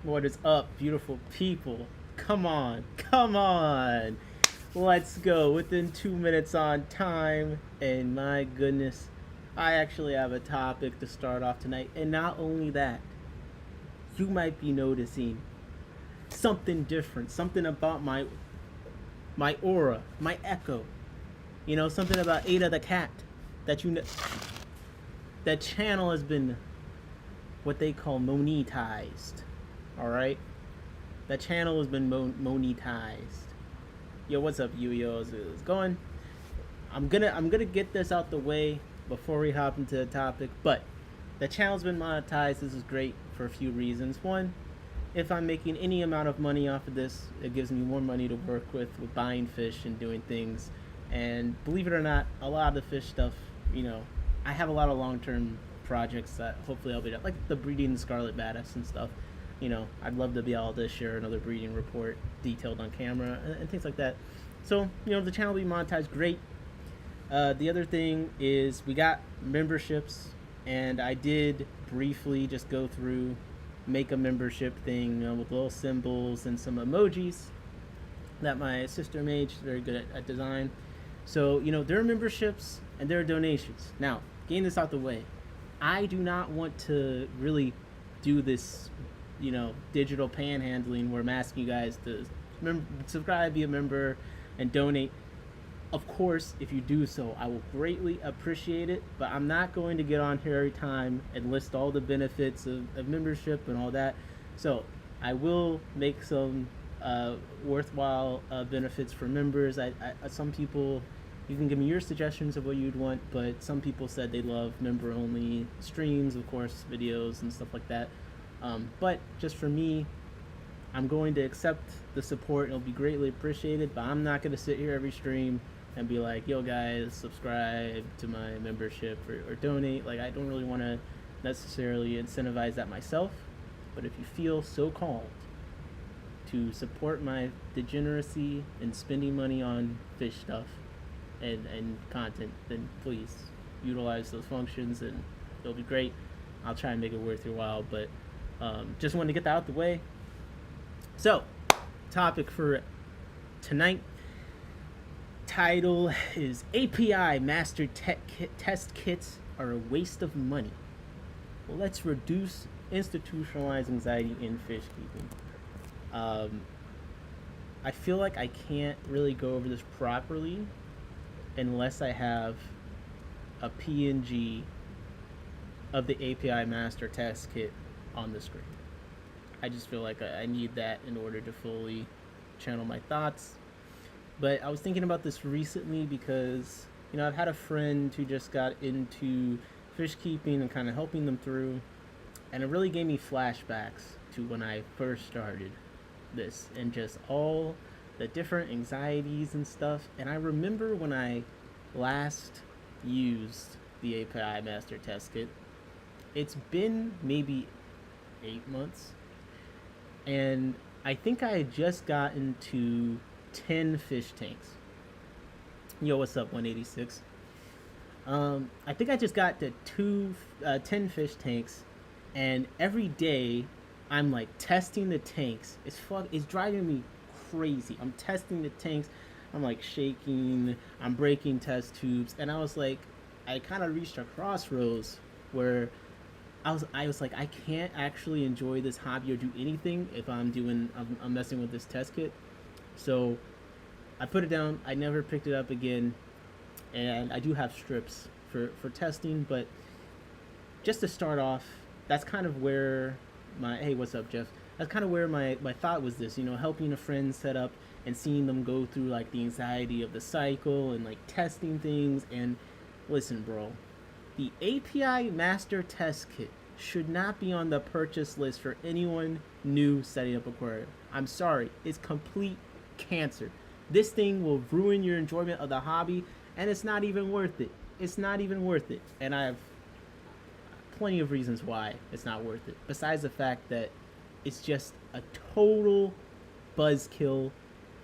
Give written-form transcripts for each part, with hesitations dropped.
What is up, beautiful people? Come on, come on. Let's go within 2 minutes on time. And my goodness, I actually have a topic to start off tonight. And not only that, you might be noticing something different, something about my aura, my echo. Something about Ada the cat that you know. That channel has been what they call monetized. All right, that channel has been monetized. Yo, what's up, yo? It's going. I'm gonna get this out the way before we hop into the topic. But the channel's been monetized. This is great for a few reasons. One, if I'm making any amount of money off of this, it gives me more money to work with buying fish and doing things. And believe it or not, a lot of the fish stuff, I have a lot of long-term projects that hopefully I'll be done, like the breeding scarlet baddest and stuff. I'd love to be able to share another breeding report detailed on camera and things like that. So, the channel will be monetized, great. The other thing is we got memberships, and I did briefly just go through, make a membership thing with little symbols and some emojis that my sister made. She's very good at design. So, there are memberships and there are donations. Now, getting this out the way, I do not want to really do this, digital panhandling where I'm asking you guys to subscribe, be a member, and donate. Of course, if you do so, I will greatly appreciate it, but I'm not going to get on here every time and list all the benefits of membership and all that. So I will make some worthwhile benefits for members. Some people, you can give me your suggestions of what you'd want, but some people said they love member-only streams, of course, videos and stuff like that. But just for me, I'm going to accept the support. It'll be greatly appreciated, but I'm not going to sit here every stream and be like, yo guys, subscribe to my membership or donate. Like, I don't really want to necessarily incentivize that myself, but if you feel so called to support my degeneracy and spending money on fish stuff and content, then please utilize those functions and it'll be great. I'll try and make it worth your while, but just wanted to get that out the way. So, topic for tonight, title is API Master Test Kits are a waste of money. Well, let's reduce institutionalized anxiety in fish keeping. I feel like I can't really go over this properly unless I have a PNG of the API Master Test Kit on the screen. I just feel like I need that in order to fully channel my thoughts. But I was thinking about this recently because, I've had a friend who just got into fish keeping and kind of helping them through, and it really gave me flashbacks to when I first started this and just all the different anxieties and stuff. And I remember when I last used the API Master Test Kit, it's been maybe 8 months, and I think I had just gotten to 10 fish tanks. Yo, what's up, 186? I think I just got to 10 fish tanks, and every day I'm like testing the tanks. It's driving me crazy. I'm testing the tanks. I'm like shaking. I'm breaking test tubes, and I was like, I kind of reached a crossroads where I was like, I can't actually enjoy this hobby or do anything if I'm messing with this test kit. So I put it down. I never picked it up again, and I do have strips for testing. But just to start off, that's kind of where hey, what's up, Jeff? That's kind of where my thought was this, helping a friend set up and seeing them go through like the anxiety of the cycle and like testing things. And listen, bro, the API Master Test Kit should not be on the purchase list for anyone new setting up aquarium. I'm sorry, it's complete cancer. This thing will ruin your enjoyment of the hobby, and it's not even worth it. It's not even worth it. And I have plenty of reasons why it's not worth it, besides the fact that it's just a total buzzkill.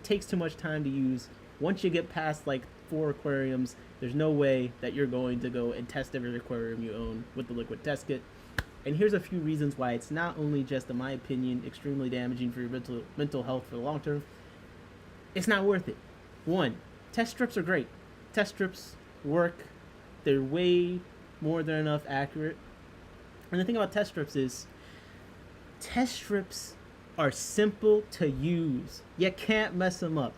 Takes too much time to use. Once you get past like 4 aquariums, there's no way that you're going to go and test every aquarium you own with the liquid test kit. And here's a few reasons why it's not only just, in my opinion, extremely damaging for your mental health for the long term. It's not worth it. One, test strips are great. Test strips work. They're way more than enough accurate. And the thing about test strips is, test strips are simple to use. You can't mess them up.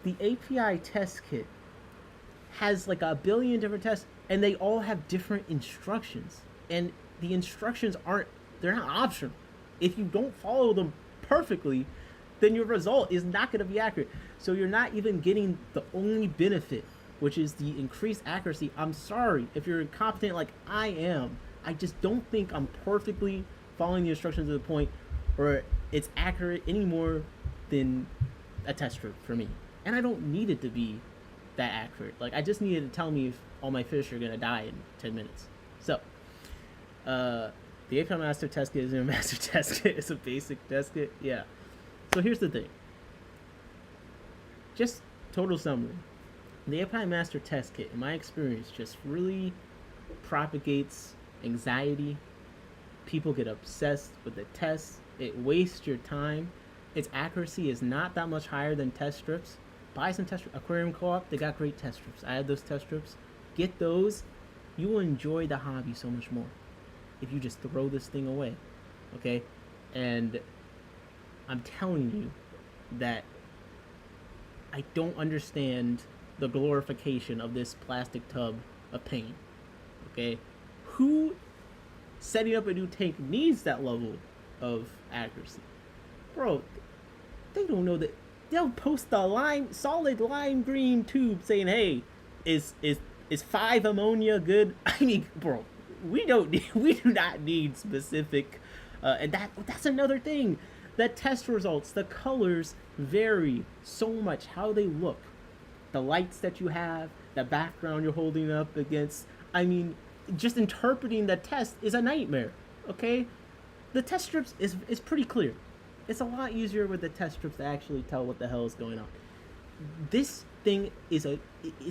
The API test kit has like a billion different tests, and they all have different instructions. And the instructions they're not optional. If you don't follow them perfectly, then your result is not going to be accurate. So you're not even getting the only benefit, which is the increased accuracy. I'm sorry if you're incompetent like I am. I just don't think I'm perfectly following the instructions to the point where it's accurate any more than a test strip for me. And I don't need it to be that accurate. Like, I just need it to tell me if all my fish are going to die in 10 minutes. So, the API Master Test Kit isn't a Master Test Kit. It's a basic test kit. Yeah. So here's the thing. Just total summary. The API Master Test Kit, in my experience, just really propagates anxiety. People get obsessed with the tests. It wastes your time. Its accuracy is not that much higher than test strips. Buy some test strips. Aquarium Co-op, they got great test strips. I have those test strips. Get those. You will enjoy the hobby so much more if you just throw this thing away. Okay? And I'm telling you that I don't understand the glorification of this plastic tub of pain. Okay? Who setting up a new tank needs that level of accuracy? Bro, they don't know that. They'll post the solid lime green tube saying, "Hey, is 5 ammonia good?" I mean, bro, we do not need specific, and that's another thing. The test results, the colors vary so much. How they look, the lights that you have, the background you're holding up against. I mean, just interpreting the test is a nightmare. Okay, the test strips is pretty clear. It's a lot easier with the test strips to actually tell what the hell is going on. This thing it's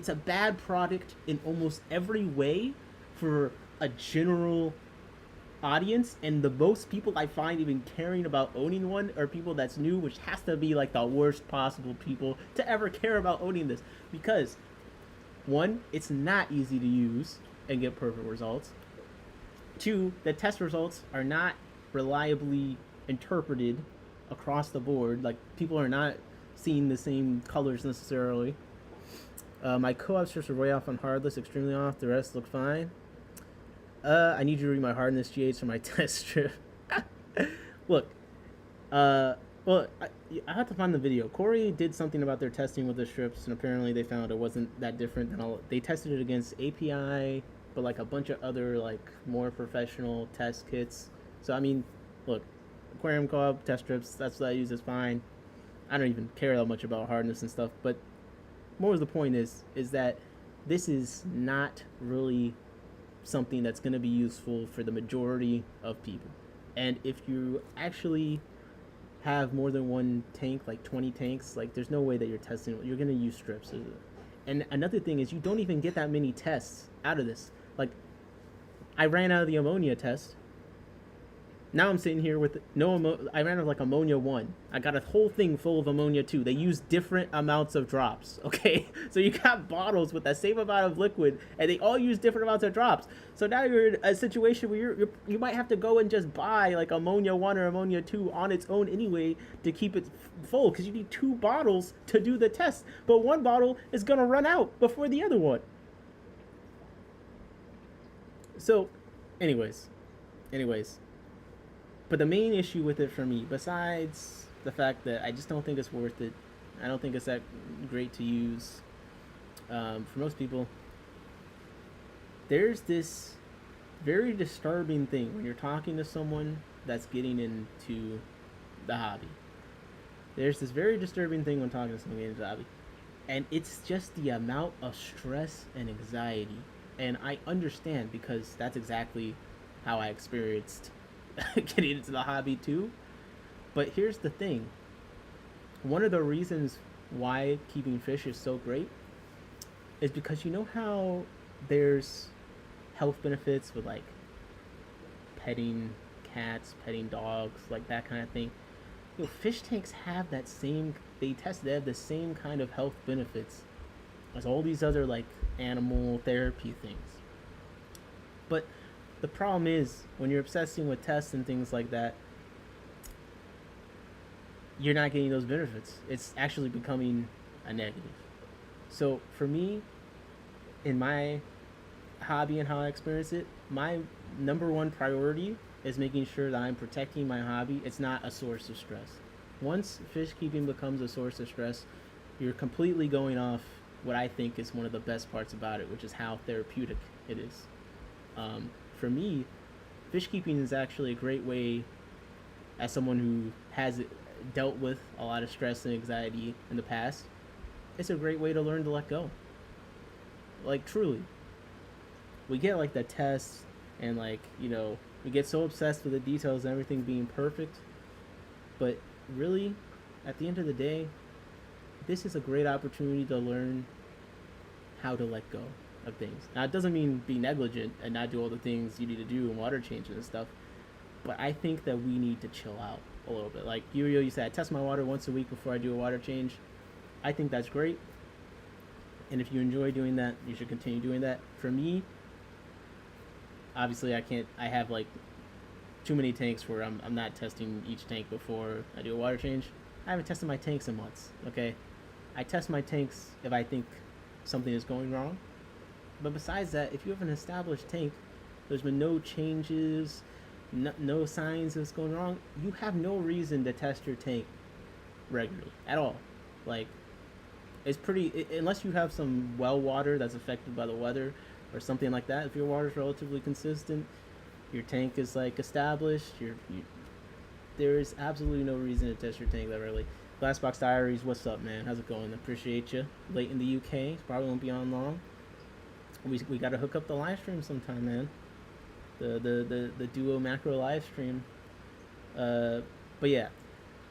a bad product in almost every way for a general audience, and the most people I find even caring about owning one are people that's new, which has to be like the worst possible people to ever care about owning this, because one, it's not easy to use and get perfect results. Two, the test results are not reliably interpreted across the board. Like, people are not seeing the same colors necessarily. My co-op strips are way off on hardness, extremely off. The rest look fine. I need you to read my hardness GH for my test strip. Look, well, I have to find the video. Corey did something about their testing with the strips, and apparently they found it wasn't that different than all. They tested it against API, but like a bunch of other like more professional test kits. So I mean, look, Aquarium Co-op test strips, that's what I use, is fine. I don't even care that much about hardness and stuff, but more of the point is that this is not really something that's going to be useful for the majority of people. And if you actually have more than one tank, like 20 tanks, like there's no way that you're testing, you're going to use strips. And another thing is, you don't even get that many tests out of this. Like, I ran out of the ammonia test. Now I'm sitting here with I ran out of like ammonia 1. I got a whole thing full of ammonia 2. They use different amounts of drops, okay? So you got bottles with the same amount of liquid, and they all use different amounts of drops. So now you're in a situation where you might have to go and just buy like ammonia 1 or ammonia 2 on its own anyway to keep it full, because you need 2 bottles to do the test. But one bottle is going to run out before the other one. So, anyways. But the main issue with it for me, besides the fact that I just don't think it's worth it, I don't think it's that great to use for most people, there's this very disturbing thing when you're talking to someone that's getting into the hobby. There's this very disturbing thing when talking to someone getting into the hobby. And it's just the amount of stress and anxiety. And I understand, because that's exactly how I experienced getting into the hobby too. But here's the thing. One of the reasons why keeping fish is so great is because you know how there's health benefits with like petting cats, petting dogs, like that kind of thing. Fish tanks have that same. They have the same kind of health benefits as all these other like animal therapy things. But the problem is when you're obsessing with tests and things like that, you're not getting those benefits. It's actually becoming a negative. So for me, in my hobby and how I experience it, my number one priority is making sure that I'm protecting my hobby. It's not a source of stress. Once fish keeping becomes a source of stress, you're completely going off what I think is one of the best parts about it, which is how therapeutic it is. For me, fish keeping is actually a great way, as someone who has dealt with a lot of stress and anxiety in the past, it's a great way to learn to let go. Like, truly. We get like the tests and like, we get so obsessed with the details and everything being perfect. But really, at the end of the day, this is a great opportunity to learn how to let go of things. Now, it doesn't mean be negligent and not do all the things you need to do and water changes and stuff. But I think that we need to chill out a little bit. Like you said, I test my water once a week before I do a water change. I think that's great. And if you enjoy doing that, you should continue doing that. For me, obviously I have like too many tanks where I'm not testing each tank before I do a water change. I haven't tested my tanks in months, okay? I test my tanks if I think something is going wrong. But besides that, if you have an established tank, there's been no changes, no signs of what's going wrong, you have no reason to test your tank regularly at all. Like, it's pretty, unless you have some well water that's affected by the weather or something like that. If your water is relatively consistent, your tank is like established, there is absolutely no reason to test your tank that early. Glassbox Diaries, what's up, man? How's it going? Appreciate you. Late in the UK, probably won't be on long. We got to hook up the live stream sometime, man. The duo macro live stream. But yeah,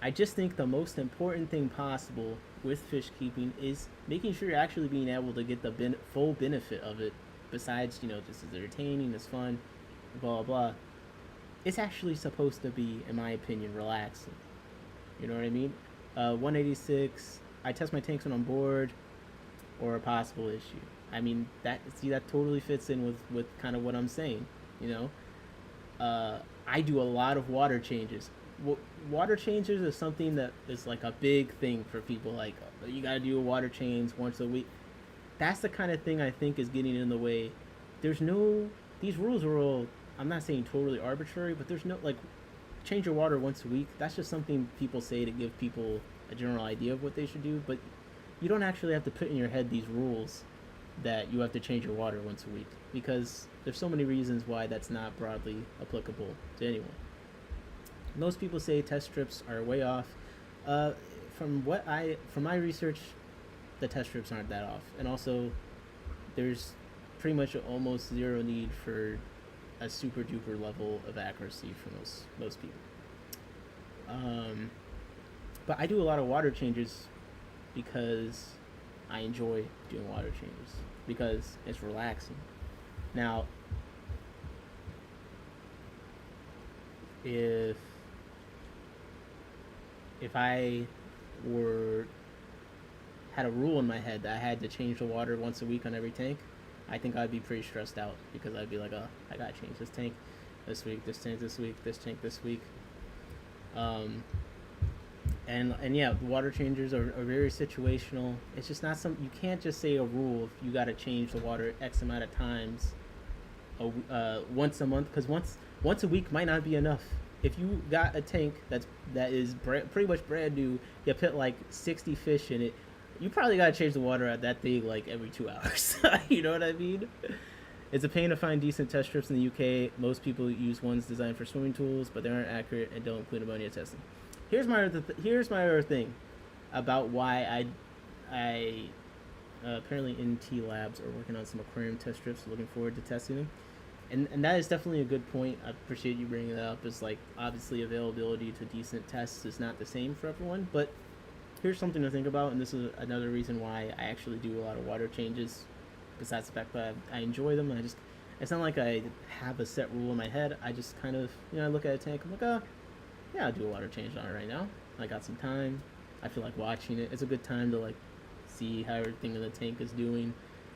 I just think the most important thing possible with fish keeping is making sure you're actually being able to get the full benefit of it. Besides, just as entertaining, as fun, blah, blah, blah. It's actually supposed to be, in my opinion, relaxing. You know what I mean? 186, I test my tanks when I'm bored, or a possible issue. I mean, that totally fits in with kind of what I'm saying, I do a lot of water changes. Water changes is something that is like a big thing for people. Like, you gotta do a water change once a week. That's the kind of thing I think is getting in the way. These rules are all, I'm not saying totally arbitrary, but there's no, like, change your water once a week. That's just something people say to give people a general idea of what they should do, but you don't actually have to put in your head these rules that you have to change your water once a week, because there's so many reasons why that's not broadly applicable to anyone. Most people say test strips are way off. From my research, the test strips aren't that off, and also there's pretty much almost zero need for a super duper level of accuracy for most people. But I do a lot of water changes because I enjoy doing water changes, because it's relaxing. Now, if I had a rule in my head that I had to change the water once a week on every tank, I think I'd be pretty stressed out, because I'd be like, oh, I gotta change this tank this week, this tank this week, this tank this week. And yeah, water changers are very situational. It's just not something, you can't just say a rule if you gotta change the water X amount of times once a month, because once a week might not be enough. If you got a tank that is pretty much brand new, you put like 60 fish in it, you probably gotta change the water at that thing like every 2 hours. You know what I mean? It's a pain to find decent test strips in the UK. Most people use ones designed for swimming tools, but they aren't accurate and don't include ammonia testing. Here's my other thing about why I apparently NT Labs are working on some aquarium test strips. Looking forward to testing them. And that is definitely a good point. I appreciate you bringing that up. It's like, obviously availability to decent tests is not the same for everyone, but here's something to think about, and this is another reason why I actually do a lot of water changes, besides the fact that I enjoy them. It's not like I have a set rule in my head. I just kind of, I look at a tank. I'm like, oh, yeah, I'll do a water change on it right now. I got some time. I feel like watching it. It's a good time to like see how everything in the tank is doing.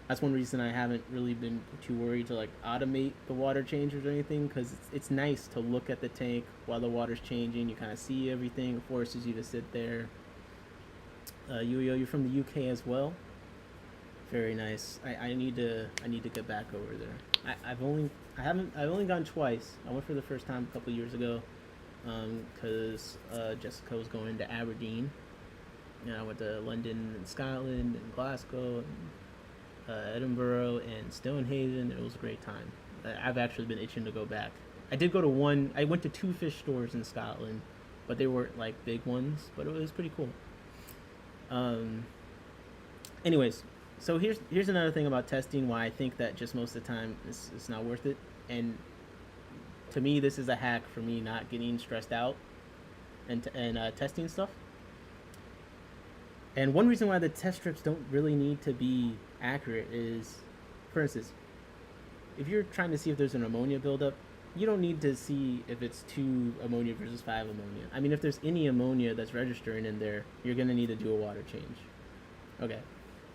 That's one reason I haven't really been too worried to like automate the water changes or anything, because it's nice to look at the tank while the water's changing. You kind of see everything. It forces you to sit there. You're from the UK as well. Very nice. I need to get back over there. I've only gone twice. I went for the first time a couple years ago, because Jessica was going to Aberdeen. I went to London and Scotland and Glasgow and Edinburgh and Stonehaven. It was a great time. I've actually been itching to go back. I did go to one. I went to 2 fish stores in Scotland, but they weren't like big ones. But it was pretty cool. Anyways, so here's another thing about testing. Why I think that just most of the time it's not worth it. And to me, this is a hack for me not getting stressed out and testing stuff. And one reason why the test strips don't really need to be accurate is, for instance, if you're trying to see if there's an ammonia buildup, you don't need to see if it's 2 ammonia versus 5 ammonia. I mean, if there's any ammonia that's registering in there, you're going to need to do a water change. Okay.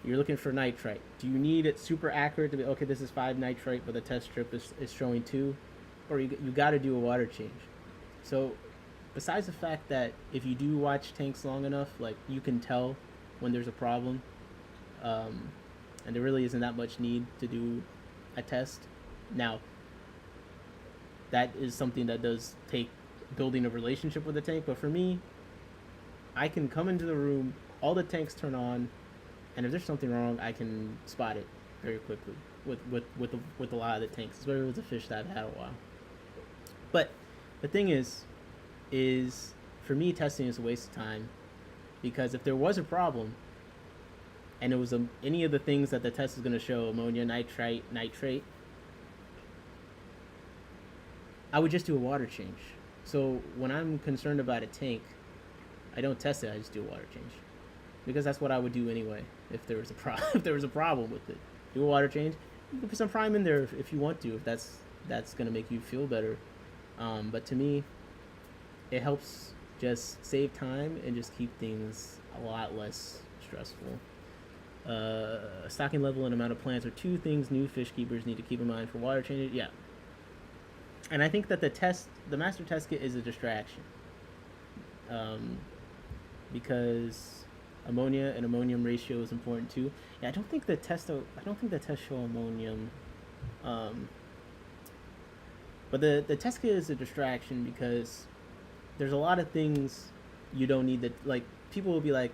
You're looking for nitrite. Do you need it super accurate to be, okay, this is 5 nitrite, but the test strip is showing 2? Or you got to do a water change. So besides the fact that if you do watch tanks long enough, like you can tell when there's a problem, and there really isn't that much need to do a test. Now, that is something that does take building a relationship with the tank, but for me, I can come into the room, all the tanks turn on, and if there's something wrong, I can spot it very quickly with a lot of the tanks, especially with the fish that I've had a while. But the thing is for me, testing is a waste of time, because if there was a problem and it was any of the things that the test is going to show, ammonia, nitrite, I would just do a water change. So when I'm concerned about a tank, I don't test it, I just do a water change, because that's what I would do anyway if there was a problem with it. Do a water change. You can put some prime in there if you want to, if that's going to make you feel better. But to me, it helps just save time and just keep things a lot less stressful. Stocking level and amount of plants are 2 things new fish keepers need to keep in mind for water changes. Yeah. And I think that the master test kit is a distraction. Because ammonia and ammonium ratio is important too. Yeah, I don't think the tests show ammonium. But the test kit is a distraction because there's a lot of things you don't need to, like, people will be like,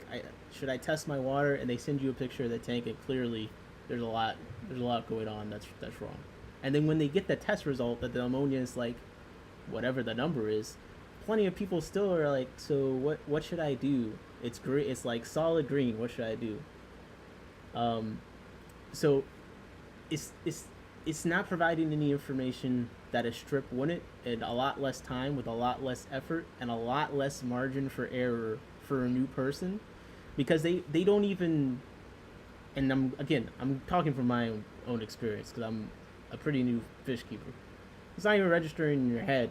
should I test my water? And they send you a picture of the tank, and clearly there's a lot going on that's wrong. And then when they get the test result that the ammonia is like whatever the number is, plenty of people still are like, so what should I do? It's green, it's like solid green, what should I do? So it's not providing any information that a strip wouldn't, and a lot less time with a lot less effort and a lot less margin for error for a new person, because they don't even, and I'm talking from my own experience, because I'm a pretty new fish keeper. It's not even registering in your head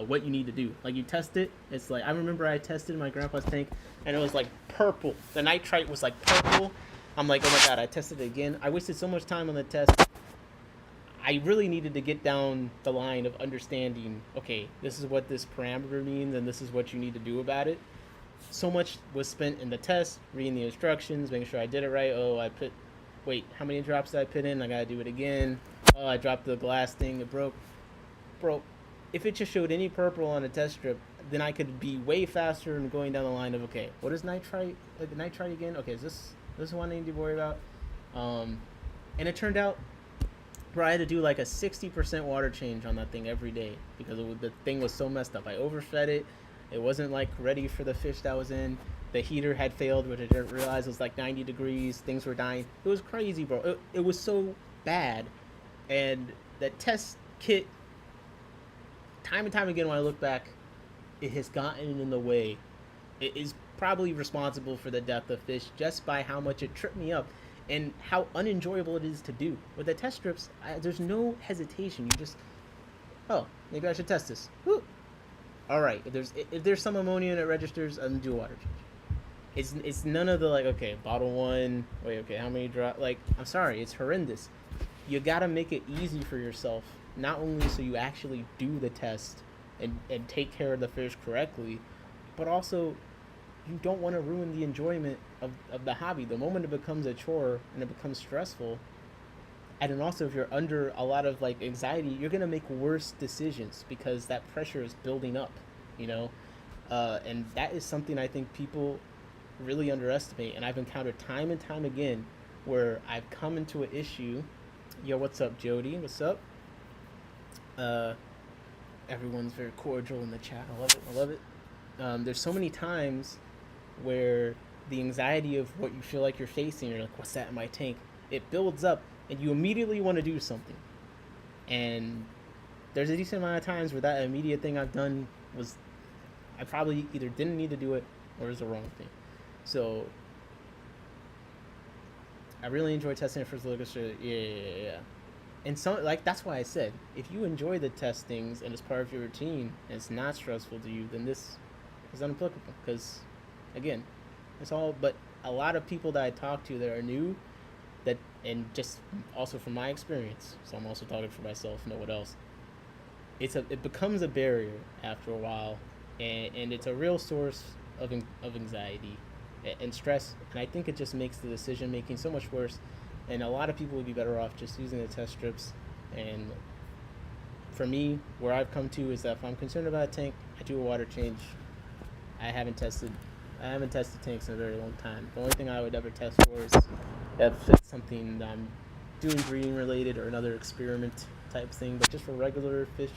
what you need to do. Like, you test it, it's like, I remember I tested my grandpa's tank and it was like purple. The nitrite was like purple. I'm like, oh my god, I tested it again. I wasted so much time on the test. I really needed to get down the line of understanding, okay, this is what this parameter means and this is what you need to do about it. So much was spent in the test, reading the instructions, making sure I did it right. How many drops did I put in? I gotta do it again. Oh, I dropped the glass thing, it broke. Bro, if it just showed any purple on a test strip, then I could be way faster in going down the line of, okay, what is nitrite again? Okay, is this one I need to worry about? And it turned out, bro, I had to do like a 60% water change on that thing every day because the thing was so messed up. I overfed it. It wasn't like ready for the fish that was in. The heater had failed, which I didn't realize was like 90 degrees. Things were dying. It was crazy, bro. It was so bad. And the test kit, time and time again when I look back, it has gotten in the way. It is probably responsible for the death of fish just by how much it tripped me up. and how unenjoyable it is to do. With the test strips, there's no hesitation. You just, oh, maybe I should test this. Woo. All right, if there's some ammonia and it registers, I'm do a water change. It's none of the like, okay, bottle one, wait, okay, how many drop, like, I'm sorry, it's horrendous. You gotta make it easy for yourself, not only so you actually do the test and take care of the fish correctly, but also you don't want to ruin the enjoyment of the hobby. The moment it becomes a chore and it becomes stressful, and then also if you're under a lot of like anxiety, you're gonna make worse decisions because that pressure is building up, you know. And that is something I think people really underestimate, and I've encountered time and time again where I've come into an issue. Yo, what's up, Jody? What's up? Everyone's very cordial in the chat. I love it. I love it. There's so many times where the anxiety of what you feel like you're facing, you're like, what's that in my tank? It builds up, and you immediately want to do something. And there's a decent amount of times where that immediate thing I've done was, I probably either didn't need to do it or is the wrong thing. So I really enjoy testing it for the yeah. And some, like, that's why I said, if you enjoy the testings and it's part of your routine and it's not stressful to you, then this is unapplicable. Because, again, it's all. But a lot of people that I talk to that are new, that, and just also from my experience, so I'm also talking for myself, no one else. It becomes a barrier after a while, and it's a real source of anxiety and stress, and I think it just makes the decision making so much worse. And a lot of people would be better off just using the test strips. And for me, where I've come to is that if I'm concerned about a tank, I do a water change. I haven't tested tanks in a very long time. The only thing I would ever test for is if it's something that I'm doing breeding related or another experiment type thing. But just for regular fish,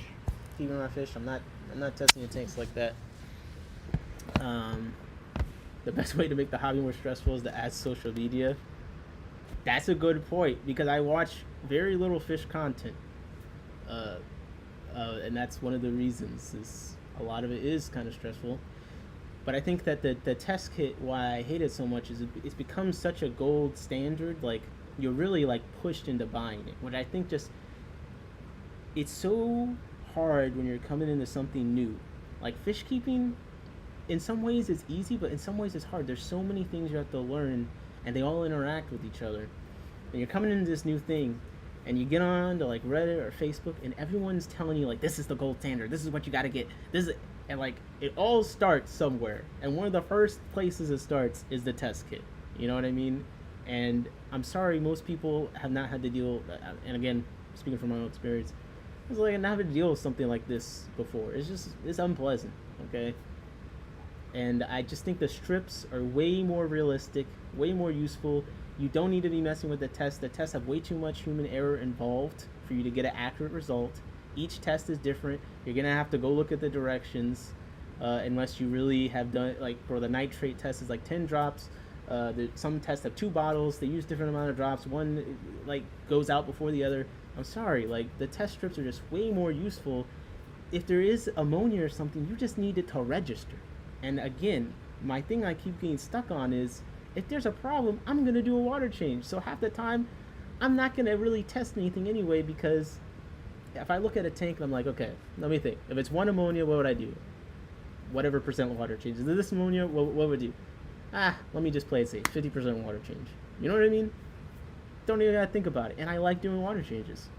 keeping my fish, I'm not testing the tanks like that. The best way to make the hobby more stressful is to add social media. That's a good point, because I watch very little fish content, and that's one of the reasons. Is a lot of it is kind of stressful. But I think that the test kit, why I hate it so much, is it's become such a gold standard. Like, you're really like pushed into buying it, which I think just, it's so hard when you're coming into something new. Like fish keeping, in some ways it's easy, but in some ways it's hard. There's so many things you have to learn, and they all interact with each other. And you're coming into this new thing, and you get on to like Reddit or Facebook, and everyone's telling you like, this is the gold standard, this is what you got to get, this is, and like, it all starts somewhere, and one of the first places it starts is the test kit. You know what I mean? And I'm sorry, most people have not had to deal, and again, speaking from my own experience, it's like I never had to deal with something like this before. It's unpleasant, okay? And I just think the strips are way more realistic, way more useful. You don't need to be messing with the tests. The tests have way too much human error involved for you to get an accurate result. Each test is different. You're going to have to go look at the directions, unless you really have done, like for the nitrate test is like 10 drops. Some tests have 2 bottles. They use different amount of drops. One like goes out before the other. I'm sorry, like the test strips are just way more useful. If there is ammonia or something, you just need it to register. And again, my thing I keep getting stuck on is, if there's a problem, I'm going to do a water change. So half the time, I'm not going to really test anything anyway, because if I look at a tank and I'm like, okay, let me think. If it's 1 ammonia, what would I do? Whatever percent water change. Is this ammonia? What would I do? Let me just play it safe. 50% water change. You know what I mean? Don't even got to think about it. And I like doing water changes.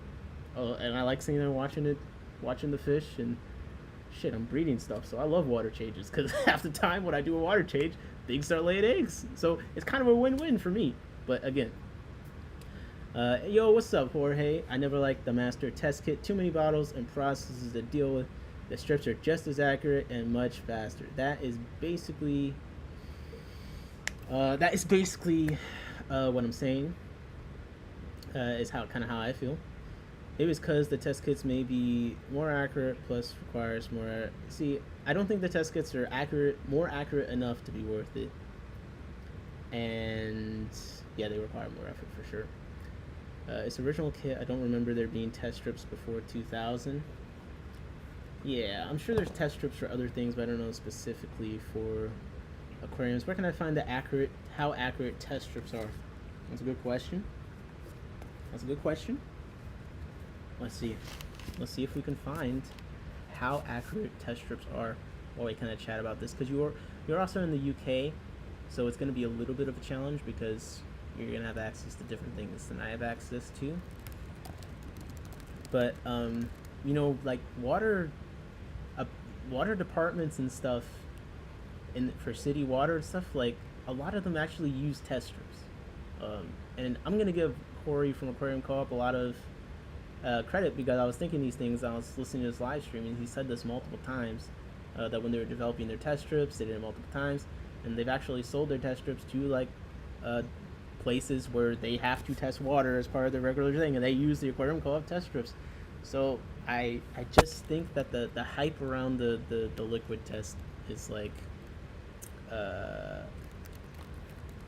And I like sitting there watching the fish, and shit, I'm breeding stuff, so I love water changes, because half the time when I do a water change, things start laying eggs. So it's kind of a win-win for me. But again, yo, what's up, Jorge? I never liked the master test kit. Too many bottles and processes to deal with. The strips are just as accurate and much faster. That is basically what I'm saying. Is how I feel. It was because the test kits may be more accurate, plus requires more. See, I don't think the test kits are more accurate enough to be worth it. And yeah, they require more effort for sure. Its original kit, I don't remember there being test strips before 2000. Yeah, I'm sure there's test strips for other things, but I don't know specifically for aquariums. Where can I find how accurate test strips are? That's a good question. That's a good question. Let's see. Let's see if we can find how accurate test strips are while we kind of chat about this. Because you're also in the UK, so it's going to be a little bit of a challenge because you're going to have access to different things than I have access to. But you know, like water departments and stuff, for city water and stuff, like a lot of them actually use test strips. And I'm gonna give Corey from Aquarium Co-op a lot of credit because I was thinking these things. I was listening to his live stream, and he said this multiple times that when they were developing their test strips, they did it multiple times, and they've actually sold their test strips to like places where they have to test water as part of their regular thing, and they use the Aquarium Co-op test strips. So I just think that the hype around the liquid test is like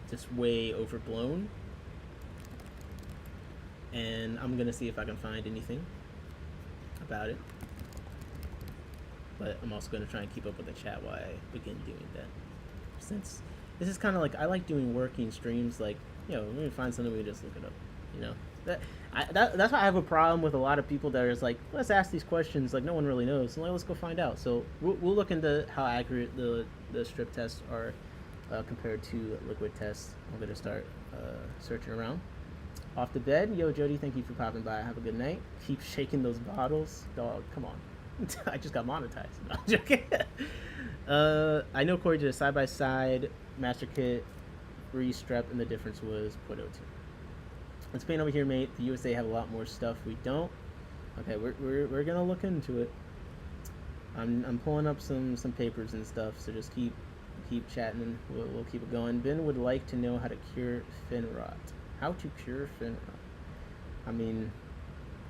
just way overblown. And I'm gonna see if I can find anything about it. But I'm also gonna try and keep up with the chat while I begin doing that. Since this is kind of like, I like doing working streams, like, you know, when we find something, we just look it up, you know. That's why I have a problem with a lot of people that are just like, let's ask these questions, like no one really knows, so like, let's go find out. So we'll look into how accurate the strip tests are compared to liquid tests. I'm gonna start searching around. Off the bed, yo Jody, thank you for popping by. Have a good night. Keep shaking those bottles, dog. Come on, I just got monetized. No, I'm joking. I know Corey did a side by side master kit, re-strep, and the difference was 0.02. In Spain over here, mate, the USA have a lot more stuff we don't. Okay, we're gonna look into it. I'm pulling up some papers and stuff, so just keep chatting and we'll keep it going. Ben would like to know how to cure fin rot. How to cure fin rot? I mean,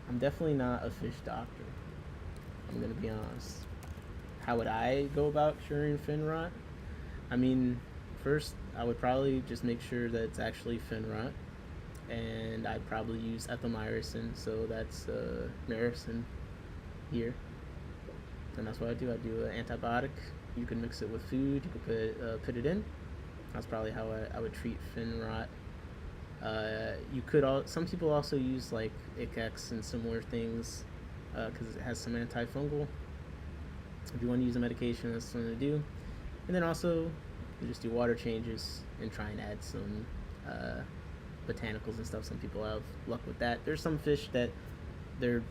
I'm definitely not a fish doctor. I'm gonna be honest. How would I go about curing fin rot? I mean, first I would probably just make sure that it's actually fin rot, and I'd probably use ethylmyricin. So that's myricin here, and that's what I do. I do an antibiotic. You can mix it with food. You could put it in. That's probably how I would treat fin rot. You could some people also use like Icex and similar things because it has some antifungal. If you want to use a medication, that's something to do. And then also you just do water changes and try and add some botanicals and stuff. Some people have luck with that. There's some fish that their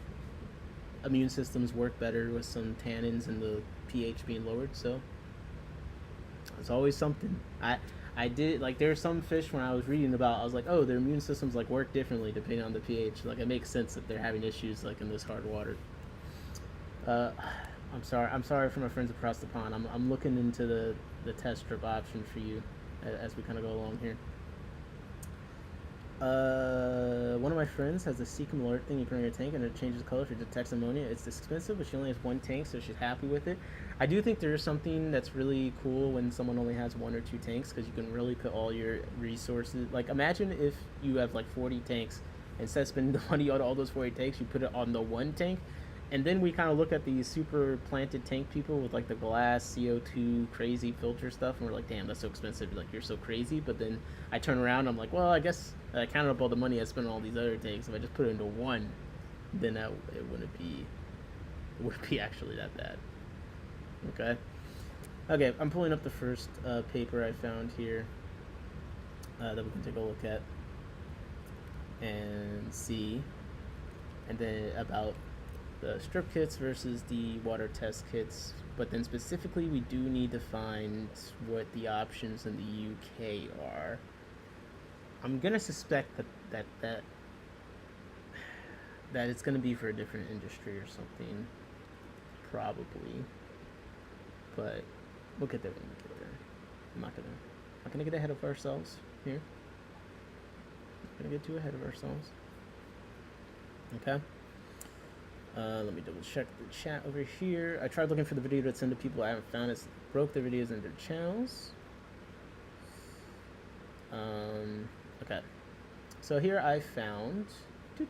immune systems work better with some tannins and the pH being lowered, so it's always something. I did, like, there are some fish when I was reading about, I was like, oh, their immune systems like work differently depending on the pH. Like, it makes sense that they're having issues like in this hard water. I'm sorry for my friends across the pond. I'm looking into the test strip option for you as we kind of go along here. One of my friends has a Seacom alert thing you put on your tank and it changes color if it detects ammonia. It's expensive, but she only has one tank, so she's happy with it. I do think there is something that's really cool when someone only has 1 or 2 tanks, because you can really put all your resources. Like, imagine if you have like 40 tanks, instead of spending the money on all those 40 tanks, you put it on the 1 tank. And then we kind of look at these super planted tank people with like the glass CO2 crazy filter stuff, and we're like, damn, that's so expensive. Like, you're so crazy. But then I turn around, I'm like, well, I guess I counted up all the money I spent on all these other tanks. If I just put it into 1, then it wouldn't be actually that bad. Okay, I'm pulling up the first paper I found here that we can take a look at and see, and then about the strip kits versus the water test kits. But then specifically, we do need to find what the options in the UK are. I'm gonna suspect that it's gonna be for a different industry or something, probably. But we'll get there when we get there. I'm not gonna get ahead of ourselves here. Not gonna get too ahead of ourselves. Okay. Let me double check the chat over here. I tried looking for the video to send to people I haven't found. It's broke their videos in their channels. Okay. So here I found. I'm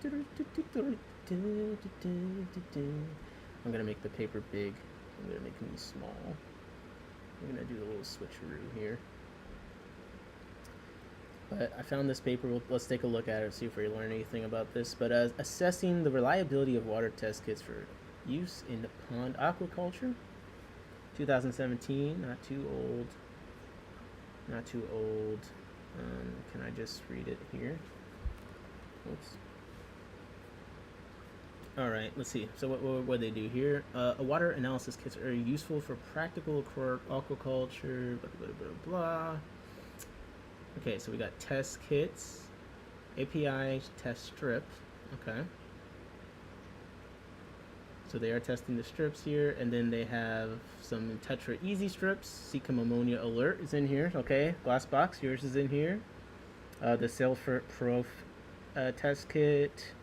gonna make the paper big. I'm gonna make me small. I'm gonna do a little switcheroo here. But I found this paper. Let's take a look at it, see if we learn anything about this. But assessing the reliability of water test kits for use in pond aquaculture, 2017. Not too old. Not too old. Can I just read it here? Oops. All right, let's see. So what they do here? A water analysis kits are useful for practical aquaculture. Blah blah blah blah. Okay, so we got test kits, API test strip. Okay. So they are testing the strips here, and then they have some Tetra Easy strips. Seacom Ammonia Alert is in here. Okay, glass box, yours is in here. The Sulfur Prof test kit.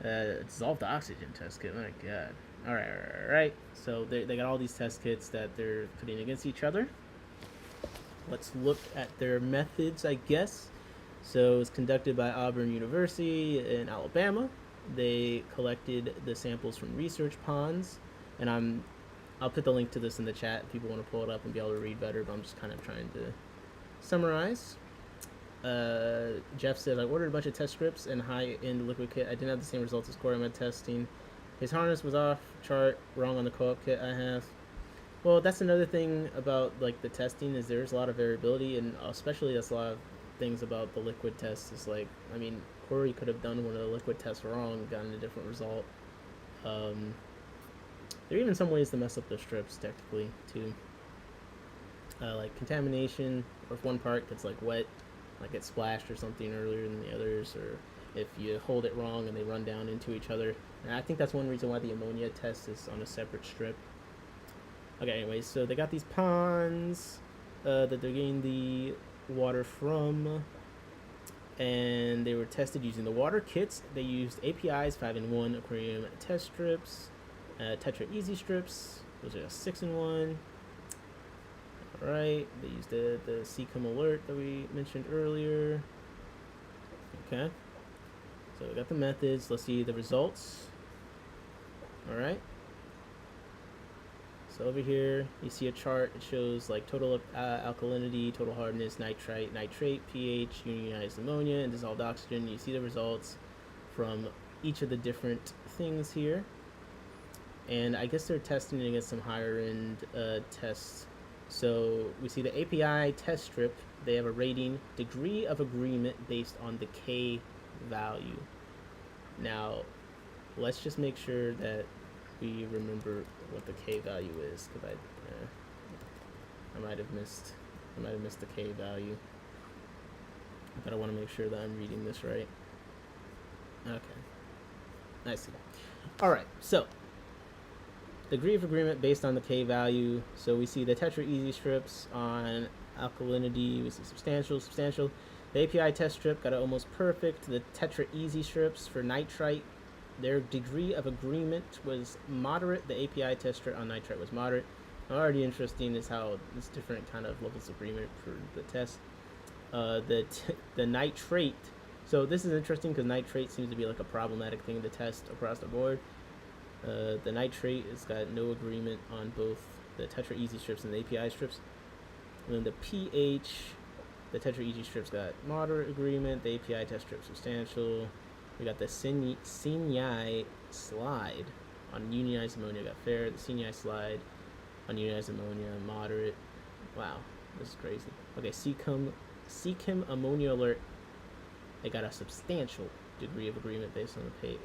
Dissolved oxygen test kit. My God. All right. So they got all these test kits that they're putting against each other. Let's look at their methods, I guess. So it's conducted by Auburn University in Alabama. They collected the samples from research ponds, and I'll put the link to this in the chat if people want to pull it up and be able to read better, but I'm just kind of trying to summarize. Jeff said, I ordered a bunch of test strips and high-end liquid kit. I didn't have the same results as aquarium testing. His harness was off chart, wrong on the co-op kit I have. Well, that's another thing about like the testing is there's a lot of variability, and especially that's a lot of things about the liquid tests. Is like, I mean, Corey could have done one of the liquid tests wrong and gotten a different result. There are even some ways to mess up the strips technically too. Like contamination, or if one part gets like wet, like it splashed or something earlier than the others, or if you hold it wrong and they run down into each other. And I think that's one reason why the ammonia test is on a separate strip. Okay, anyways, so they got these ponds that they're getting the water from, and they were tested using the water kits. They used API's 5-in-1 aquarium test strips, Tetra Easy strips. Those are 6-in-1. Alright, they used the Seacom Alert that we mentioned earlier. Okay, so we got the methods. Let's see the results. Alright. So over here, you see a chart. It shows like total alkalinity, total hardness, nitrite, nitrate, pH, unionized ammonia, and dissolved oxygen. You see the results from each of the different things here. And I guess they're testing it against some higher end tests. So we see the API test strip. They have a rating, degree of agreement based on the K value. Now, let's just make sure that we remember what the K value is, because I might have missed the K value, but I want to make sure that I'm reading this right. Okay, I see. All right, so degree of agreement based on the K value. So we see the Tetra Easy strips on alkalinity. We see substantial. The API test strip got it almost perfect. The Tetra Easy strips for nitrite, their degree of agreement was moderate. The API test strip on nitrite was moderate. Already interesting is how there's different kind of levels of agreement for the test. The nitrate. So this is interesting because nitrate seems to be like a problematic thing to test across the board. The nitrate has got no agreement on both the Tetra Easy strips and the API strips. And then the pH, the Tetra Easy strips got moderate agreement. The API test strip substantial. We got the Sinai slide on unionized ammonia got fair. The Sinai slide on unionized ammonia moderate. Wow, this is crazy. Okay, Seacom Ammonia Alert. They got a substantial degree of agreement based on the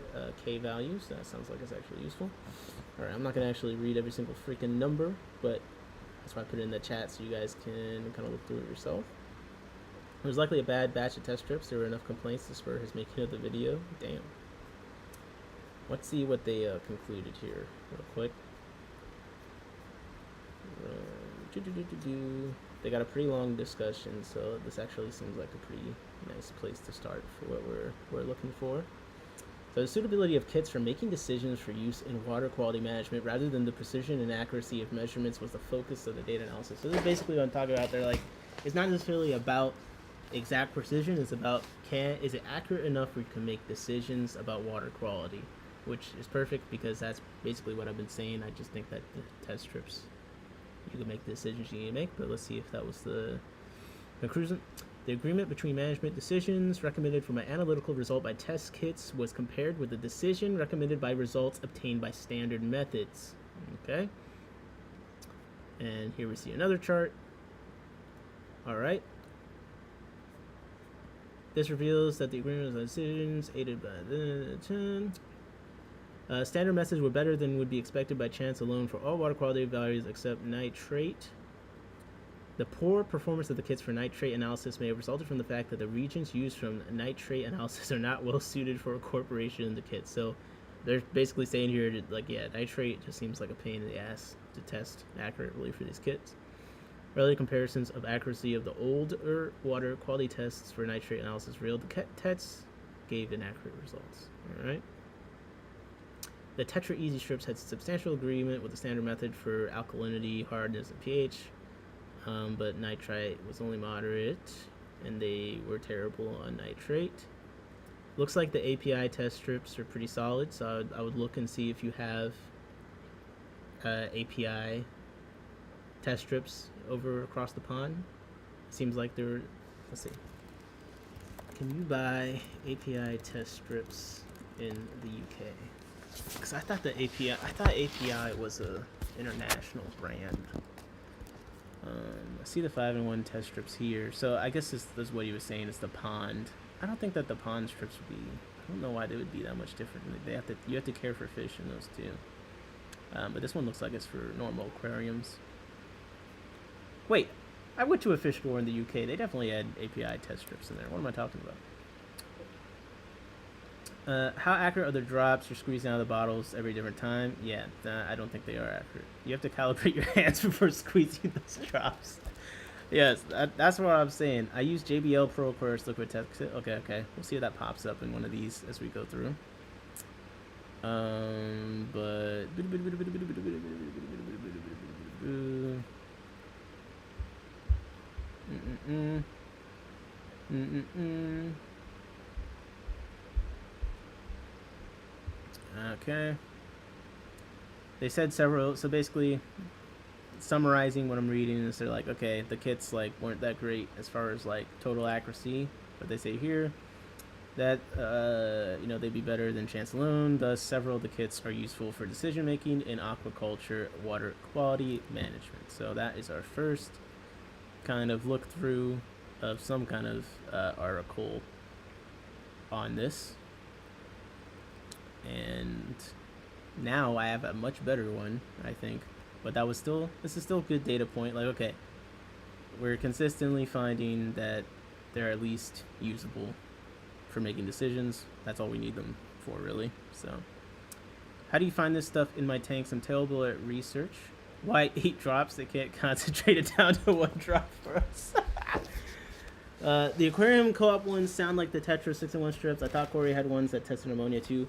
K values. That sounds like it's actually useful. Alright, I'm not going to actually read every single freaking number, but that's why I put it in the chat so you guys can kind of look through it yourself. There was likely a bad batch of test strips. There were enough complaints to spur his making of the video. Damn. Let's see what they concluded here real quick. They got a pretty long discussion, so this actually seems like a pretty nice place to start for what we're looking for. So the suitability of kits for making decisions for use in water quality management rather than the precision and accuracy of measurements was the focus of the data analysis. So this is basically what I'm talking about. They're like, it's not necessarily about exact precision, it's about is it accurate enough where you can make decisions about water quality, which is perfect because that's basically what I've been saying. I just think that the test strips, you can make the decisions you need to make, but let's see if that was the conclusion. The agreement between management decisions recommended from an analytical result by test kits was compared with the decision recommended by results obtained by standard methods. Okay. And here we see another chart. All right. This reveals that the agreement on decisions aided by the standard methods were better than would be expected by chance alone for all water quality values except nitrate. The poor performance of the kits for nitrate analysis may have resulted from the fact that the regions used from nitrate analysis are not well suited for incorporation in the kit. So they're basically saying here that, like, yeah, nitrate just seems like a pain in the ass to test accurately for these kits. Early comparisons of accuracy of the older water quality tests for nitrate analysis revealed the tests gave inaccurate results. All right. The Tetra Easy strips had substantial agreement with the standard method for alkalinity, hardness, and pH. But nitrite was only moderate, and they were terrible on nitrate. Looks like the API test strips are pretty solid, so I would look and see if you have API test strips over across the pond. Seems like they're, let's see. Can you buy API test strips in the UK? Because I thought API was a international brand. I see the 5-in-1 test strips here. So I guess this is what he was saying is the pond. I don't think that the pond strips would be. I don't know why they would be that much different. You have to care for fish in those too. But this one looks like it's for normal aquariums. Wait, I went to a fish store in the UK. They definitely had API test strips in there. What am I talking about? How accurate are the drops you're squeezing out of the bottles every different time? Yeah, I don't think they are accurate. You have to calibrate your hands before squeezing those drops. Yes, that's what I'm saying. I use JBL Pro Aquarius Liquid Test. Okay. We'll see if that pops up in one of these as we go through. But... Okay. They said several, so basically summarizing what I'm reading is they're like, okay, the kits like weren't that great as far as like total accuracy, but they say here that they'd be better than chance alone. Thus, several of the kits are useful for decision making in aquaculture water quality management. So that is our first kind of look through of some kind of article on this. And now I have a much better one, I think. But this is still a good data point. Like, okay, we're consistently finding that they're at least usable for making decisions. That's all we need them for, really. So, how do you find this stuff in my tanks? I'm terrible at research. Why 8 drops? They can't concentrate it down to 1 drop for us. The aquarium co-op ones sound like the Tetra 6-in-1 strips. I thought Corey had ones that tested ammonia too.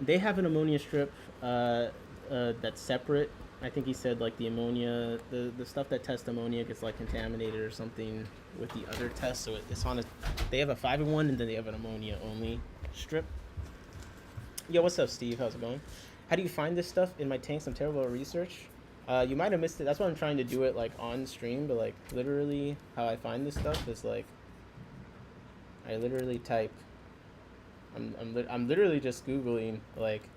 They have an ammonia strip that's separate. I think he said like the ammonia, the stuff that tests ammonia gets like contaminated or something with the other tests. So it's on they have a 5-in-1 and then they have an ammonia only strip. Yo, what's up, Steve? How's it going? How do you find this stuff in my tanks? I'm terrible at research. You might have missed it. That's why I'm trying to do it like on stream, but like literally how I find this stuff is like I literally type. I'm literally just Googling like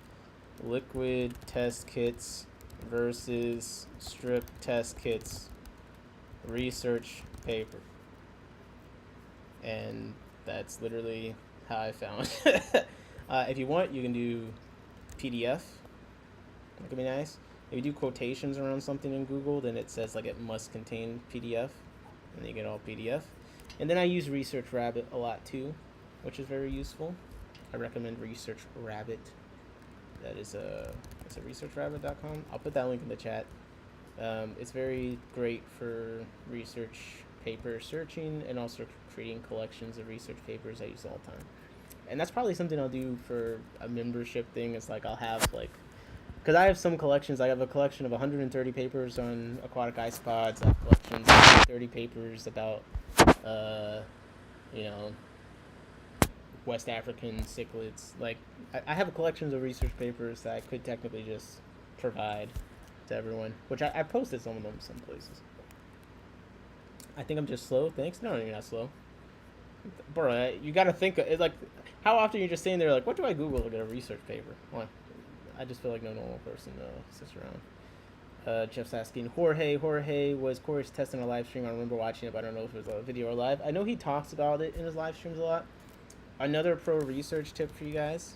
liquid test kits versus strip test kits research paper, and that's literally how I found. If you want, you can do PDF. That could be nice. If you do quotations around something in Google, then it says like it must contain PDF, and then you get all PDF. And then I use Research Rabbit a lot too, which is very useful. I recommend Research Rabbit. That is it's researchrabbit.com. I'll put that link in the chat. It's very great for research paper searching and also creating collections of research papers I use all the time. And that's probably something I'll do for a membership thing. It's like I'll have like, because I have some collections. I have a collection of 130 papers on aquatic isopods. I have collections of 30 papers about, West African cichlids. Like, I have collections of research papers that I could technically just provide to everyone, which I posted some of them some places. I think I'm just slow. Thanks. No, you're not slow. bro, you got to think. It's like, how often you're just sitting there like, what do I Google to get a research paper? Well, I just feel like no normal person sits around. Jeff's asking, Jorge, was Corey's testing a live stream? I remember watching it, but I don't know if it was a video or live. I know he talks about it in his live streams a lot. Another pro research tip for you guys.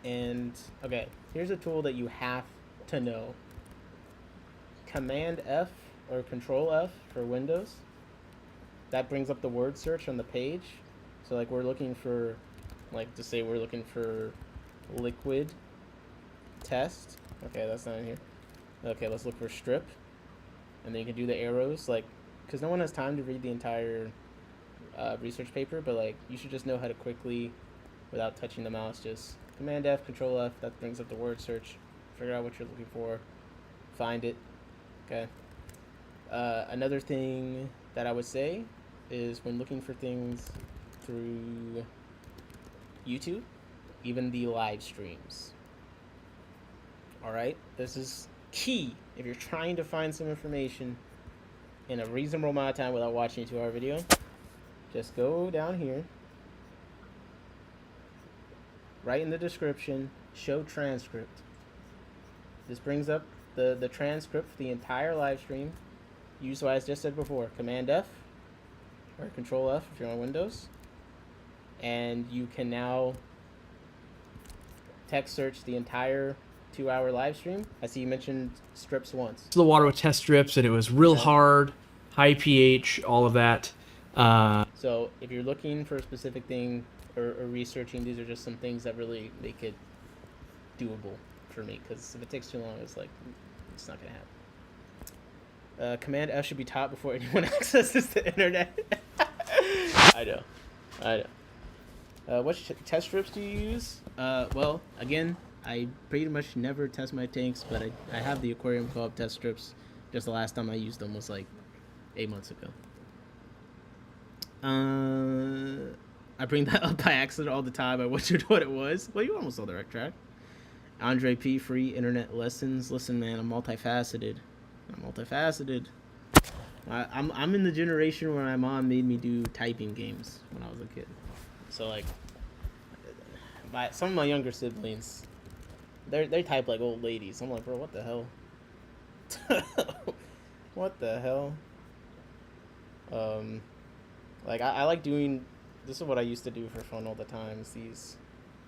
And, okay, here's a tool that you have to know. Command F or Control F for Windows. That brings up the word search on the page. So, like, we're looking for, like, to say we're looking for liquid test. Okay, that's not in here. Okay, let's look for strip. And then you can do the arrows, like, because no one has time to read the entire research paper, but, like, you should just know how to quickly, without touching the mouse, just Command F, Control F, that brings up the word search. Figure out what you're looking for. Find it. Okay. Another thing that I would say is when looking for things through YouTube, even the live streams. Alright, this is key if you're trying to find some information in a reasonable amount of time without watching a 2-hour video. Just go down here, right in the description, show transcript. This brings up the transcript for the entire live stream. Use what I just said before, Command F or Control F if you're on Windows. And you can now text search the entire 2-hour live stream. I see you mentioned strips once. The water with test strips, and it was real hard, high pH, all of that. So if you're looking for a specific thing or researching, these are just some things that really make it doable for me, because if it takes too long, it's like, it's not going to happen. Command F should be taught before anyone accesses the internet. I know. What test strips do you use? Well, again, I pretty much never test my tanks, but I have the aquarium co-op test strips. Just the last time I used them was like 8 months ago. I bring that up by accident all the time. I wondered what it was. Well, you almost saw the right track. Andre P. Free Internet Lessons. Listen, man, I'm multifaceted. I'm in the generation where my mom made me do typing games when I was a kid. So, like, some of my younger siblings, they type like old ladies. I'm like, bro, what the hell? What the hell? Like, I like doing, this is what I used to do for fun all the time, is these,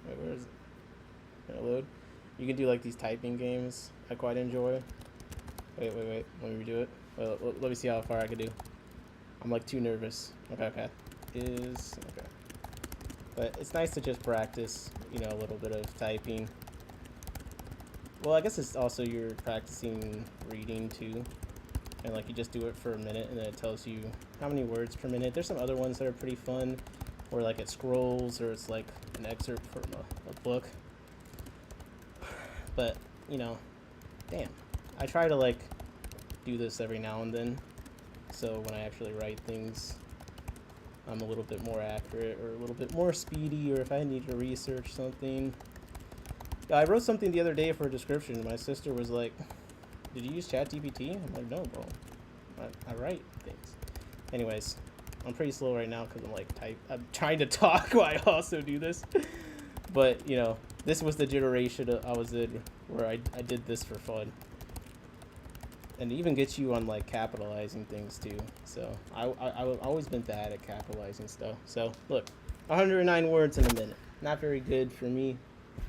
wait, where is it? Can I load? You can do, like, these typing games I quite enjoy. Wait, let me redo it. Well, let me see how far I can do. I'm, like, too nervous. Okay. Okay. But it's nice to just practice, you know, a little bit of typing. Well, I guess it's also you're practicing reading, too. And, like, you just do it for a minute, and then it tells you how many words per minute. There's some other ones that are pretty fun, where, like, it scrolls, or it's, like, an excerpt from a book. But, you know, damn. I try to, like, do this every now and then, so when I actually write things, I'm a little bit more accurate, or a little bit more speedy, or if I need to research something. I wrote something the other day for a description, and my sister was like, did you use ChatGPT? I'm like, no, bro. I write things. Anyways, I'm pretty slow right now because I'm trying to talk while I also do this. But, you know, this was the generation I was in where I did this for fun. And it even gets you on, like, capitalizing things, too. So, I've always been bad at capitalizing stuff. So, look, 109 words in a minute. Not very good for me.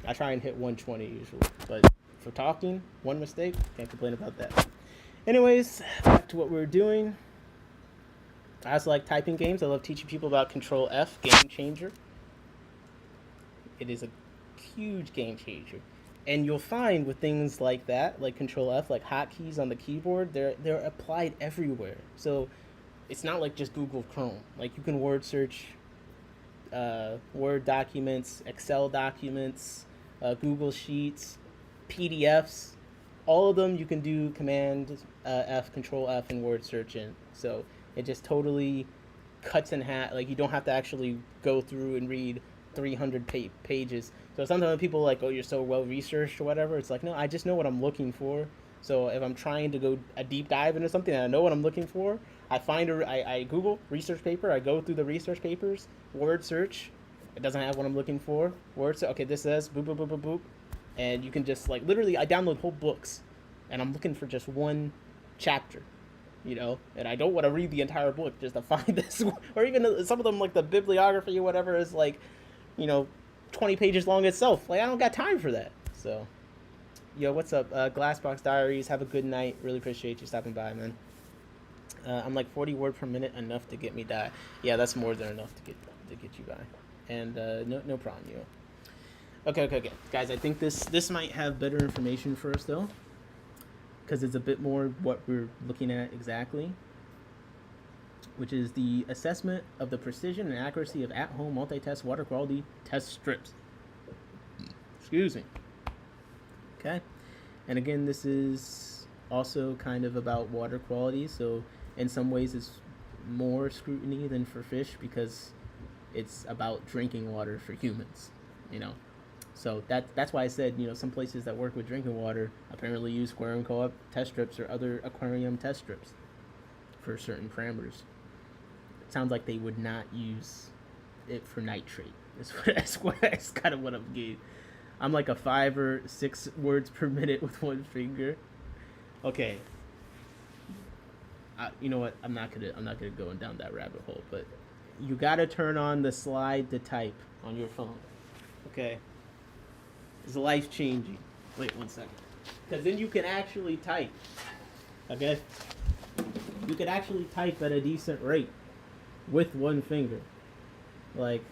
I try and hit 120 usually. But for talking, one mistake, can't complain about that. Anyways, back to what we were doing. I also like typing games. I love teaching people about Control F, game changer. It is a huge game changer. And you'll find with things like that, like Control F, like hotkeys on the keyboard, they're applied everywhere. So it's not like just Google Chrome. Like, you can word search Word documents, Excel documents, Google Sheets, PDFs. All of them you can do Command F, Control F, and word search in. So it just totally cuts in half. Like, you don't have to actually go through and read 300 pages. So sometimes when people are like, oh, you're so well researched or whatever, it's like, no, I just know what I'm looking for. So if I'm trying to go a deep dive into something and I know what I'm looking for, I Google research paper. I go through the research papers, word search. It doesn't have what I'm looking for. Word search. Okay, this says boop boop boop boop boop, and you can just like literally I download whole books, and I'm looking for just one chapter, and I don't want to read the entire book just to find this, or even some of them like the bibliography or whatever is like, you know, 20 pages long itself. Like I don't got time for that. So, yo, what's up, Glassbox Diaries? Have a good night. Really appreciate you stopping by, man. I'm like 40 word per minute, enough to get me die. Yeah, that's more than enough to get you by. And no problem, you. Okay, guys. I think this might have better information for us though, because it's a bit more what we're looking at exactly, which is the assessment of the precision and accuracy of at-home multi-test water quality test strips. Excuse me. Okay, and again, this is also kind of about water quality, so in some ways it's more scrutiny than for fish because it's about drinking water for humans, So that's why I said, some places that work with drinking water apparently use aquarium co-op test strips or other aquarium test strips for certain parameters. It sounds like they would not use it for nitrate. That's kind of what I'm getting. I'm like a 5 or 6 words per minute with one finger. Okay. You know what? I'm not gonna go down that rabbit hole. But you gotta turn on the slide to type on your phone. Okay. It's life changing. Wait 1 second. Because then you can actually type. Okay. You can actually type at a decent rate with one finger. Like,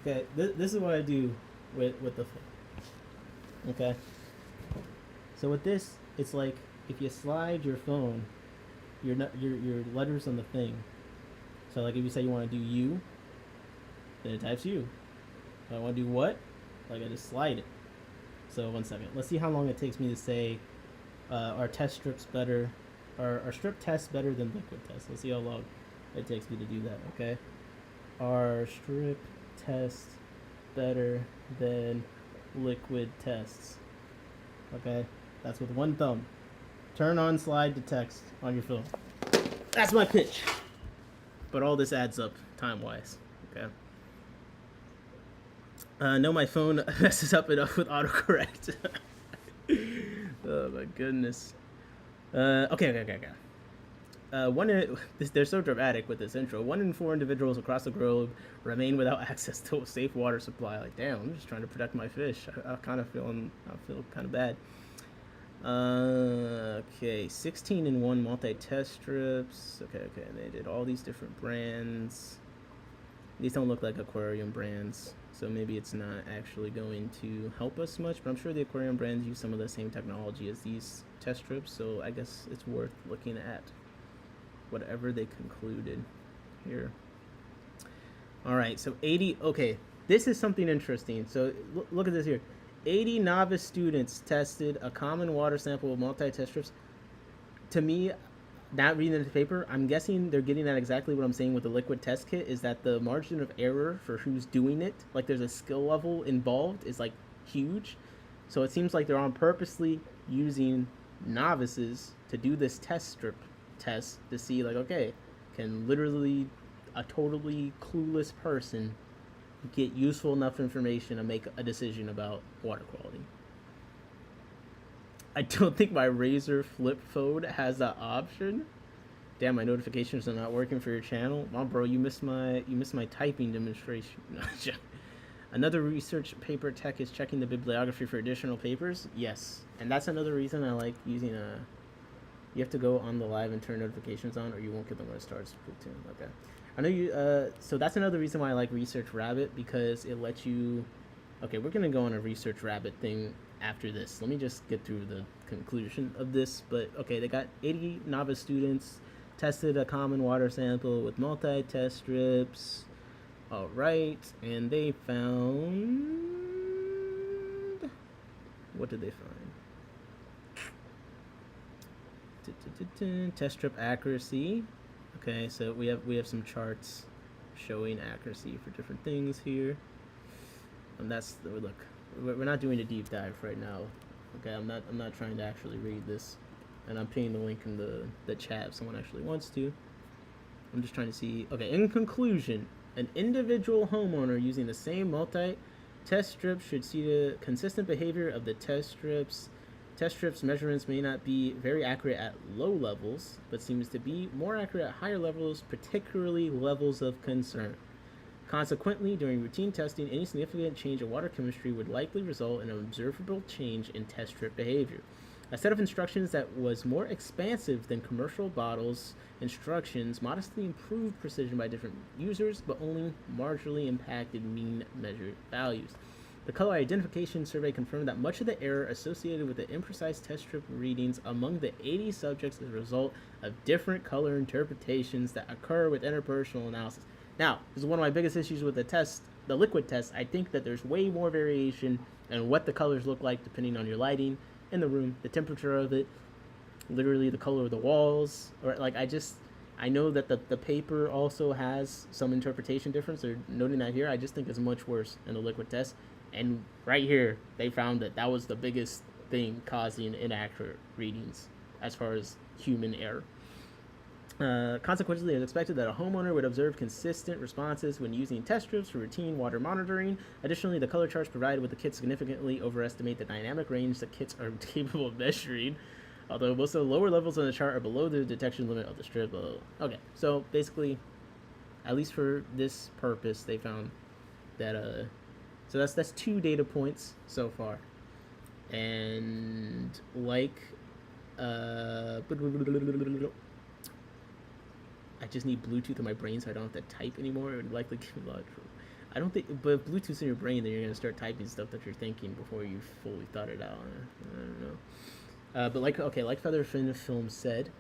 okay, this is what I do with the phone. Okay. So with this, it's like if you slide your phone, your letters on the thing. So like if you say you want to do U, then it types U. If I want to do what, like I just slide it. So 1 second. Let's see how long it takes me to say our test strips better, our strip tests better than liquid tests. Let's see how long it takes me to do that. Okay. Our strip test better than liquid tests. Okay. That's with one thumb. Turn on slide to text on your phone. That's my pitch. But all this adds up time-wise. Okay. No, my phone messes up enough with autocorrect. Oh my goodness. Okay. They're so dramatic with this intro. 1 in 4 individuals across the globe remain without access to a safe water supply. Like, damn, I'm just trying to protect my fish. I feel kind of bad. Okay, 16 in 1 multi-test strips. Okay, and they did all these different brands. These don't look like aquarium brands, so maybe it's not actually going to help us much, but I'm sure the aquarium brands use some of the same technology as these test strips, so I guess it's worth looking at whatever they concluded here. Alright, so 80, okay, this is something interesting. So look at this here. 80 novice students tested a common water sample of multi-test strips. To me, not reading the paper, I'm guessing they're getting at exactly what I'm saying with the liquid test kit, is that the margin of error for who's doing it, like there's a skill level involved, is like huge. So it seems like they're on purposely using novices to do this test strip test to see like, okay, can literally a totally clueless person get useful enough information to make a decision about water quality. I don't think my Razer flip phone has that option. Damn, my notifications are not working for your channel. Mom, bro, you missed my typing demonstration. Another research paper tech is checking the bibliography for additional papers. Yes, and that's another reason I like using a. You have to go on the live and turn notifications on, or you won't get them when it starts. Okay. I know you. So that's another reason why I like Research Rabbit, because it lets you. Okay, we're gonna go on a Research Rabbit thing after this. Let me just get through the conclusion of this. But okay, they got 80 novice students, tested a common water sample with multi-test strips. All right, and they found. What did they find? Test strip accuracy. Okay, so we have some charts showing accuracy for different things here. And that's look, we're not doing a deep dive right now. Okay, I'm not trying to actually read this, and I'm pinning the link in the chat if someone actually wants to. I'm just trying to see. Okay, in conclusion, an individual homeowner using the same multi-test strip should see the consistent behavior of the test strips. Test strips measurements may not be very accurate at low levels, but seems to be more accurate at higher levels, particularly levels of concern. Consequently, during routine testing, any significant change in water chemistry would likely result in an observable change in test strip behavior. A set of instructions that was more expansive than commercial bottles instructions modestly improved precision by different users, but only marginally impacted mean measured values. The color identification survey confirmed that much of the error associated with the imprecise test strip readings among the 80 subjects is a result of different color interpretations that occur with interpersonal analysis. Now, this is one of my biggest issues with the liquid test. I think that there's way more variation in what the colors look like depending on your lighting in the room, the temperature of it, literally the color of the walls, or like I know that the paper also has some interpretation difference. They're noting that here. I just think it's much worse in the liquid test. And right here, they found that was the biggest thing causing inaccurate readings as far as human error. Consequently, it is expected that a homeowner would observe consistent responses when using test strips for routine water monitoring. Additionally, the color charts provided with the kit significantly overestimate the dynamic range that kits are capable of measuring, although most of the lower levels on the chart are below the detection limit of the strip. Okay, so basically, at least for this purpose, they found that so that's 2 data points so far. And like I just need Bluetooth in my brain so I don't have to type anymore. It would likely give a lot of trouble. I don't think, but if Bluetooth's in your brain, then you're gonna start typing stuff that you're thinking before you fully thought it out. I don't know. But like Featherfin Film said,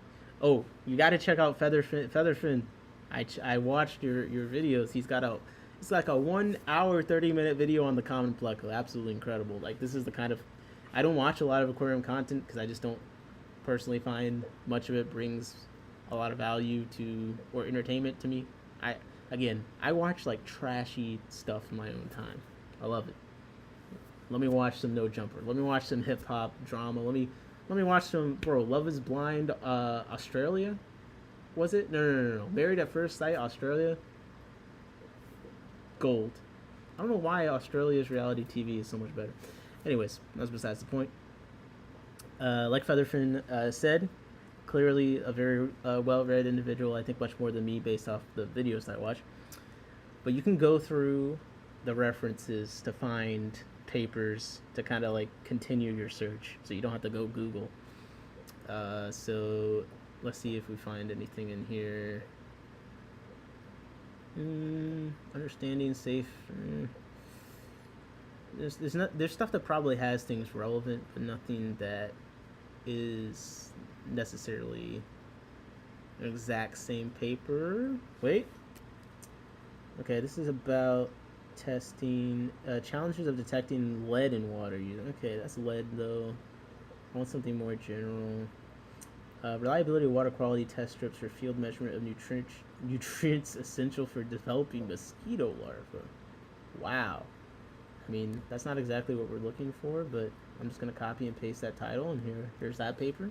oh, you got to check out Featherfin. I watched your videos. It's like a 1 hour 30-minute video on the common pleco. Absolutely incredible. Like, this is the kind of, I don't watch a lot of aquarium content because I just don't personally find much of it brings a lot of value to or entertainment to me. I watch like trashy stuff in my own time. I love it. Let me watch some No Jumper. Let me watch some hip hop drama. Let me watch some Love Is Blind Australia. Was it? No. Married at First Sight Australia. Gold. I don't know why Australia's reality TV is so much better. Anyways, that's besides the point. Like Featherfin said, clearly a very well-read individual. I think much more than me based off the videos that I watch. But you can go through the references to find papers to kind of like continue your search, so you don't have to go Google. So let's see if we find anything in here. Understanding safe. There's stuff that probably has things relevant, but nothing that is necessarily an exact same paper. Wait. Okay, this is about testing challenges of detecting lead in water. Okay, that's lead though. I want something more general. Reliability of water quality test strips for field measurement of nutrients essential for developing mosquito larvae. Wow. I mean, that's not exactly what we're looking for, but I'm just going to copy and paste that title, and here's that paper.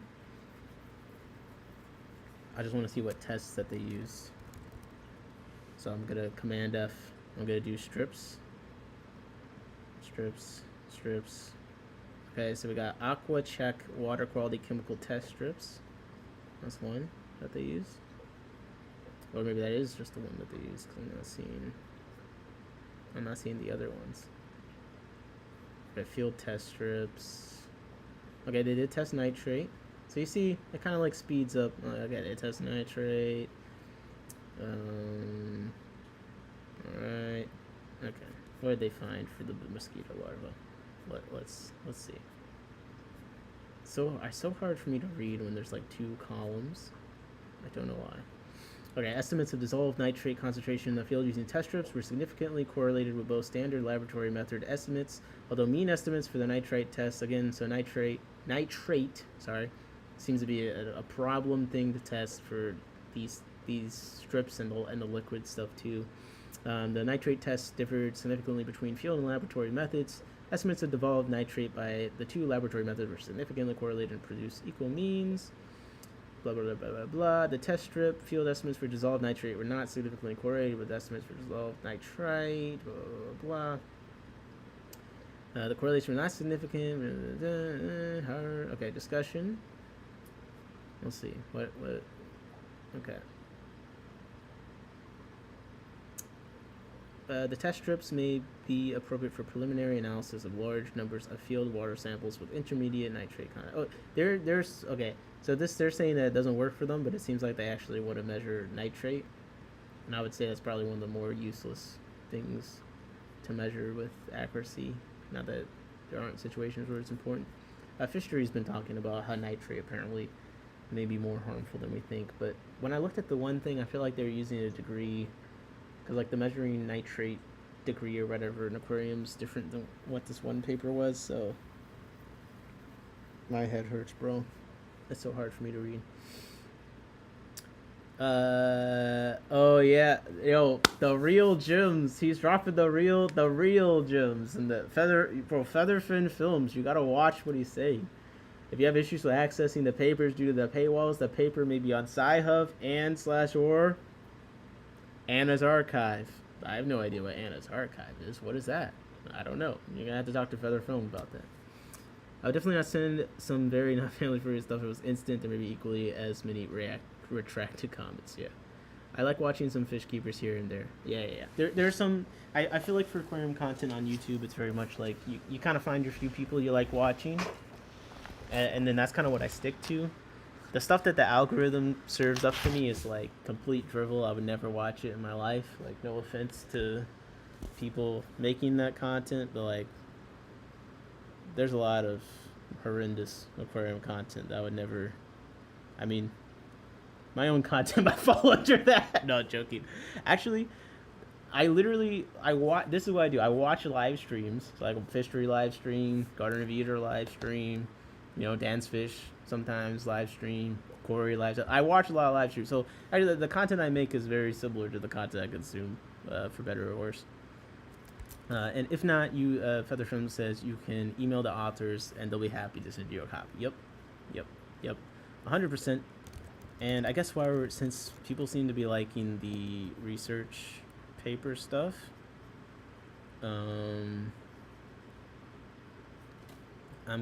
I just want to see what tests that they use. So I'm going to Command F. I'm going to do strips. Okay, so we got Aqua Check water quality chemical test strips. That's one that they use. Or maybe that is just the one that they use, because I'm not seeing the other ones. Okay, field test strips. Okay, they did test nitrate. So you see, it kind of like speeds up. Okay, they test nitrate. Alright. Okay. What did they find for the mosquito larva? Let's see. So hard for me to read when there's like 2 columns. I don't know why. Okay, estimates of dissolved nitrate concentration in the field using test strips were significantly correlated with both standard laboratory method estimates, although mean estimates for the nitrate tests, again, so nitrate, seems to be a problem thing to test for these strips and the liquid stuff too. The nitrate tests differed significantly between field and laboratory methods. Estimates of dissolved nitrate by the 2 laboratory methods were significantly correlated and produced equal means. blah, blah, blah, blah, blah, blah. The test strip field estimates for dissolved nitrate were not significantly correlated with estimates for dissolved nitrite, blah, blah, blah. The correlation was not significant. Okay, discussion. Let's see. What? Okay. The test strips may be appropriate for preliminary analysis of large numbers of field water samples with intermediate nitrate content. Oh, there's okay. So they're saying that it doesn't work for them, but it seems like they actually want to measure nitrate, and I would say that's probably one of the more useless things to measure with accuracy. Not that there aren't situations where it's important. Fishery's been talking about how nitrate apparently may be more harmful than we think, but when I looked at the one thing, I feel like they're using a degree, because like the measuring nitrate degree or whatever in aquariums different than what this one paper was, so my head hurts, bro. It's so hard for me to read. Oh yeah, yo, the real gems. He's dropping the real gems and the Featherfin Films. You gotta watch what he's saying. If you have issues with accessing the papers due to the paywalls, the paper may be on Sci-Hub and/or Anna's Archive. I have no idea what Anna's Archive is. What is that? I don't know. You're gonna have to talk to Feather Film about that. I would definitely not send some very not family friendly stuff. It was instant and maybe equally as many retracted comments. Yeah, I like watching some fish keepers here and there. Yeah. There's some. I feel like for aquarium content on YouTube, it's very much like you kind of find your few people you like watching, and then that's kind of what I stick to. The stuff that the algorithm serves up to me is like complete drivel. I would never watch it in my life. Like, no offense to people making that content, but like, there's a lot of horrendous aquarium content that I would never. I mean, my own content might fall under that. No, joking. Actually, I watch. This is what I do. I watch live streams, so like a fishery live stream, Garden of Eater live stream, Dan's Fish sometimes live stream, Corey live. I watch a lot of live streams, so actually the content I make is very similar to the content I consume, for better or worse. And if not, Featherfilm says you can email the authors and they'll be happy to send you a copy. Yep, 100%. And I guess since people seem to be liking the research paper stuff, I'm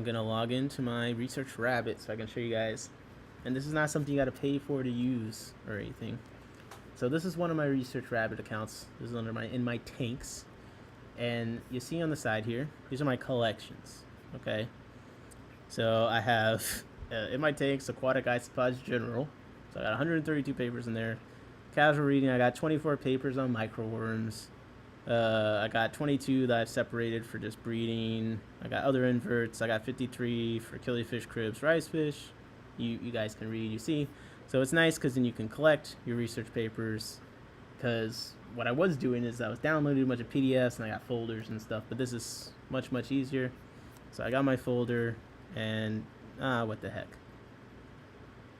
gonna log into my research rabbit so I can show you guys. And this is not something you gotta pay for to use or anything. So this is one of my research rabbit accounts. This is in my tanks. And you see on the side here, these are my collections, okay? So I have, in my tanks, aquatic isopods general. So I got 132 papers in there. Casual reading, I got 24 papers on microworms. I got 22 that I've separated for just breeding. I got other inverts. I got 53 for killifish, cribs, rice fish. You guys can read, you see. So it's nice because then you can collect your research papers, because what I was doing is I was downloading a bunch of PDFs and I got folders and stuff, but this is much, much easier. So I got my folder and, what the heck.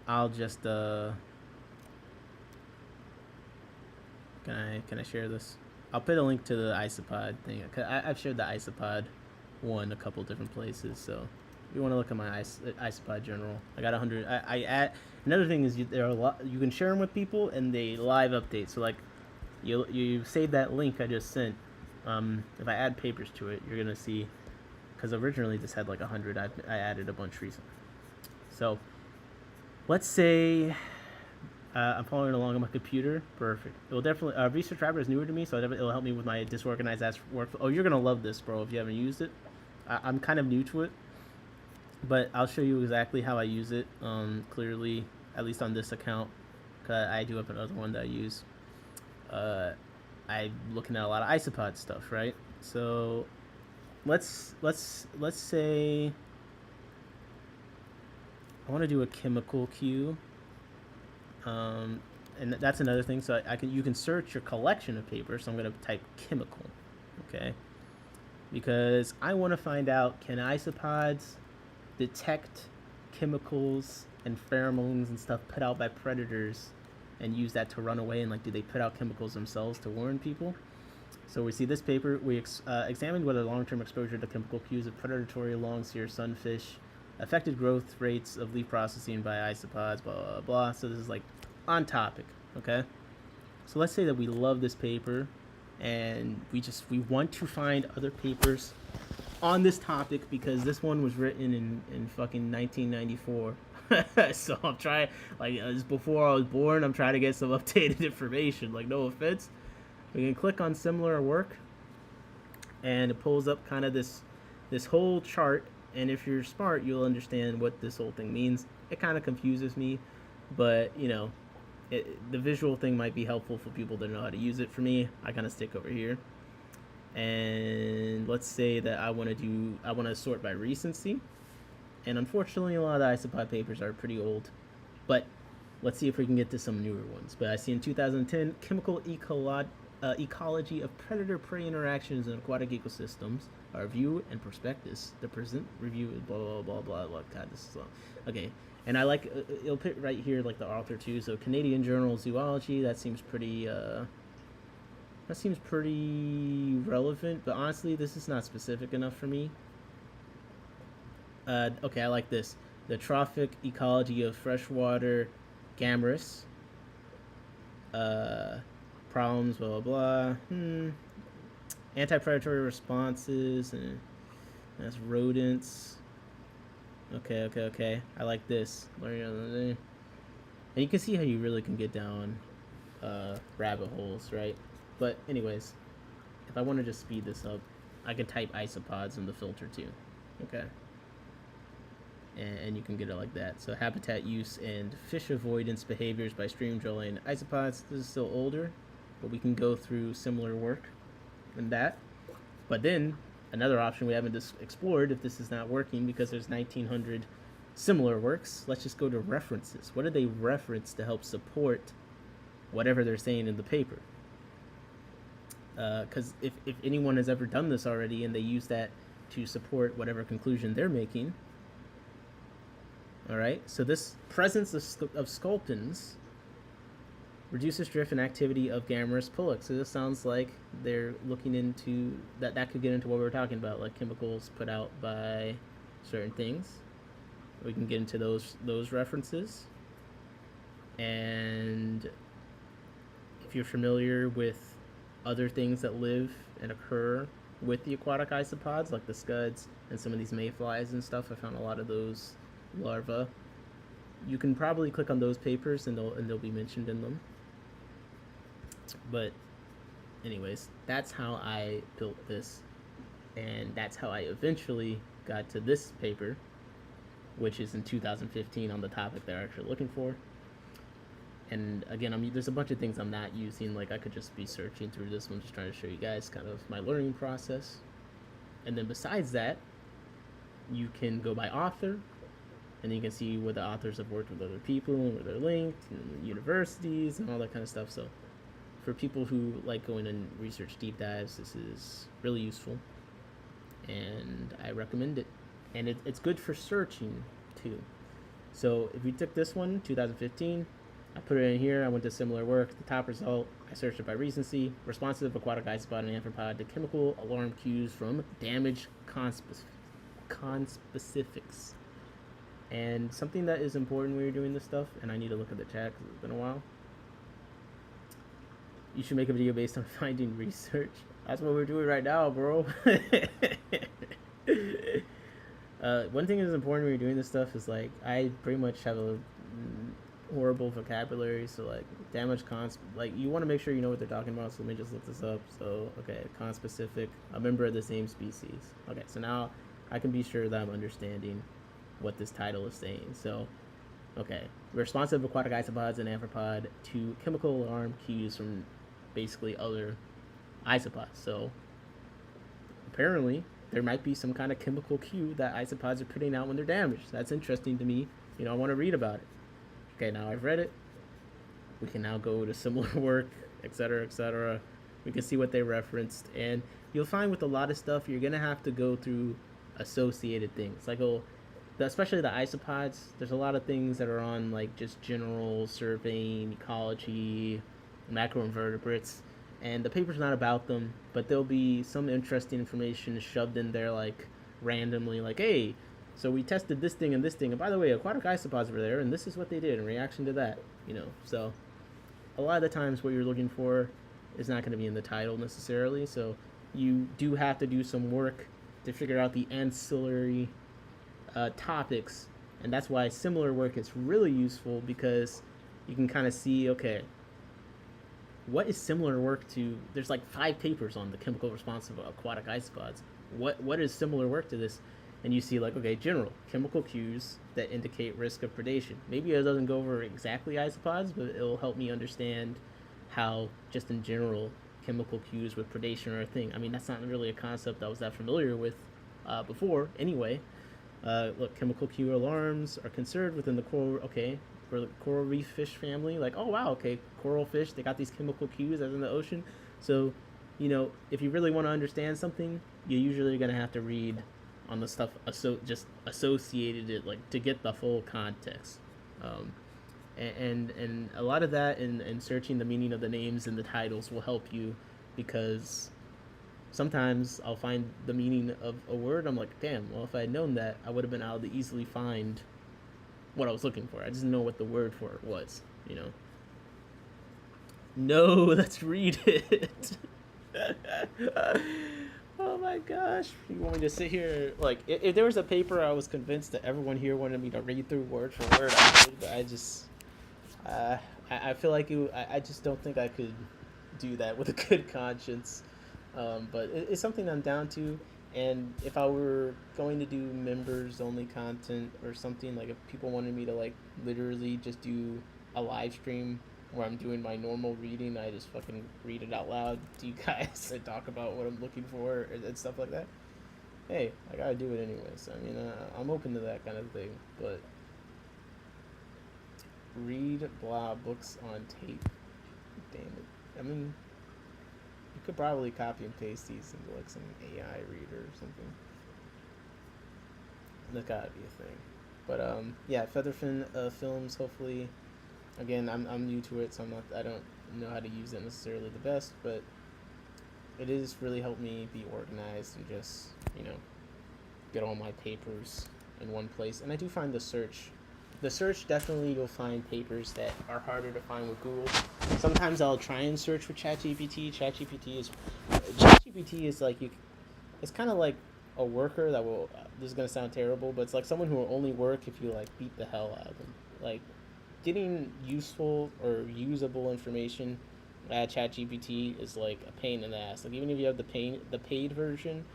I'll just, can I share this? I'll put a link to the isopod thing. I've shared the isopod one a couple different places, so if you want to look at my isopod general, I got 100. I add, another thing is there are a lot, you can share them with people and they live update. So like, you save that link I just sent. If I add papers to it, you're gonna see, because originally this had like 100. I added a bunch recently. So let's say I'm following along on my computer. Perfect. It will definitely. Research Rabbit is newer to me, so it'll help me with my disorganized ass workflow. Oh, you're gonna love this, bro. If you haven't used it, I'm kind of new to it, but I'll show you exactly how I use it. Clearly, at least on this account, cause I do have another one that I use. I'm looking at a lot of isopod stuff, right? So let's say I want to do a chemical queue. And that's another thing. So you can search your collection of papers. So I'm going to type chemical, okay? Because I want to find out, can isopods detect chemicals and pheromones and stuff put out by predators and use that to run away? And like, do they put out chemicals themselves to warn people? So we see this paper. We examined whether long-term exposure to chemical cues of predatory long-seer sunfish affected growth rates of leaf processing by isopods, blah, blah, blah. So this is like on topic, okay? So let's say that we love this paper and we want to find other papers on this topic because this one was written in fucking 1994. So I'm trying, like, it's before I was born. I'm trying to get some updated information. Like, no offense. We can click on similar work, and it pulls up kind of this whole chart. And if you're smart, you'll understand what this whole thing means. It kind of confuses me, but you know, the visual thing might be helpful for people that know how to use it. For me, I kind of stick over here. And let's say that I want to sort by recency. And unfortunately, a lot of the isopod papers are pretty old, but let's see if we can get to some newer ones. But I see in 2010, chemical ecology of predator-prey interactions in aquatic ecosystems, a review and prospectus. The present review is blah blah blah blah blah. God, this is long. Okay, and I like it'll put right here like the author too. So Canadian Journal of Zoology. That seems pretty. That seems pretty relevant, but honestly, this is not specific enough for me. Okay, I like this. The trophic ecology of freshwater gammarus. Problems, blah, blah, blah. Anti-predatory responses, and that's rodents. Okay. I like this. And you can see how you really can get down rabbit holes, right? But anyways, if I want to just speed this up, I can type isopods in the filter too. Okay. And you can get it like that. So habitat use and fish avoidance behaviors by stream drilling isopods. This is still older, but we can go through similar work in that. But then another option we haven't explored, if this is not working because there's 1900 similar works, let's just go to references. What do they reference to help support whatever they're saying in the paper? Because if anyone has ever done this already and they use that to support whatever conclusion they're making. All right, so this presence of sculpins reduces drift and activity of gammarus pullets. So this sounds like they're looking into that could get into what we were talking about, like chemicals put out by certain things. We can get into those references. And if you're familiar with other things that live and occur with the aquatic isopods, like the scuds and some of these mayflies and stuff, I found a lot of those larvae. You can probably click on those papers and they'll be mentioned in them. But anyways, that's how I built this, and that's how I eventually got to this paper, which is in 2015 on the topic they're actually looking for. And again, there's a bunch of things I'm not using. Like I could just be searching through this one, just trying to show you guys kind of my learning process. And then besides that, you can go by author, and you can see where the authors have worked with other people and where they're linked, and universities and all that kind of stuff. So for people who like going and research deep dives, this is really useful, and I recommend it. And it's good for searching too. So if we took this one, 2015, I put it in here, I went to similar work. The top result, I searched it by recency: responsive aquatic isopod and amphipod to chemical alarm cues from damaged conspecifics. And something that is important when you're doing this stuff, and I need to look at the chat because it's been a while, you should make a video based on finding research. That's what we're doing right now, bro. One thing that's important when you're doing this stuff is, like, I pretty much have a horrible vocabulary, so like damage like you want to make sure you know what they're talking about. So let me just look this up. So okay, conspecific, a member of the same species. Okay, so now I can be sure that I'm understanding what this title is saying. So okay, responsive aquatic isopods and amphipod to chemical alarm cues from basically other isopods. So apparently there might be some kind of chemical cue that isopods are putting out when they're damaged. That's interesting to me. You know, I want to read about it. Okay, now I've read it. We can now go to similar work, etc., etc. We can see what they referenced, and you'll find with a lot of stuff you're gonna have to go through associated things, like especially the isopods. There's a lot of things that are on like just general surveying, ecology, macroinvertebrates, and the paper's not about them, but there'll be some interesting information shoved in there, like randomly, like, hey, So we tested this thing and this thing, and by the way, aquatic isopods were there, and this is what they did in reaction to that. So a lot of the times what you're looking for is not going to be in the title necessarily. So you do have to do some work to figure out the ancillary topics, and that's why similar work is really useful, because you can kind of see, okay, what is similar work to? There's like 5 papers on the chemical response of aquatic isopods. What is similar work to this? And you see, like, okay, general chemical cues that indicate risk of predation. Maybe it doesn't go over exactly isopods, but it'll help me understand how, just in general, chemical cues with predation are a thing. I mean, that's not really a concept I was that familiar with before. Anyway, look, chemical cue alarms are considered within the coral. Okay, for the coral reef fish family, like, oh wow, okay, coral fish, they got these chemical cues as in the ocean. So, if you really want to understand something, you're usually gonna have to read on the stuff just associated it, like, to get the full context. And a lot of that and searching the meaning of the names and the titles will help you, because sometimes I'll find the meaning of a word. I'm like, damn, well, if I had known that, I would have been able to easily find what I was looking for. I just know what the word for it was. No, let's read it. Oh my gosh. You want me to sit here? Like, if there was a paper I was convinced that everyone here wanted me to read through word for word, I would, but I just, I feel like I just don't think I could do that with a good conscience. But it's something I'm down to. And if I were going to do members only content or something, like if people wanted me to, like, literally just do a live stream where I'm doing my normal reading, I just fucking read it out loud to you guys and talk about what I'm looking for and stuff like that. Hey, I gotta do it anyways. I mean, I'm open to that kind of thing, but read blah books on tape. Damn it. I mean, you could probably copy and paste these into, like, some AI reader or something. That's gotta be a thing. But yeah, Featherfin films. Hopefully, again, I'm new to it, so I don't know how to use it necessarily the best, but it is really helped me be organized and just get all my papers in one place. And I do find the search definitely, you'll find papers that are harder to find with Google. Sometimes I'll try and search with ChatGPT. ChatGPT is like it's kind of like a worker that will. This is gonna sound terrible, but it's like someone who will only work if you, like, beat the hell out of them. Like, getting useful or usable information at ChatGPT is like a pain in the ass. Like, even if you have the paid version,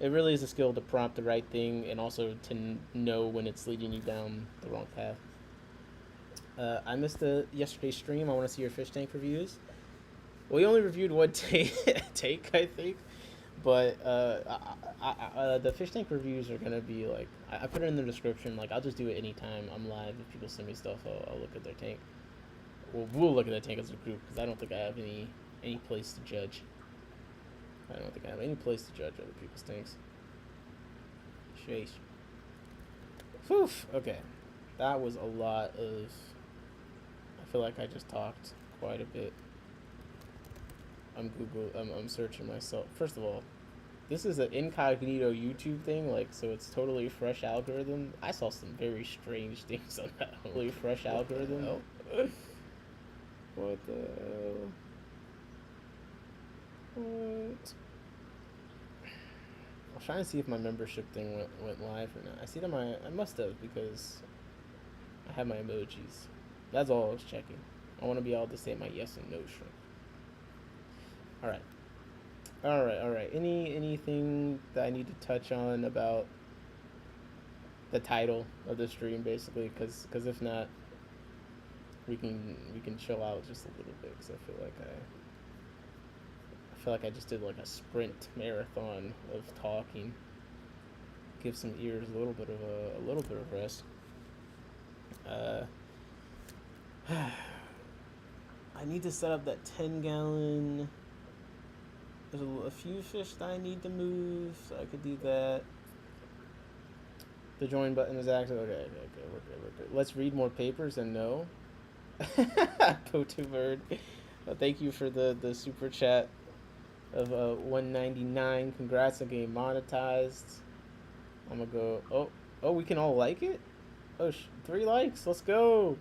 it really is a skill to prompt the right thing and also to know when it's leading you down the wrong path. I missed yesterday's stream. I want to see your fish tank reviews. We only reviewed one take, I think, but the fish tank reviews are gonna be like, I put it in the description. Like, I'll just do it anytime I'm live. If people send me stuff, I'll look at their tank. We'll look at that tank as a group, because I don't think I have any place to judge. I don't think I have any place to judge other people's tanks. Sheesh. Whew. Okay, that was a lot of. I feel like I just talked quite a bit. I'm searching myself. First of all, this is an incognito YouTube thing, like, so it's totally fresh algorithm. I saw some very strange things on that totally fresh algorithm. What the hell? What? I was trying to see if my membership thing went live or not. I see that I must have, because I have my emojis. That's all I was checking. I want to be able to say my yes and no shrimp. Alright. Anything that I need to touch on about the title of the stream, basically? Because if not, we can chill out just a little bit. Because I feel like I just did like a sprint marathon of talking. Give some ears a little bit of rest. I need to set up that 10-gallon. There's a few fish that I need to move, so I could do that. The join button is active. Okay, we're good. Let's read more papers and no. Go2bird. Thank you for the super chat of 199. Congrats on getting monetized. I'm gonna go. Oh, we can all like it? Oh, 3 likes. Let's go.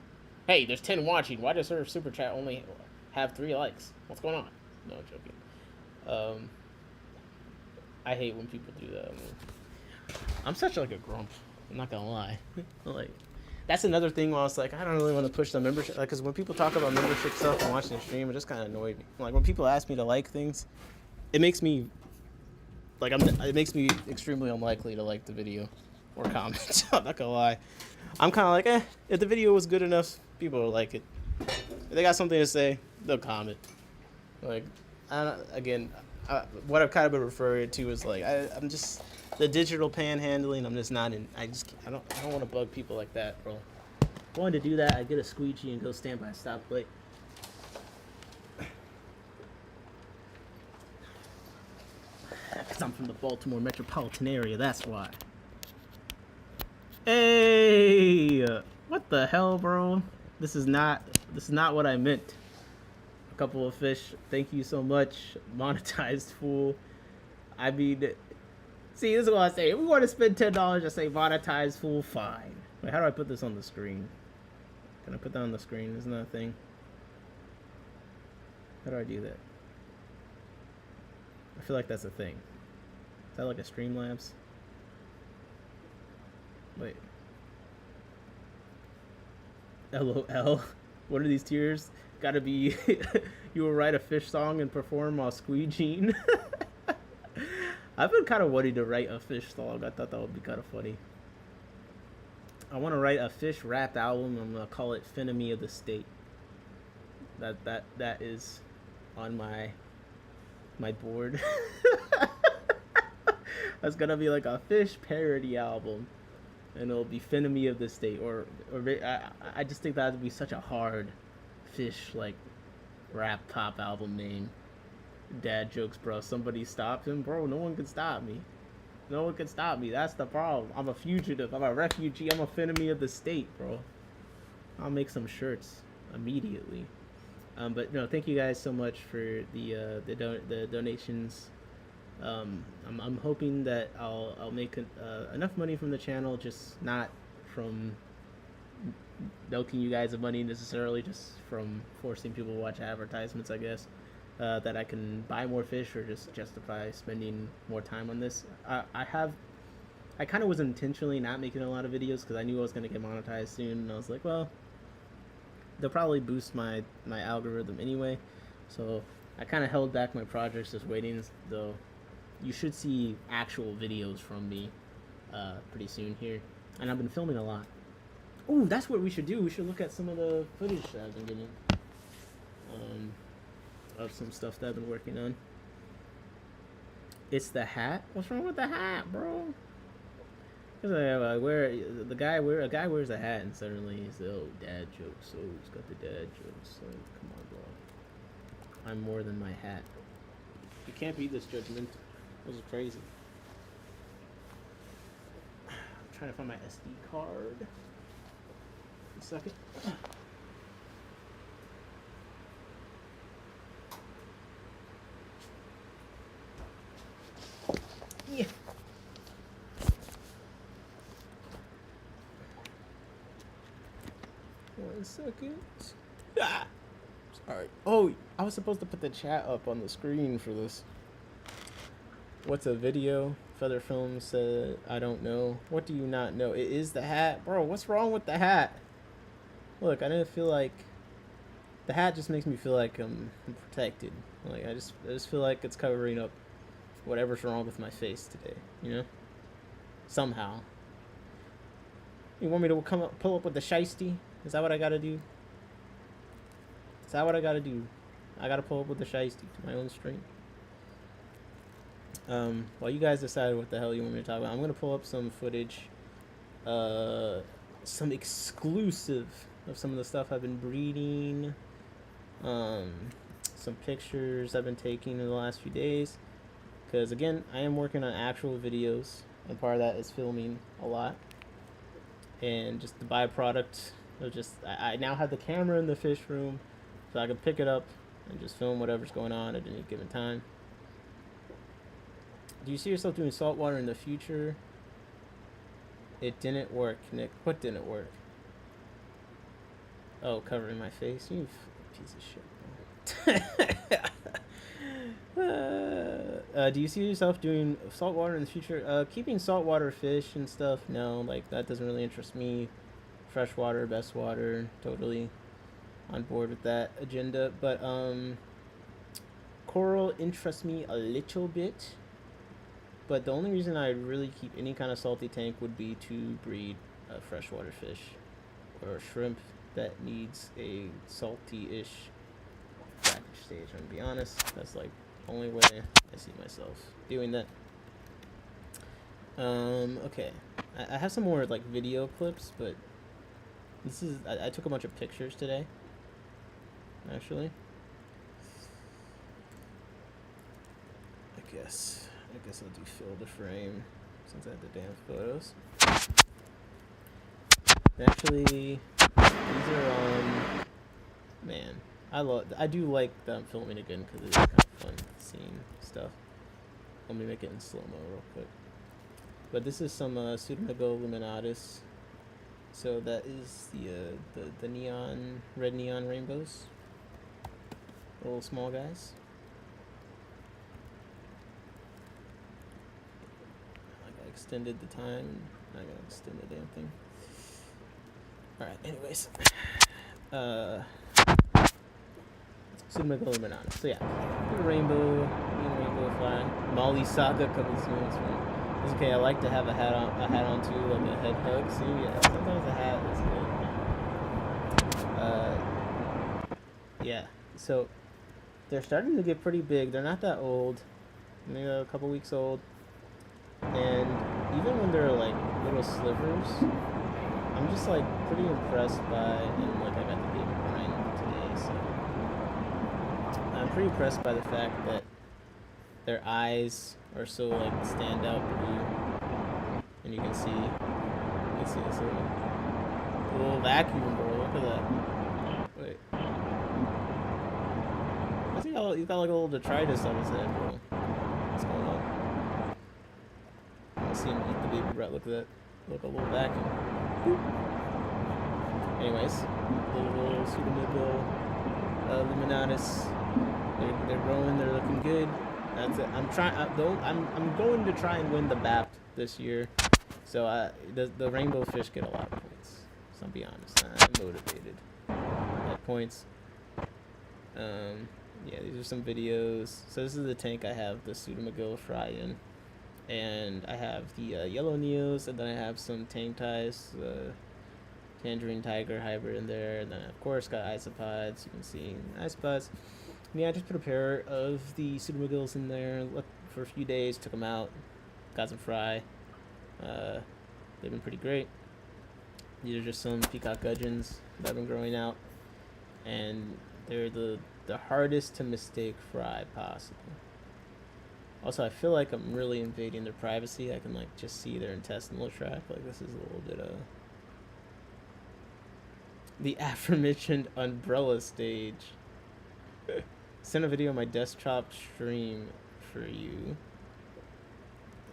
Hey, there's 10 watching. Why does her super chat only have 3 likes? What's going on? No, I'm joking. I hate when people do that. I mean, I'm such like a grump. I'm not gonna lie. Like, that's another thing where I was like, I don't really want to push the membership. Like, cause when people talk about membership stuff and watching the stream, it just kind of annoyed me. Like when people ask me to like things, it makes me like it makes me extremely unlikely to like the video or comment. I'm not gonna lie. I'm kind of like, if the video was good enough, people will like it. If they got something to say, they'll comment. Like, what I've kind of been referring to is like, I'm just the digital panhandling. I'm just not in. I don't want to bug people like that, bro. If I wanted to do that, I'd get a squeegee and go stand by a stoplight. Because I'm from the Baltimore metropolitan area, that's why. Hey, what the hell, bro? This is not what I meant. A couple of fish. Thank you so much, monetized fool. I mean, see, this is what I say. If we want to spend $10, I say monetized fool. Fine. Wait, how do I put this on the screen? Can I put that on the screen? Isn't that a thing? How do I do that? I feel like that's a thing. Is that like a Streamlabs? Wait. LOL. What are these tears? Gotta be. You will write a fish song and perform while squeegeeing. I've been kind of wanting to write a fish song. I thought that would be kind of funny. I want to write a fish rap album. I'm gonna call it "Enemy of the State." That is on my board. That's gonna be like a fish parody album, and it'll be "Enemy of the State." Or I just think that would be such a hard fish like rap pop album name. Dad jokes, bro. Somebody stopped him, bro. No one can stop me. No one can stop me. That's the problem. I'm a fugitive. I'm a refugee. I'm a enemy of the state, bro. I'll make some shirts immediately. But no, thank you guys so much for the donations. I'm hoping that I'll make enough money from the channel, just not from milking you guys of money necessarily, just from forcing people to watch advertisements, I guess. That I can buy more fish or just justify spending more time on this. I kind of was intentionally not making a lot of videos because I knew I was going to get monetized soon, and I was like, well, they'll probably boost my algorithm anyway, so I kind of held back my projects, just waiting. Though you should see actual videos from me pretty soon here, and I've been filming a lot. Oh, that's what we should do. We should look at some of the footage that I've been getting of some stuff that I've been working on. It's the hat. What's wrong with the hat, bro? A guy wears a hat and suddenly he's dad jokes. Oh, he's got the dad jokes. Oh, come on, bro. I'm more than my hat. You can't be this judgmental. This is crazy. I'm trying to find my SD card. A second. Yeah. One second. Ah! Sorry. Oh, I was supposed to put the chat up on the screen for this. What's a video? Feather Film said, I don't know. What do you not know? It is the hat. Bro, what's wrong with the hat? Look, I didn't feel like... The hat just makes me feel like I'm protected. Like, I just feel like it's covering up whatever's wrong with my face today, you know? Somehow. You want me to pull up with the shiesty? Is that what I gotta do? Is that what I gotta do? I gotta pull up with the shiesty to my own stream. While you guys decide what the hell you want me to talk about, I'm gonna pull up some footage, some exclusive of some of the stuff I've been breeding, some pictures I've been taking in the last few days. Because again, I am working on actual videos, and part of that is filming a lot. And just the byproduct of just, I now have the camera in the fish room, so I can pick it up and just film whatever's going on at any given time. Do you see yourself doing saltwater in the future? It didn't work, Nick. What didn't work? Oh, covering my face? You piece of shit. Do you see yourself doing saltwater in the future? Keeping saltwater fish and stuff? No, like that doesn't really interest me. Freshwater, best water, totally on board with that agenda. But coral interests me a little bit. But the only reason I really keep any kind of salty tank would be to breed freshwater fish or shrimp that needs a salty-ish package stage. I'm gonna be honest, that's like the only way I see myself doing that. Okay, I have some more like video clips, but this is I took a bunch of pictures today. Actually, I guess I'll do fill the frame since I have the damn photos. Actually, these are man, I do like them filming again because it's kind of fun seeing stuff. Let me make it in slow-mo real quick. But this is some Pseudomego luminatus. So that is the neon, red neon rainbows. Little small guys. I extended the time. I gotta extend the damn thing. Alright, anyways. Pseudomego luminatus. So yeah, rainbow fly. Molly Saga coming soon. It's okay. I like to have a hat on too, like a head hug. So yeah, sometimes a hat is good. Yeah. So they're starting to get pretty big. They're not that old. Maybe a couple weeks old. And even when they're like little slivers, I'm just like pretty impressed by. And like I got the baby brine today, so I'm pretty impressed by the fact that their eyes are so like standout blue, and you can see this little vacuum, bro. Look at that. Wait, he's got like a little detritus on his head, bro. What's going on? I see him eat the baby rat. Look at that. Look, a little vacuum. Boop. Anyways, little Pseudomego luminatus. They're growing. They're looking good. That's it. I'm going to try and win the BAP this year. So the rainbow fish get a lot of points. So I'll be honest. I'm motivated at points. Yeah, these are some videos. So this is the tank I have the Pseudomego fry in, and I have the yellow neos, and then I have some tang ties, tangerine tiger hybrid in there, and then of course got isopods. You can see isopods. Yeah, I just put a pair of the Pseudomegos in there for a few days, took them out, got some fry. They've been pretty great. These are just some peacock gudgeons that have been growing out, and they're the hardest to mistake fry possible. Also, I feel like I'm really invading their privacy. I can like just see their intestinal tract. Like this is a little bit of the aforementioned umbrella stage. Send a video on my desktop stream for you.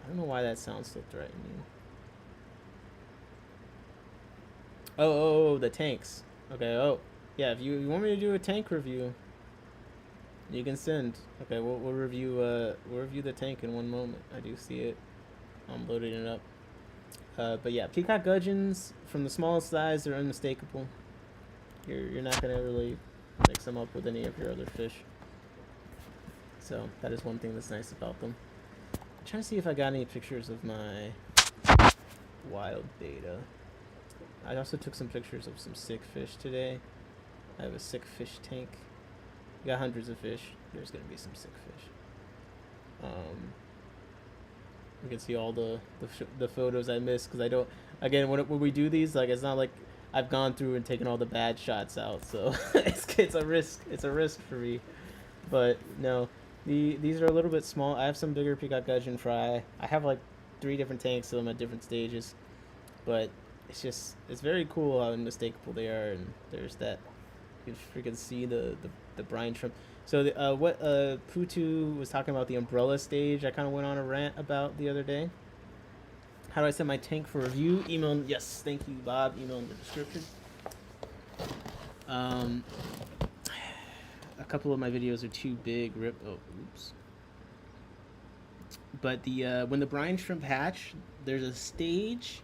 I don't know why that sounds so threatening. Oh, the tanks. Okay, oh. Yeah, if you want me to do a tank review, you can send. Okay, we'll review the tank in one moment. I do see it. I'm loading it up. But yeah, peacock gudgeons from the smallest size, they're unmistakable. You're not gonna really mix them up with any of your other fish. So that is one thing that's nice about them. I'm trying to see if I got any pictures of my wild data. I also took some pictures of some sick fish today. I have a sick fish tank. Got hundreds of fish. There's gonna be some sick fish. You can see all the photos I missed because I don't. Again, when we do these, like it's not like I've gone through and taken all the bad shots out, so it's a risk. It's a risk for me. But no, these are a little bit small. I have some bigger peacock gudgeon fry. I have like 3 different tanks of them at different stages, but it's very cool how unmistakable they are. And there's that. You can freaking see the brine shrimp. So what Putu was talking about, the umbrella stage, I kind of went on a rant about the other day. How do I send my tank for review? Email. Yes, thank you, Bob. Email in the description. A couple of my videos are too big. Rip. Oh, oops. But the when the brine shrimp hatch, there's a stage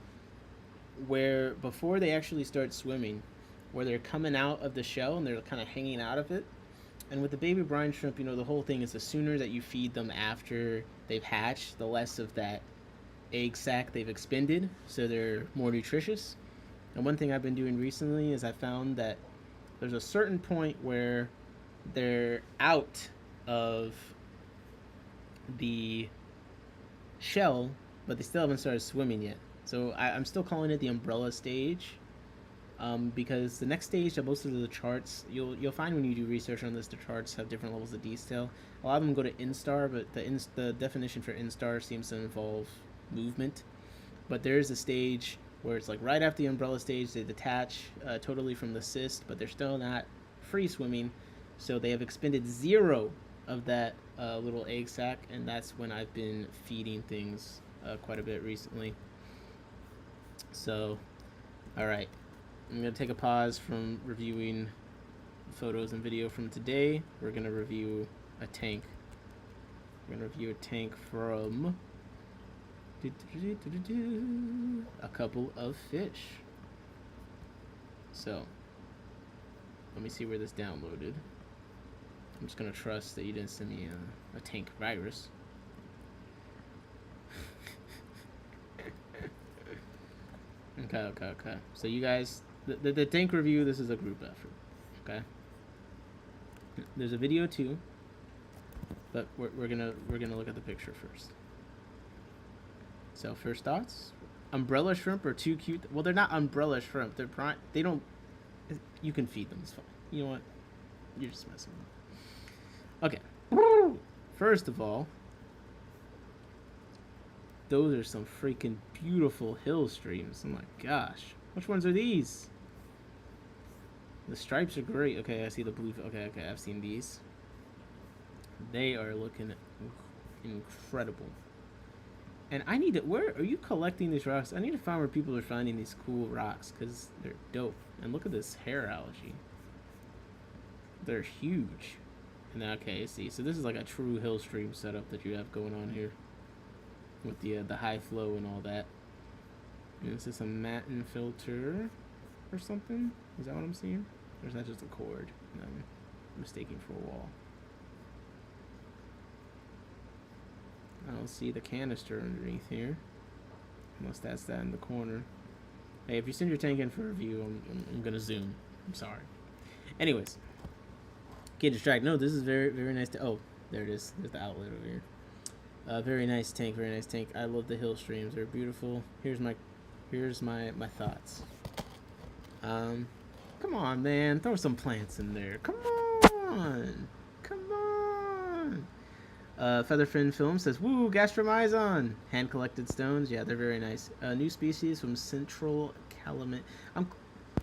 where before they actually start swimming, where they're coming out of the shell and they're kind of hanging out of it. And with the baby brine shrimp, you know, the whole thing is the sooner that you feed them after they've hatched, the less of that egg sac they've expended, so they're more nutritious. And one thing I've been doing recently is I found that there's a certain point where they're out of the shell, but they still haven't started swimming yet. So I'm still calling it the umbrella stage, because the next stage that most of the charts you'll find when you do research on this, the charts have different levels of detail. A lot of them go to instar, but the definition for instar seems to involve movement. But there is a stage where it's like right after the umbrella stage, they detach totally from the cyst, but they're still not free swimming, so they have expended zero of that little egg sac, and that's when I've been feeding things quite a bit recently. So, all right, I'm gonna take a pause from reviewing photos and video from today. We're gonna review a tank. We're gonna review a tank from a couple of fish. So, let me see where this downloaded. I'm just gonna trust that you didn't send me a tank virus. Okay. So you guys, the tank review, this is a group effort. Okay. There's a video too, but we're gonna look at the picture first. So first thoughts, umbrella shrimp are too cute. Well, they're not umbrella shrimp. They don't. You can feed them. It's fine. You know what? You're just messing with them. Okay. First of all, those are some freaking beautiful hill streams. Oh my gosh. Which ones are these? The stripes are great. Okay, I see the blue. Okay, I've seen these. They are looking incredible. And I need to. Where are you collecting these rocks? I need to find where people are finding these cool rocks, because they're dope. And look at this hair algae. They're huge. And okay, see. So this is like a true hill stream setup that you have going on here, with the high flow and all that. And this is a matin filter or something. Is that what I'm seeing? Or is that just a cord that I'm mistaking for a wall? I don't see the canister underneath here, unless that's that in the corner. Hey, if you send your tank in for review, I'm gonna zoom. I'm sorry. Anyways, get distracted. No, this is very, very nice. Oh, there it is. There's the outlet over here. Very nice tank. Very nice tank. I love the hill streams. They're beautiful. Here's my thoughts. Come on, man. Throw some plants in there. Come on. Featherfin Film says, "Woo, gastromyzon, hand collected stones. Yeah, they're very nice. New species from Central Calumet.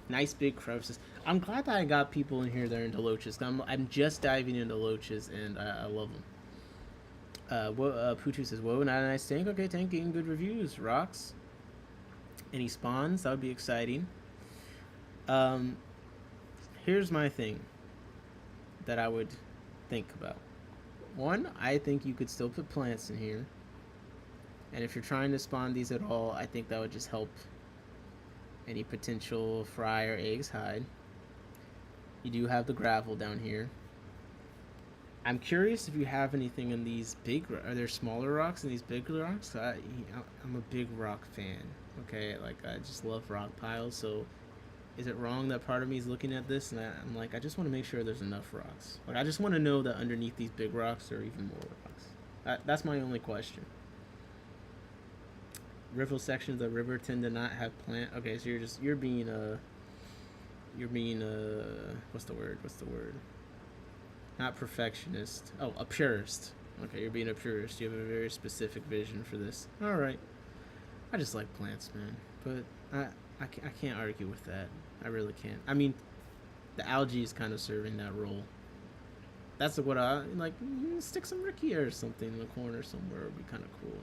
Nice big crevices. I'm glad that I got people in here that are into loaches. I'm just diving into loaches, and I love them." Putu says, "Whoa, not a nice tank. Okay, tank getting good reviews. Rocks. Any spawns? That would be exciting." Here's my thing that I would think about. One, I think you could still put plants in here. And if you're trying to spawn these at all, I think that would just help any potential fry or eggs hide. You do have the gravel down here. I'm curious if you have anything in these big... Are there smaller rocks in these big rocks? I'm a big rock fan. Okay, like, I just love rock piles, so... Is it wrong that part of me is looking at this and I'm like, I just want to make sure there's enough rocks. Like, I just want to know that underneath these big rocks there are even more rocks. That's my only question. River sections of the river tend to not have plant. Okay, so you're being what's the word? Not perfectionist. Oh, a purist. Okay, you're being a purist. You have a very specific vision for this. All right. I just like plants, man. But I can't argue with that. I really can't. I mean, the algae is kind of serving that role. That's what I like. Stick some Rickia or something in the corner somewhere would be kind of cool.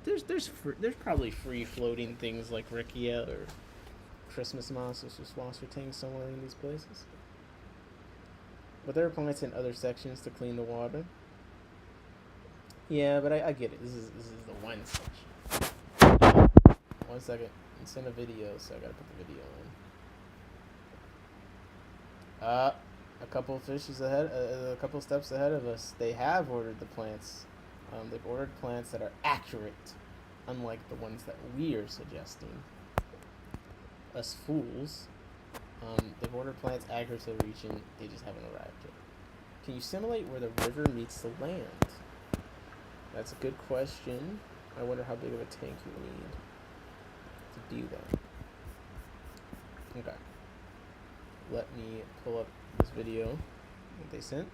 There's probably free floating things like Rickia or Christmas moss or swasser tanks somewhere in these places. But there are plants in other sections to clean the water. Yeah, but I get it. This is the one section. 1 second. It's in a video, so I gotta put the video on. A couple fishes ahead, a couple steps ahead of us. They have ordered the plants. They've ordered plants that are accurate, unlike the ones that we are suggesting. Us fools. They've ordered plants accurate to the region. They just haven't arrived yet. Can you simulate where the river meets the land? That's a good question. I wonder how big of a tank you need to do that. Okay. Let me pull up this video that they sent.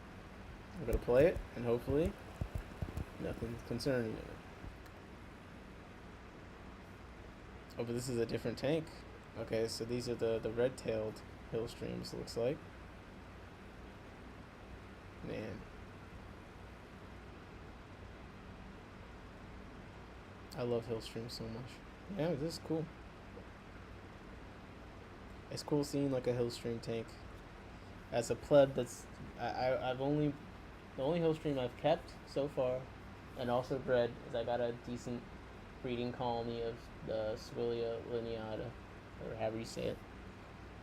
I'm going to play it, and hopefully nothing concerning in it. Oh, but this is a different tank. Okay, so these are the red-tailed hill streams, it looks like. Man. I love hill streams so much. Yeah, this is cool. It's cool seeing like a hill stream tank. As a pleb, that's the only hill stream I've kept so far, and also bred, is I got a decent breeding colony of the Swilia lineata, or however you say it.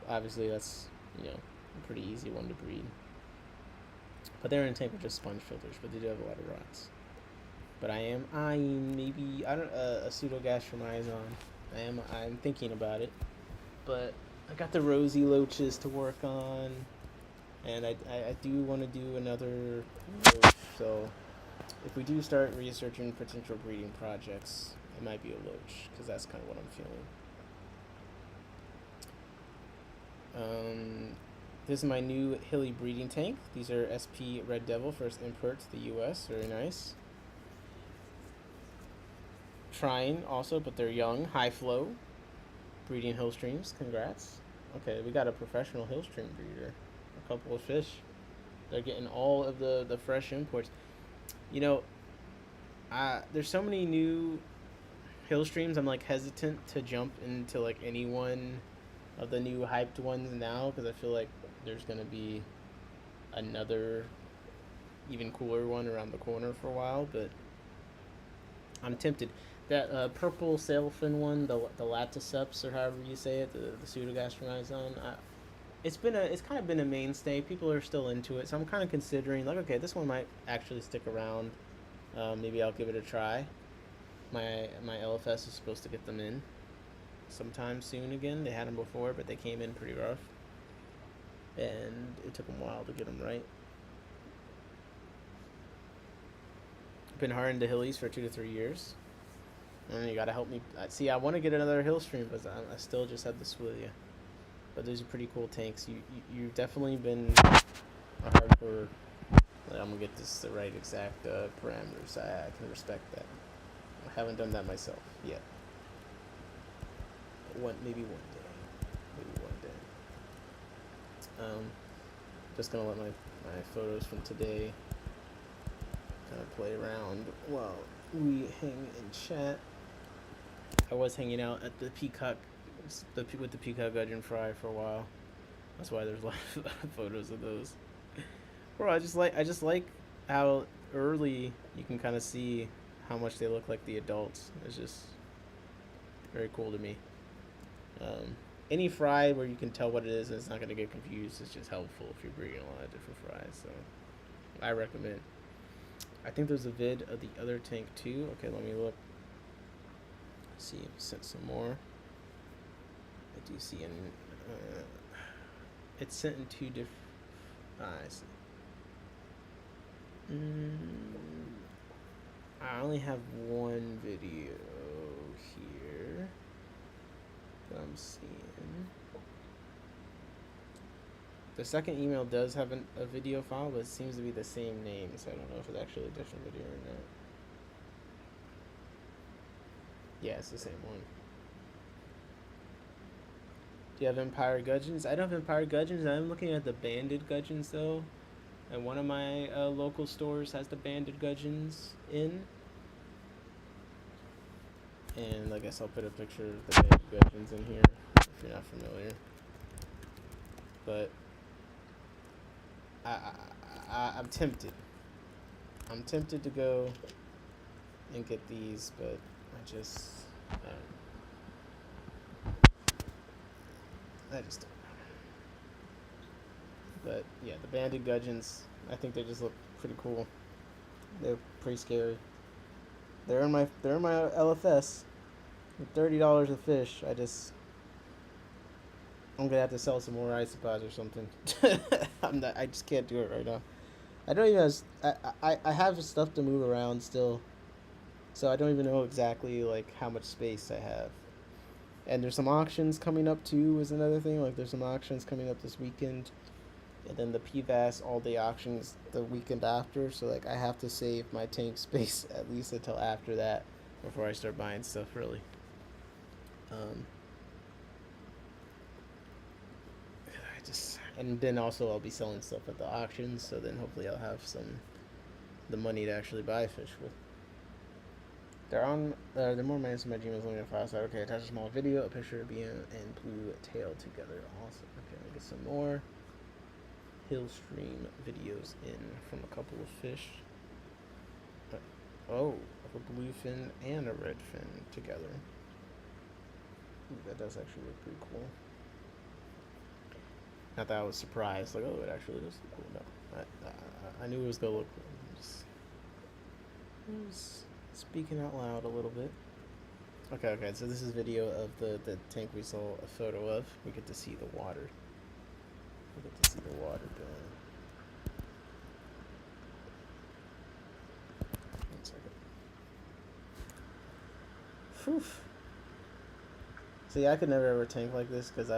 Obviously, that's a pretty easy one to breed. But they're in a tank with just sponge filters, but they do have a lot of rots. But I am eyeing maybe a pseudogastronizon. I'm thinking about it, but I got the rosy loaches to work on, and I do want to do another loach. So if we do start researching potential breeding projects, it might be a loach, because that's kind of what I'm feeling. This is my new hilly breeding tank. These are SP Red Devil, first import to the US. Very nice. Trying also, but they're young, high flow, breeding hill streams. Congrats. Okay, we got a professional hill stream breeder. A couple of fish. They're getting all of the fresh imports. There's so many new hill streams. I'm like hesitant to jump into like any one of the new hyped ones now, because I feel like there's gonna be another even cooler one around the corner for a while. But I'm tempted. That purple sailfin one, the laticeps, or however you say it, the pseudogastronizon, it's kind of been a mainstay. People are still into it, so I'm kind of considering, like, okay, this one might actually stick around. Maybe I'll give it a try. My LFS is supposed to get them in sometime soon again. They had them before, but they came in pretty rough, and it took them a while to get them right. Been hard into hillies for 2 to 3 years. And you gotta help me. See, I want to get another hill stream, but I still just have the Swilia. But those are pretty cool tanks. You've definitely been a hardcore. I'm gonna get this the right exact parameters. I can respect that. I haven't done that myself yet. Maybe one day. Just gonna let my photos from today kind of play around while we hang and chat. I was hanging out at the peacock, with the peacock gudgeon fry for a while. That's why there's a lot of photos of those. Bro, I just like how early you can kind of see how much they look like the adults. It's just very cool to me. Any fry where you can tell what it is and it's not going to get confused is just helpful if you're breeding a lot of different fries. So I recommend. I think there's a vid of the other tank too. Okay, let me look. See if it sent some more. I do see it's sent in 2 different. I see. I only have one video here that I'm seeing. The second email does have a video file, but it seems to be the same name, so I don't know if it's actually a different video or not. Yeah, it's the same one. Do you have Empire Gudgeons? I don't have Empire Gudgeons. I'm looking at the banded gudgeons, though. And one of my local stores has the banded gudgeons in. And I guess I'll put a picture of the banded gudgeons in here if you're not familiar. But I'm tempted. I'm tempted to go and get these, but I just don't. But yeah, the banded gudgeons, I think they just look pretty cool. They're pretty scary. They're in my LFS. $30 a fish. I'm gonna have to sell some more isopods or something. I just can't do it right now. I don't even I have stuff to move around still, so I don't even know exactly like how much space I have. And there's some auctions coming up too. Is another thing. Like there's some auctions coming up this weekend, and then the PVAS all day auctions the weekend after. So like I have to save my tank space at least until after that before I start buying stuff really. And then also I'll be selling stuff at the auctions, so then hopefully I'll have the money to actually buy fish with. They're more managed in my Gmail's limited file site. Okay, attach a small video, a picture of BM and blue tail together. Awesome. Okay, I'll get some more hill stream videos in from a couple of fish. Oh, a blue fin and a red fin together. Ooh, that does actually look pretty cool. Not that I was surprised, like, oh, it actually does look cool. No, I knew it was gonna look cool. I was speaking out loud a little bit. Okay, so this is video of the tank we saw a photo of. We get to see the water. One second. Phew. See, I could never ever tank like this because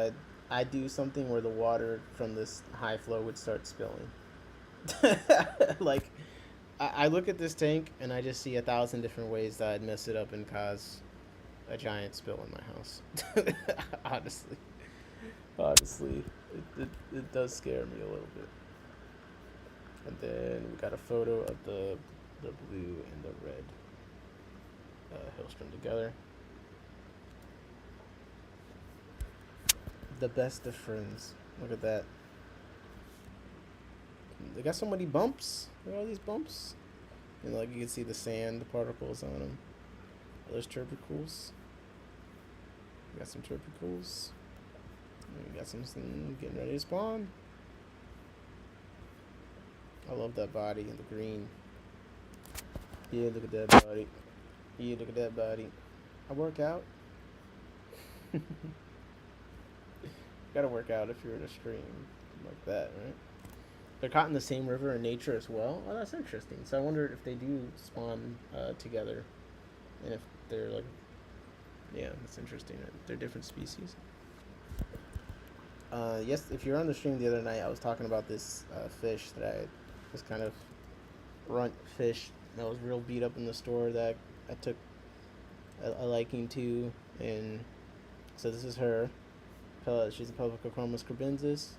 I do something where the water from this high flow would start spilling. Like, I look at this tank and I just see 1,000 different ways that I'd mess it up and cause a giant spill in my house. Honestly, it does scare me a little bit. And then we got a photo of the blue and the red Hillstrom together. The best of friends. Look at that. They got so many bumps. Look at all these bumps. And like you can see the sand particles on them. Are those tubercles? We got some tubercles. We got some getting ready to spawn. I love that body and the green. Yeah, look at that body. Yeah, look at that body. I work out. Gotta work out if you're in a stream like that, right? They're caught in the same river in nature as well. Oh, that's interesting. So I wonder if they do spawn together, and if they're like, yeah, that's interesting. They're different species. Yes, if you're on the stream the other night, I was talking about this fish that I was kind of runt fish that was real beat up in the store that I took a liking to, and so this is her. She's a Pelvicochromis cribensis,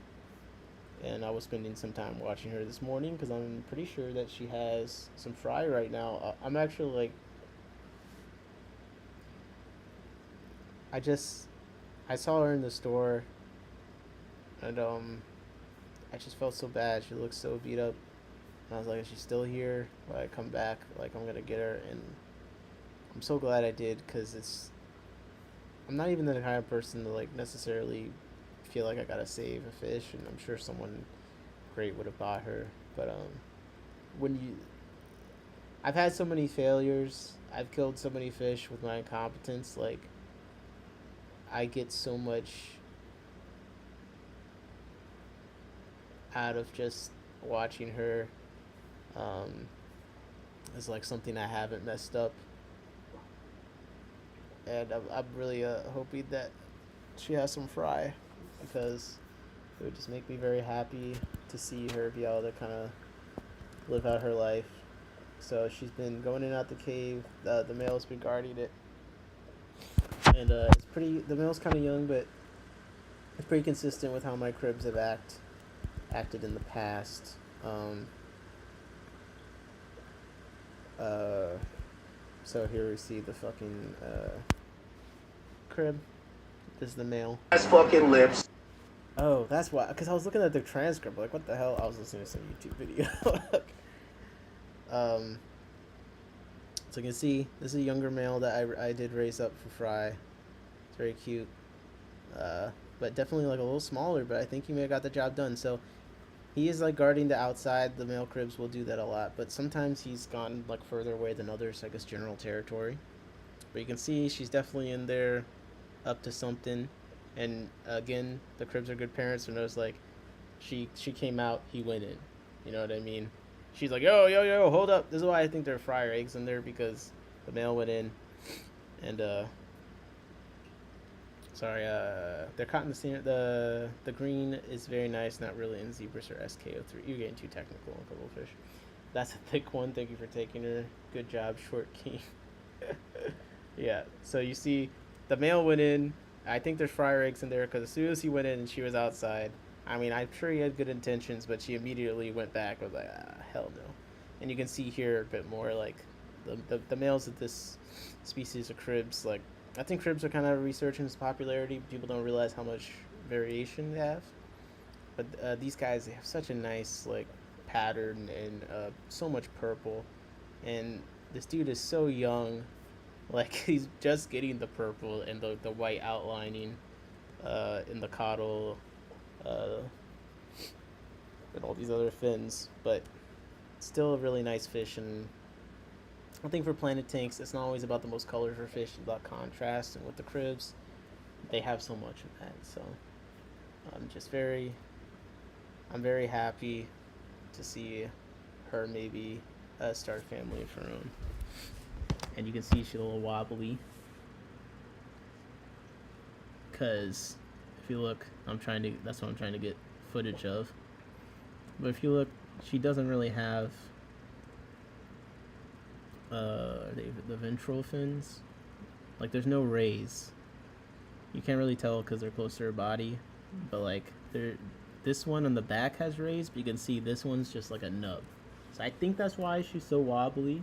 and I was spending some time watching her this morning because I'm pretty sure that she has some fry right now. I'm actually like, I saw her in the store, and I just felt so bad. She looked so beat up, and I was like, is she still here? When I come back, like I'm gonna get her, and I'm so glad I did because I'm not even the kind of person to like necessarily feel like I gotta save a fish, and I'm sure someone great would have bought her. But I've had so many failures. I've killed so many fish with my incompetence. Like, I get so much out of just watching her. It's like something I haven't messed up. And I'm really hoping that she has some fry, because it would just make me very happy to see her be able to kind of live out her life. So she's been going in and out the cave. The male's been guarding it, and it's pretty. The male's kind of young, but it's pretty consistent with how my cribs have acted in the past. So here we see the fucking crib. This is the male. Ass fucking lips. Oh, that's why. Because I was looking at the transcript. Like, what the hell? I was listening to some YouTube video. So you can see this is a younger male that I did raise up for fry. It's very cute. But definitely like a little smaller. But I think he may have got the job done. So he is like guarding the outside. The male cribs will do that a lot. But sometimes he's gone like further away than others. I guess general territory. But you can see she's definitely in there, up to something. And again, the cribs are good parents. So notice like, she came out, he went in. You know what I mean? She's like, yo, hold up. This is why I think there are fryer eggs in there, because the male went in, and sorry, they're caught in the scene. The green is very nice, not really in Zebras or SKO3. You're getting too technical on Couple Fish. That's a thick one. Thank you for taking her. Good job, Short King. Yeah. So you see, the male went in. I think there's fryer eggs in there because as soon as he went in and she was outside, I mean, I'm sure he had good intentions, but she immediately went back. I was like, hell no. And you can see here a bit more, like, the males of this species of cribs, like, I think cribs are kind of researching its popularity. People don't realize how much variation they have. But these guys, they have such a nice, like, pattern and so much purple. And this dude is so young. Like, he's just getting the purple and the white outlining in the caudal and all these other fins. But still a really nice fish. And I think for planted tanks, it's not always about the most colors for fish, it's about contrast. And with the cribs, they have so much of that. So I'm very happy to see her maybe start a family of her own. And you can see she's a little wobbly, because if you look, that's what I'm trying to get footage of. But if you look, she doesn't really have the ventral fins. Like, there's no rays. You can't really tell because they're close to her body, but like this one on the back has rays, but you can see this one's just like a nub. So I think that's why she's so wobbly.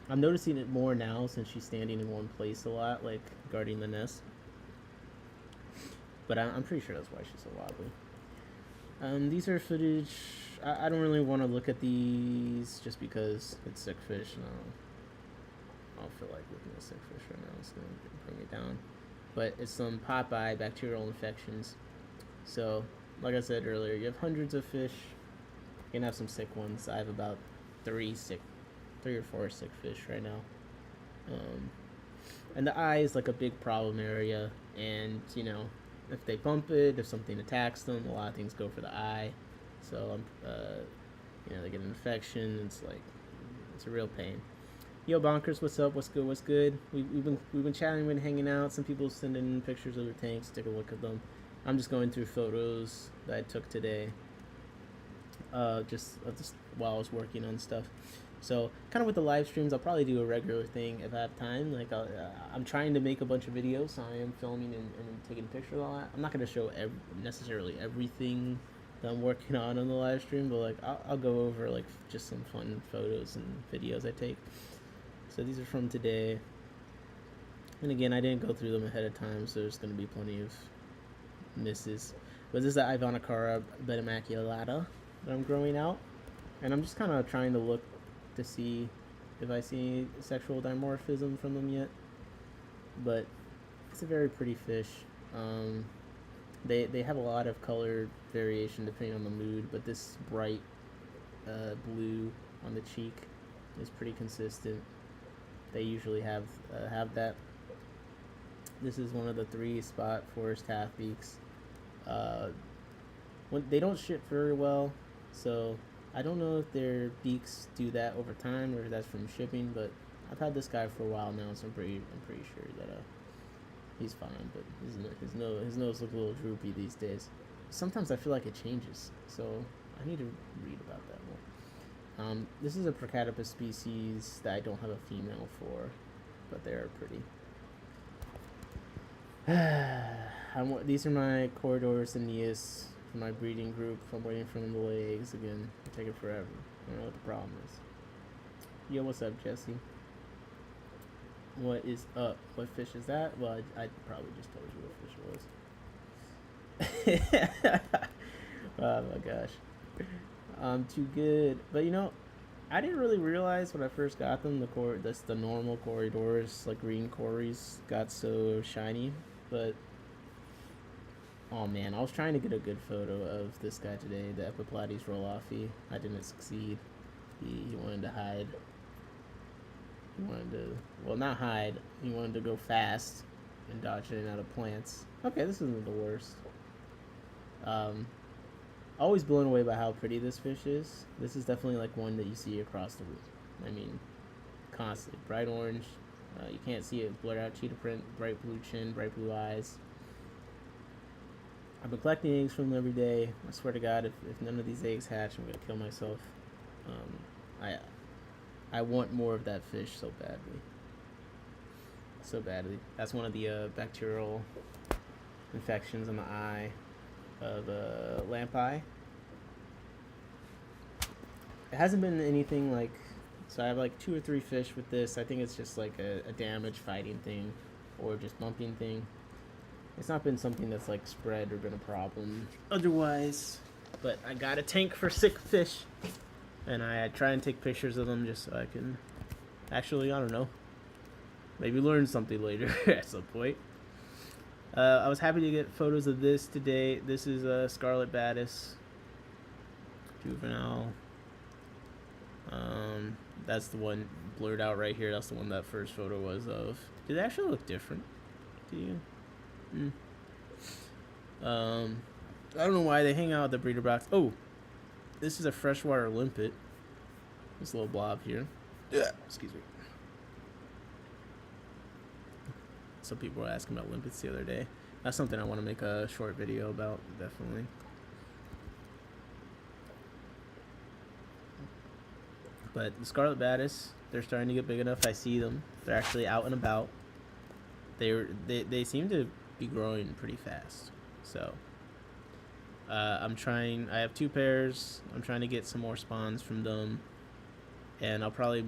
I'm noticing it more now since she's standing in one place a lot, like guarding the nest. But I'm pretty sure that's why she's so wobbly. These are footage. I don't really want to look at these just because it's sick fish. And I don't feel like looking at sick fish right now. It's going to bring it down. But it's some Popeye bacterial infections. So, like I said earlier, you have hundreds of fish. You can have some sick ones. I have about 3 or 4 sick fish right now. And the eye is like a big problem area, and you know, if they bump it, if something attacks them, a lot of things go for the eye. So you know, they get an infection. It's a real pain. Yo, Bonkers, what's up? What's good? We've been chatting, we've been hanging out. Some people send in pictures of their tanks. Take a look at them. I'm just going through photos that I took today. Just while I was working on stuff. So kind of with the live streams, I'll probably do a regular thing if I have time. Like I'm trying to make a bunch of videos, so I am filming and taking pictures of all that. I'm not going to show necessarily everything that I'm working on the live stream, but like I'll go over like just some fun photos and videos I take. So these are from today. And again, I didn't go through them ahead of time, so there's going to be plenty of misses. But this is the Ivanacara betamoculata that I'm growing out. And I'm just kind of trying to look to see if I see any sexual dimorphism from them yet. But it's a very pretty fish. They have a lot of color variation depending on the mood, but this bright blue on the cheek is pretty consistent. They usually have that. This is one of the 3-spot forest half-beaks. They don't ship very well, so I don't know if their beaks do that over time or if that's from shipping, but I've had this guy for a while now, so I'm pretty sure that he's fine. But his nose looks a little droopy these days. Sometimes I feel like it changes, so I need to read about that more. This is a Procatopus species that I don't have a female for, but they are pretty. These are my Corridors Aeneas for my breeding group. I'm waiting for them to lay eggs again. It'll take it forever. I don't know what the problem is. Yo, what's up, Jesse? What is up? What fish is that? Well, I probably just told you what fish it was. Oh my gosh. I'm too good. But you know, I didn't really realize when I first got them, the normal corridors, like green cories, got so shiny. But oh man, I was trying to get a good photo of this guy today, the Epiplates roloffy. I didn't succeed. He wanted to hide. He wanted to, well, not hide. He wanted to go fast and dodge in and out of plants. Okay, this isn't the worst. Always blown away by how pretty this fish is. This is definitely like one that you see across the room. I mean, constantly. Bright orange. You can't see it. Blurred out cheetah print. Bright blue chin. Bright blue eyes. I've been collecting eggs from them every day. I swear to God, if none of these eggs hatch, I'm going to kill myself. I want more of that fish so badly. So badly. That's one of the bacterial infections in the eye of lamp eye. It hasn't been anything like, so I have like 2 or 3 fish with this. I think it's just like a damage fighting thing or just bumping thing. It's not been something that's like spread or been a problem otherwise. But I got a tank for sick fish, and I try and take pictures of them just so I can actually, I don't know, maybe learn something later at some point. I was happy to get photos of this today. This is a Scarlet Batis juvenile. That's the one blurred out right here. That's the one that first photo was of. Do they actually look different to you? I don't know why they hang out at the breeder box. Oh, this is a freshwater limpet. This little blob here. Yeah, excuse me. Some people were asking about limpets the other day. That's something I want to make a short video about, definitely. But the Scarlet Batis, they're starting to get big enough. I see them. They're actually out and about. They seem to be growing pretty fast. So I'm trying. I have 2 pairs. I'm trying to get some more spawns from them, and I'll probably,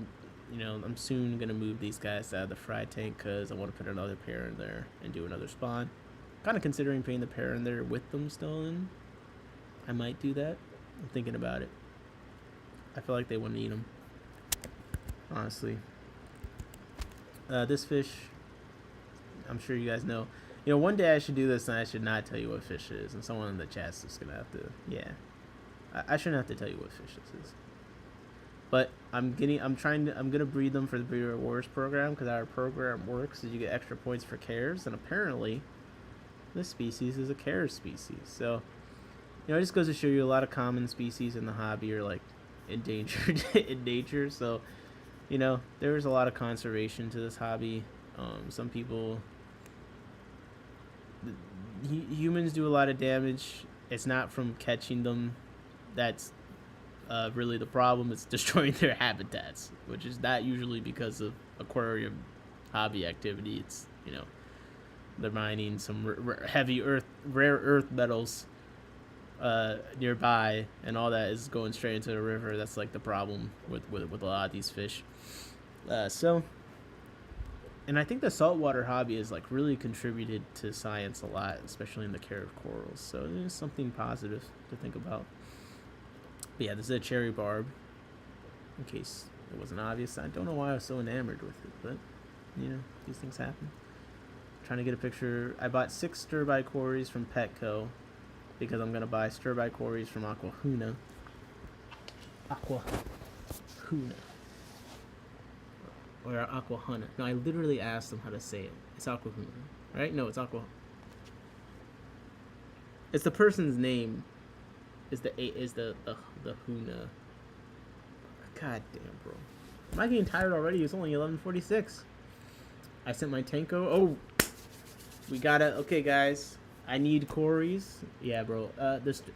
you know, I'm soon gonna move these guys out of the fry tank because I want to put another pair in there and do another spawn. Kind of considering putting the pair in there with them still in. I might do that. I'm thinking about it. I feel like they wouldn't eat them, honestly. This fish, I'm sure you guys know. You know, one day I should do this and I should not tell you what fish it is, and someone in the chat's just gonna have to, yeah. I shouldn't have to tell you what fish this is. But I'm gonna breed them for the Breeder Rewards program, because our program works is you get extra points for cares, and apparently this species is a cares species. So, you know, it just goes to show you a lot of common species in the hobby are like endangered in nature. So, you know, there's a lot of conservation to this hobby. Some people, humans do a lot of damage. It's not from catching them that's really the problem. It's destroying their habitats, which is not usually because of aquarium hobby activity. It's, you know, they're mining some rare earth metals nearby, and all that is going straight into the river. That's like the problem with a lot of these fish. So, and I think the saltwater hobby has like really contributed to science a lot, especially in the care of corals. So there's something positive to think about. But yeah, this is a cherry barb, in case it wasn't obvious. I don't know why I was so enamored with it, but, you know, these things happen. Trying to get a picture. I bought 6 stir-by cories from Petco, because I'm going to buy stir-by cories from Aquahuna. Or Aquahuna. No, I literally asked them how to say it. It's Aquahuna, right? No, it's Aqua. It's the person's name. Is the Huna. God damn, bro. Am I getting tired already? It's only 11:46. I sent my Tanko. Oh, we gotta. Okay, guys. I need cories. Yeah, bro.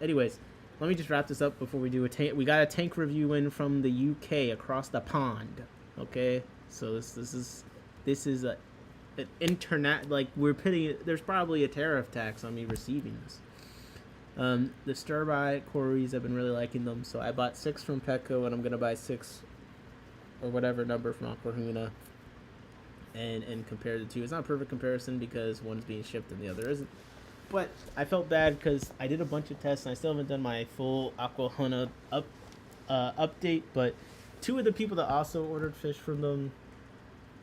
Anyways, let me just wrap this up before we do a tank. We got a tank review in from the UK across the pond. Okay, so this is an internet, like, we're putting. There's probably a tariff tax on me receiving this. The stir-by cories, I've been really liking them, so I bought 6 from Petco, and I'm gonna buy 6 or whatever number from Aquahuna and compare the two. It's not a perfect comparison because one's being shipped and the other isn't. But I felt bad because I did a bunch of tests and I still haven't done my full Aquahuna update. But two of the people that also ordered fish from them,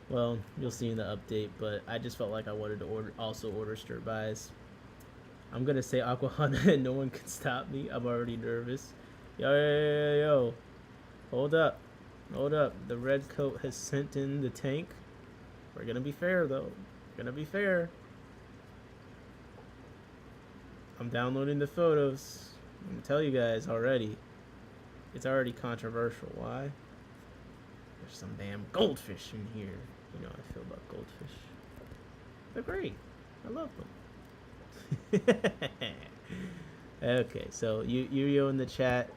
well, you'll see in the update. But I just felt like I wanted to also order stir buys. I'm gonna say Aquahuna and no one can stop me. I'm already nervous. Yo. Hold up. The red coat has sent in the tank. We're gonna be fair though. Gonna be fair. I'm downloading the photos. I'm gonna tell you guys already. It's already controversial. Why? There's some damn goldfish in here. You know how I feel about goldfish. They're great. I love them. Okay, so Yu-Yo in the chat.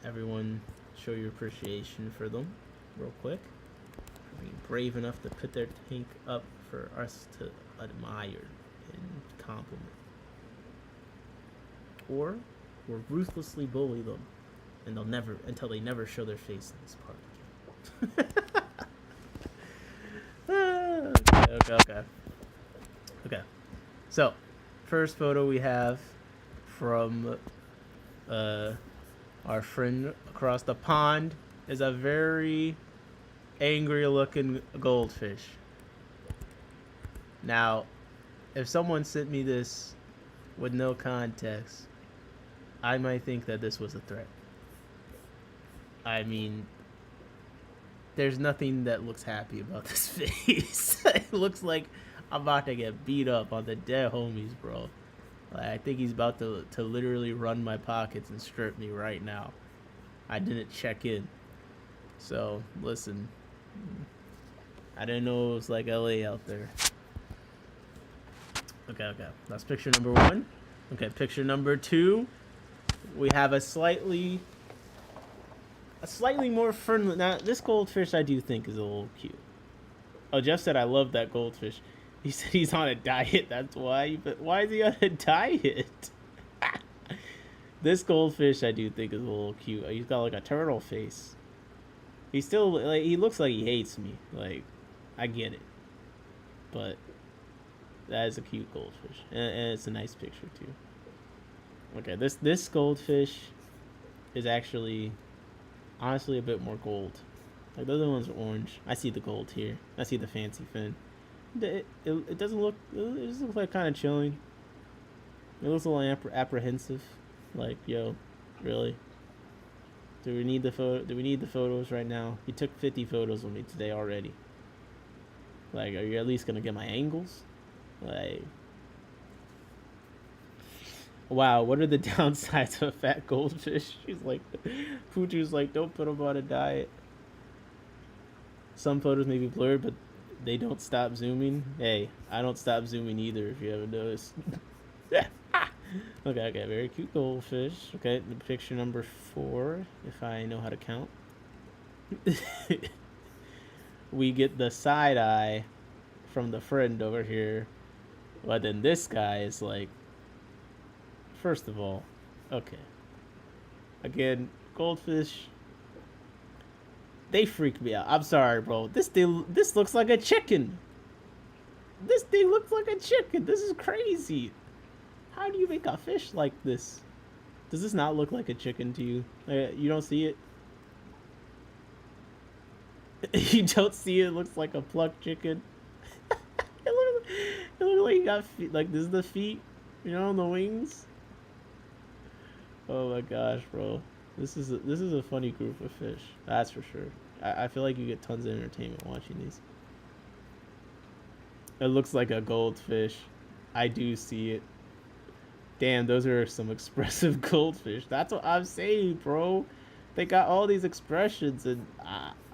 Everyone show your appreciation for them real quick. Being brave enough to put their tank up for us to admire and compliment. Or ruthlessly bully them and they'll never until they never show their face in this part again. Okay. So, first photo we have from our friend across the pond is a very angry looking goldfish. Now, if someone sent me this with no context, I might think that this was a threat. I mean, there's nothing that looks happy about this face. It looks like I'm about to get beat up on the dead homies, bro. Like, I think he's about to literally run my pockets and strip me right now. I didn't check in. So, listen. I didn't know it was like LA out there. Okay. That's picture number 1. Okay, picture number 2. We have a slightly more friendly. Now, this goldfish I do think is a little cute. Oh, Jeff said I love that goldfish. He said he's on a diet. That's why. But why is he on a diet? This goldfish I do think is a little cute. He's got like a turtle face. He still like he looks like he hates me. Like, I get it, but that is a cute goldfish, and it's a nice picture too. Okay, this goldfish is actually honestly a bit more gold. Like the other ones are orange. I see the gold here. I see the fancy fin. It doesn't look. It just looks like kind of chilling. It looks a little apprehensive. Like, yo, really? Do we need the photos right now? You took 50 photos with me today already. Like, are you at least gonna get my angles? Like, wow, what are the downsides of a fat goldfish? She's like, Poochoo's like, don't put him on a diet. Some photos may be blurred, but they don't stop zooming. Hey, I don't stop zooming either, if you haven't noticed. Okay, very cute goldfish. Okay, picture number 4, if I know how to count. We get the side eye from the friend over here. But then this guy is like, first of all, okay. Again, goldfish, they freak me out. I'm sorry, bro. This looks like a chicken. This thing looks like a chicken. This is crazy. How do you make a fish like this? Does this not look like a chicken to you? You don't see it? You don't see it? It looks like a plucked chicken. It looks like you got feet. Like, this is the feet, you know, the wings. Oh my gosh, bro. This is a funny group of fish. That's for sure. I feel like you get tons of entertainment watching these. It looks like a goldfish. I do see it. Damn, those are some expressive goldfish. That's what I'm saying, bro. They got all these expressions, and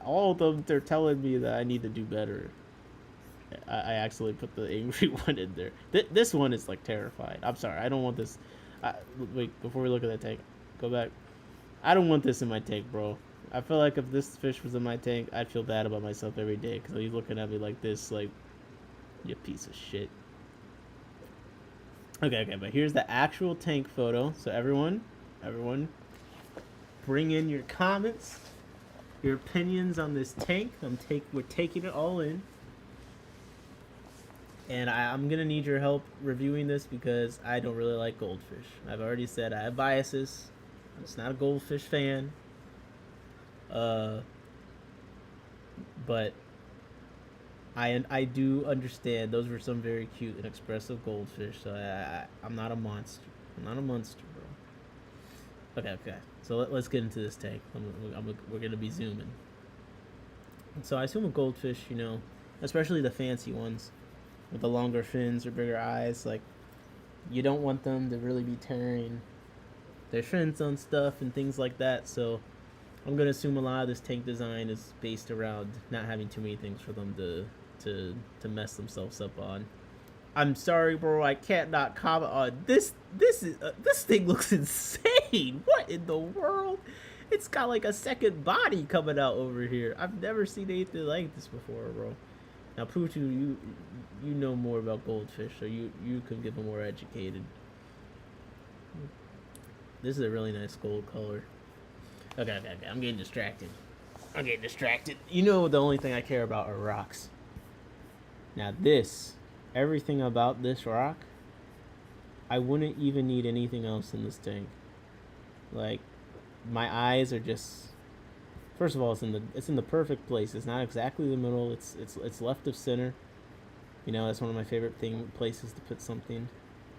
all of them, they're telling me that I need to do better. I actually put the angry one in there. This one is, like, terrified. I'm sorry. I don't want this. Wait, before we look at that tank, go back. I don't want this in my tank, bro. I feel like if this fish was in my tank, I'd feel bad about myself every day, because he's looking at me like this, like, you piece of shit. Okay, but here's the actual tank photo. So everyone, bring in your comments, your opinions on this tank. We're taking it all in, and I'm gonna need your help reviewing this because I don't really like goldfish. I've already said I have biases. I'm just not a goldfish fan. But I do understand those were some very cute and expressive goldfish. So I'm not a monster. I'm not a monster, bro. Okay. So let's get into this tank. We're gonna be zooming. So I assume a goldfish, especially the fancy ones with the longer fins or bigger eyes, like you don't want them to really be tearing their fins on stuff and things like that. So I'm gonna assume a lot of this tank design is based around not having too many things for them to mess themselves up on. I'm sorry, bro. I can't not comment on this. This thing looks insane. What in the world? It's got like a second body coming out over here. I've never seen anything like this before, bro. Now, Putu, you know more about goldfish, so you can give a more educated. This is a really nice gold color. Okay. I'm getting distracted. You know the only thing I care about are rocks. Now everything about this rock, I wouldn't even need anything else in this tank. Like, my eyes are just. First of all, it's in the perfect place. It's not exactly the middle. It's left of center. That's one of my favorite places to put something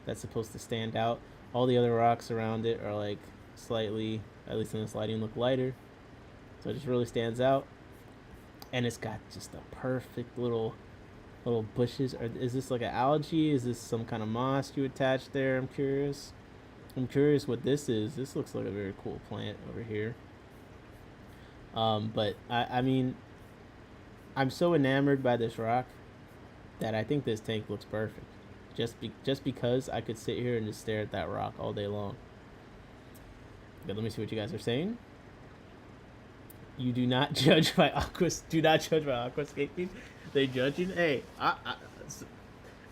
that's supposed to stand out. All the other rocks around it are like slightly, at least in this lighting, look lighter. So it just really stands out. And it's got just a perfect little bushes. Is this like an algae? Is this some kind of moss you attach there? I'm curious what this is. This looks like a very cool plant over here. But I mean, I'm so enamored by this rock that I think this tank looks perfect. Just because I could sit here and just stare at that rock all day long. Okay, let me see what you guys are saying. You do not judge by aquascaping. They judging. Hey, I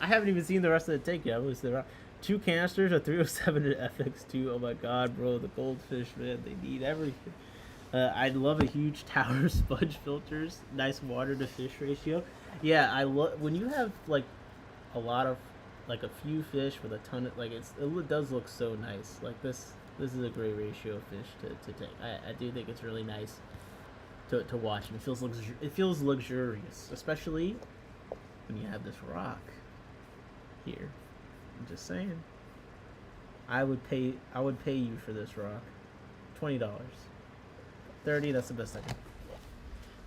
haven't even seen the rest of the tank yet. There are 2 canisters, a 307 and FX2. Oh my god, bro, the goldfish, man, they need everything. I'd love a huge tower of sponge filters, nice water to fish ratio. Yeah, I love when you have like a lot of like a few fish with a ton of it does look so nice. Like this is a great ratio of fish to take. I do think it's really nice to watch, and it feels luxurious, especially when you have this rock here. I'm just saying. I would pay you for this rock $20. 30, that's the best I can.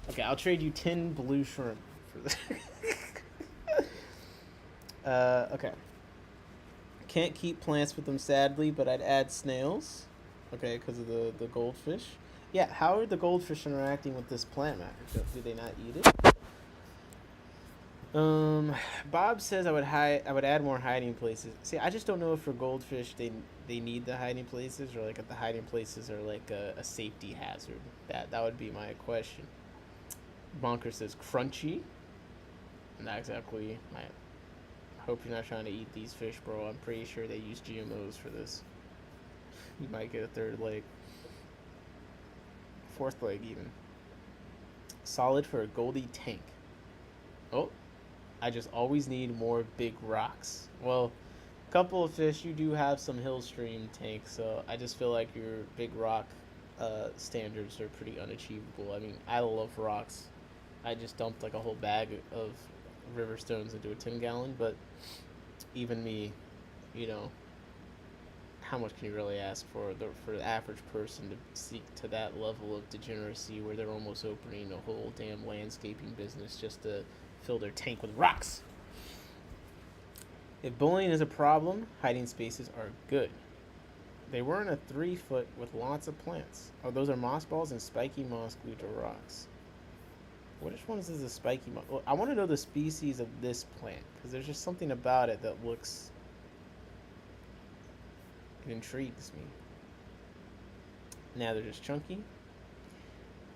Okay, I'll trade you 10 blue shrimp for this. Okay. Can't keep plants with them, sadly, but I'd add snails. Okay, because of the goldfish. Yeah, how are the goldfish interacting with this plant matter? Do they not eat it? Bob says I would add more hiding places. See, I just don't know if for goldfish they need the hiding places, or like if the hiding places are like a safety hazard. That would be my question. Bonker says crunchy. Not exactly. I hope you're not trying to eat these fish, bro. I'm pretty sure they use GMOs for this. You might get a 3rd leg. 4th leg even. Solid for a Goldie tank. Oh, I just always need more big rocks. Well, a couple of fish, you do have some hill stream tanks, so I just feel like your big rock standards are pretty unachievable. I mean, I love rocks. I just dumped like a whole bag of river stones into a 10-gallon, but even me, how much can you really ask for the average person to seek to that level of degeneracy where they're almost opening a whole damn landscaping business just to fill their tank with rocks? If bullying is a problem, hiding spaces are good. They were in a 3-foot with lots of plants. Oh, those are moss balls and spiky moss glued to rocks. Which one is a spiky moss? Well, I want to know the species of this plant, because there's just something about it that looks... It intrigues me. Now they're just chunky.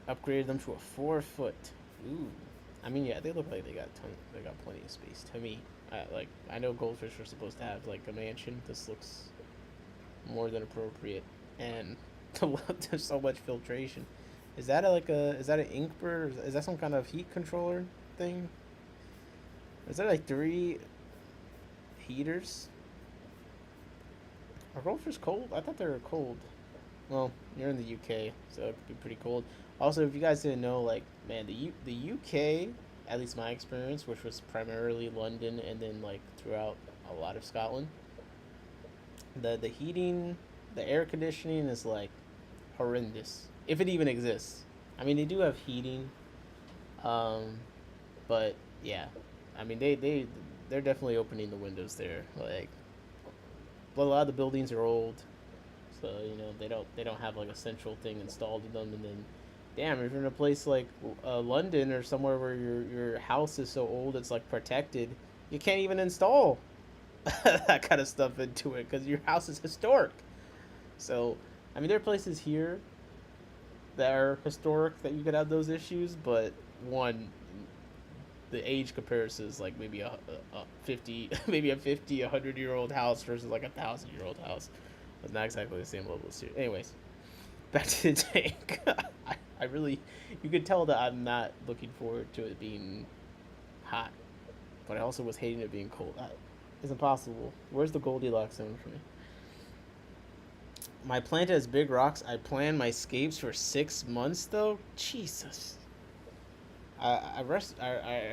Upgraded them to a 4-foot. Ooh. I mean, yeah, they look like they got plenty of space. To me, I know goldfish are supposed to have like a mansion. This looks more than appropriate, and There's so much filtration. Is that is that an ink bird? Is that some kind of heat controller thing? Is there like three heaters? Are goldfish cold? I thought they were cold. Well, you're in the UK, so it could be pretty cold. Also, if you guys didn't know, like, man, the UK, at least my experience, which was primarily London and then like throughout a lot of Scotland, the heating, the air conditioning is like horrendous, if it even exists. I mean, they do have heating, um, but yeah, I mean they're definitely opening the windows there. Like, but a lot of the buildings are old, so they don't have like a central thing installed in them. And then, damn, if you're in a place like London or somewhere where your house is so old it's like protected, you can't even install that kind of stuff into it because your house is historic. So, I mean, there are places here that are historic that you could have those issues, but one, the age comparison is like maybe a 50, maybe a 50, 100-year-old house versus like a 1,000-year-old house. It's not exactly the same level of serious. Anyways, back to the tank. I really, you could tell that I'm not looking forward to it being hot, but I also was hating it being cold. It's impossible. Where's the Goldilocks zone for me? My plant has big rocks. I plan my scapes for 6 months though. Jesus. I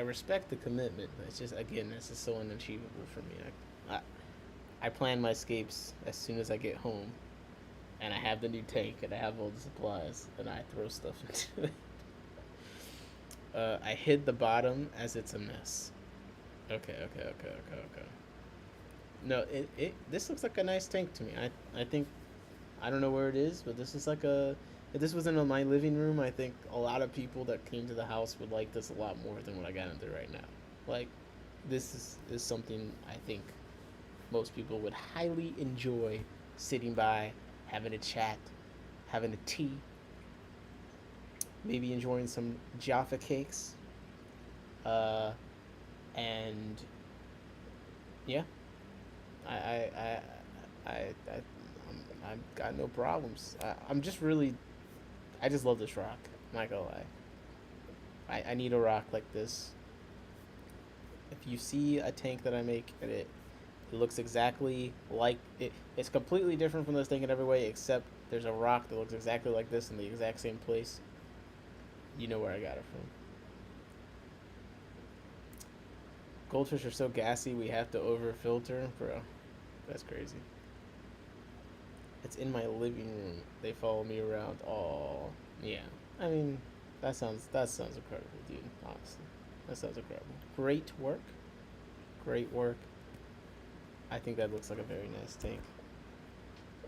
respect the commitment, but it's just, again, this is so unachievable for me. I plan my scapes as soon as I get home, and I have the new tank, and I have all the supplies, and I throw stuff into it. I hid the bottom as it's a mess. Okay. No, this looks like a nice tank to me. I think, I don't know where it is, but this is like a. If this was in my living room, I think a lot of people that came to the house would like this a lot more than what I got into right now. Like, this is something I think most people would highly enjoy sitting by, having a chat, having a tea, maybe enjoying some Jaffa cakes, and yeah, I I I I've got no problems. I'm just really, I just love this rock. I'm not gonna lie. I need a rock like this. If you see a tank that I make and it looks exactly like it, it's completely different from this thing in every way except there's a rock that looks exactly like this in the exact same place. You know where I got it from. Goldfish are so gassy we have to over filter, bro. That's crazy. It's in my living room. They follow me around. Oh, yeah. I mean, that sounds incredible, dude. Honestly, that sounds incredible. Great work. Great work. I think that looks like a very nice tank.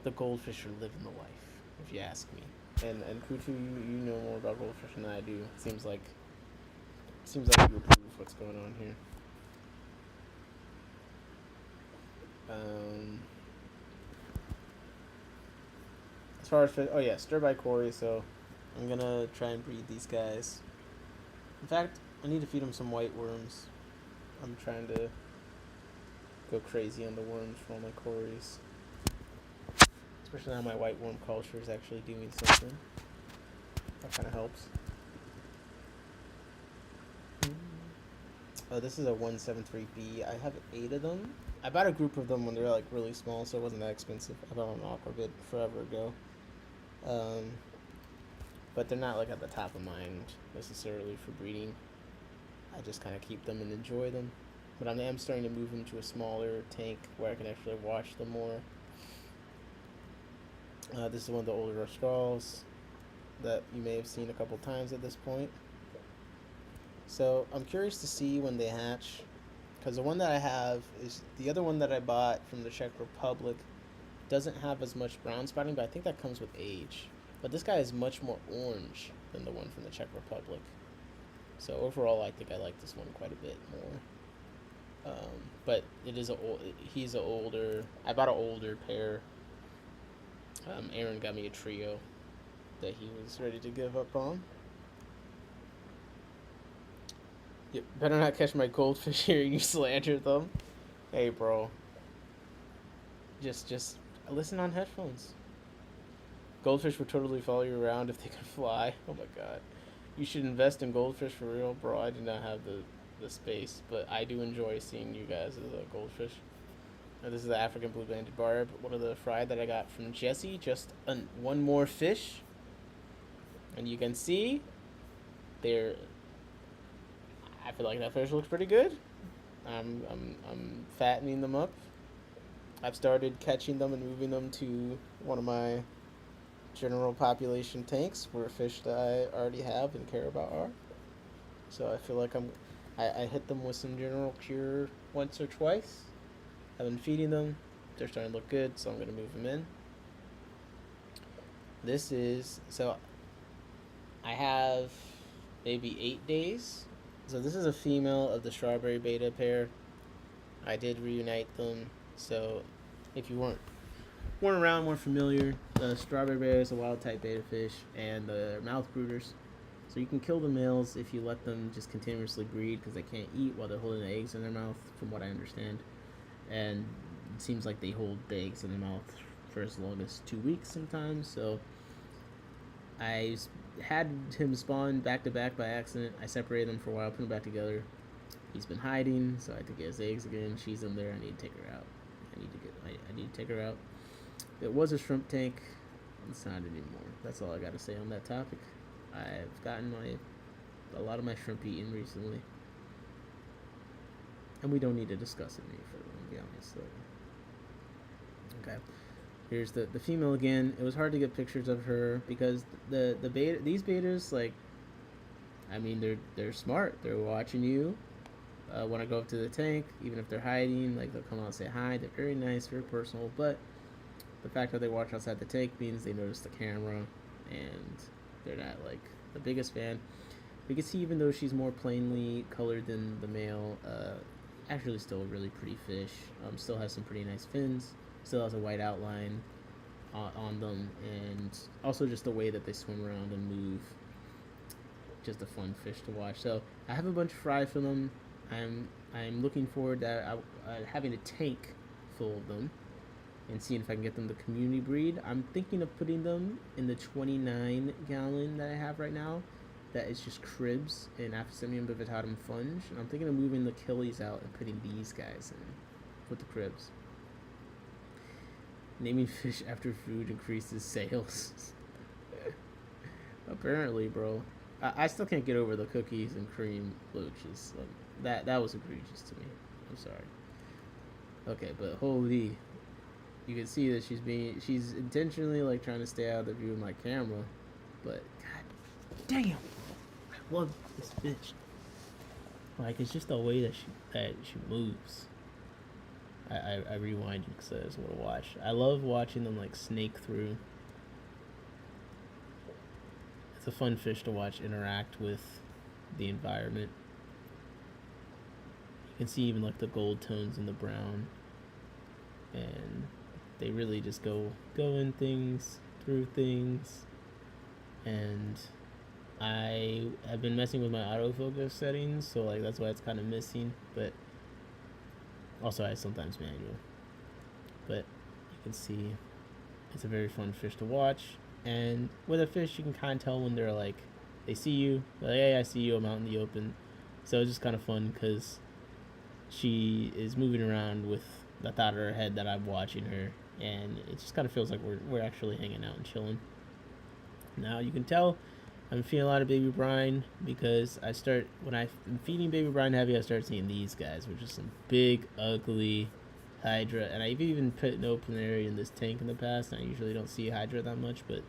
The goldfish are living the life, if you ask me. And Kutu, you know more about goldfish than I do. Seems like you approve what's going on here. As far as oh yeah, stir by Corey. So I'm gonna try and breed these guys. In fact, I need to feed them some white worms. I'm trying to go crazy on the worms for all my Corys. Especially now my white worm culture is actually doing something. That kind of helps. Oh, this is a 173B. I have 8 of them. I bought a group of them when they were like really small, so it wasn't that expensive. I bought them on Aquabid forever ago. But they're not like at the top of mind necessarily for breeding. I just kind of keep them and enjoy them. But I am starting to move them to a smaller tank where I can actually watch them more. This is one of the older straws that you may have seen a couple times at this point. So I'm curious to see when they hatch, because the one that I have is the other one that I bought from the Czech Republic doesn't have as much brown spotting, but I think that comes with age. But this guy is much more orange than the one from the Czech Republic. So overall, I think I like this one quite a bit more. But he's an older. I bought an older pair. Aaron got me a trio that he was ready to give up on. Yep, better not catch my goldfish here, you slander them. Hey, bro. Just listen on headphones. Goldfish would totally follow you around if they could fly. Oh my god. You should invest in goldfish for real, bro. I do not have the space, but I do enjoy seeing you guys as a goldfish. This is the African blue-banded barb, one of the fried that I got from Jesse. Just one more fish, and you can see they're. I feel like that fish looks pretty good. I'm fattening them up. I've started catching them and moving them to one of my general population tanks where fish that I already have and care about are. So I feel like I hit them with some general cure once or twice. I've been feeding them. They're starting to look good, so I'm going to move them in. This is, so I have maybe 8 days. So this is a female of the strawberry beta pair. I did reunite them. So if you weren't around, weren't familiar, the strawberry beta is a wild type beta fish, and the mouth brooders. So you can kill the males if you let them just continuously breed because they can't eat while they're holding the eggs in their mouth, from what I understand. And it seems like they hold the eggs in their mouth for as long as 2 weeks sometimes. So I had him spawn back to back by accident. I separated them for a while, put them back together. He's been hiding, so I had to get his eggs again. She's in there. I need to take her out. I need to take her out. It was a shrimp tank. It's not anymore. That's all I got to say on that topic. I've gotten a lot of my shrimp eaten recently, and we don't need to discuss it any further. To be honest, so. Okay, here's the female again. It was hard to get pictures of her because the beta, these betas, like, I mean, they're smart. They're watching you. When I go up to the tank, even if they're hiding, like, they'll come out and say hi. They're very nice, very personal. But the fact that they watch outside the tank means they notice the camera, and they're not like the biggest fan. You can see, even though she's more plainly colored than the male, actually still a really pretty fish. Still has some pretty nice fins. Still has a white outline on them, and also just the way that they swim around and move. Just a fun fish to watch. So I have a bunch of fry for them. I'm looking forward to having a tank full of them and seeing if I can get them to community breed. I'm thinking of putting them in the 29 gallon that I have right now. That is just cribs and Aphysemium bivitatum funge. And I'm thinking of moving the Achilles out and putting these guys in with the cribs. Naming fish after food increases sales. Apparently, bro. I still can't get over the cookies and cream loaches. That was egregious to me. I'm sorry. Okay, but holy, you can see that she's intentionally like trying to stay out of the view of my camera, but god damn, I love this bitch. Like, it's just the way that she moves. I rewinded because I just want to watch. I love watching them like snake through. It's a fun fish to watch interact with the environment. You can see even like the gold tones in the brown, and they really just go in things, through things. And I have been messing with my autofocus settings, so like that's why it's kind of missing, but also I sometimes manual. But you can see it's a very fun fish to watch. And with a fish, you can kind of tell when they're like, they see you, like, hey, I see you, I'm out in the open. So it's just kind of fun because she is moving around with the thought of her head that I'm watching her, and it just kind of feels like we're actually hanging out and chilling. Now you can tell I'm feeding a lot of baby brine because when I'm feeding baby brine heavy, I start seeing these guys, which is some big, ugly hydra. And I've even put an open area in this tank in the past, and I usually don't see hydra that much, but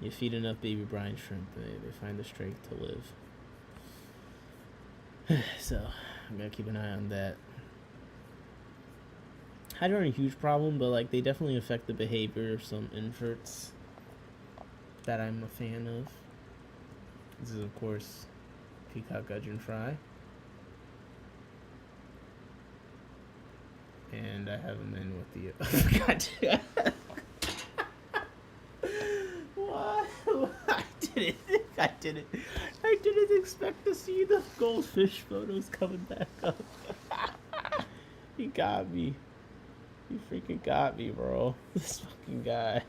you feed enough baby brine shrimp, they find the strength to live. So I'm gonna keep an eye on that. Hydra aren't a huge problem, but like they definitely affect the behavior of some inverts that I'm a fan of. This is of course peacock gudgeon fry, and I have them in with the God. What? I didn't expect to see the goldfish photos coming back up. He got me. He freaking got me, bro. This fucking guy.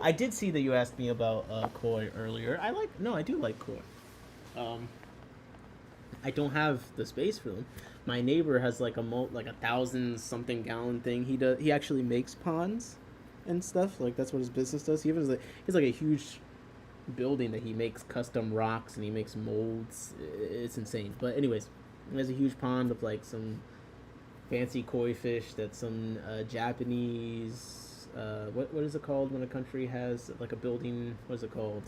I did see that you asked me about koi earlier. I do like koi. Um, I don't have the space for them. My neighbor has like like 1,000 something gallon thing. He actually makes ponds and stuff. Like that's what his business does. He has like a huge building that he makes custom rocks and he makes molds. It's insane. But anyways, he has a huge pond of like some fancy koi fish that some Japanese what is it called when a country has like a building? What is it called?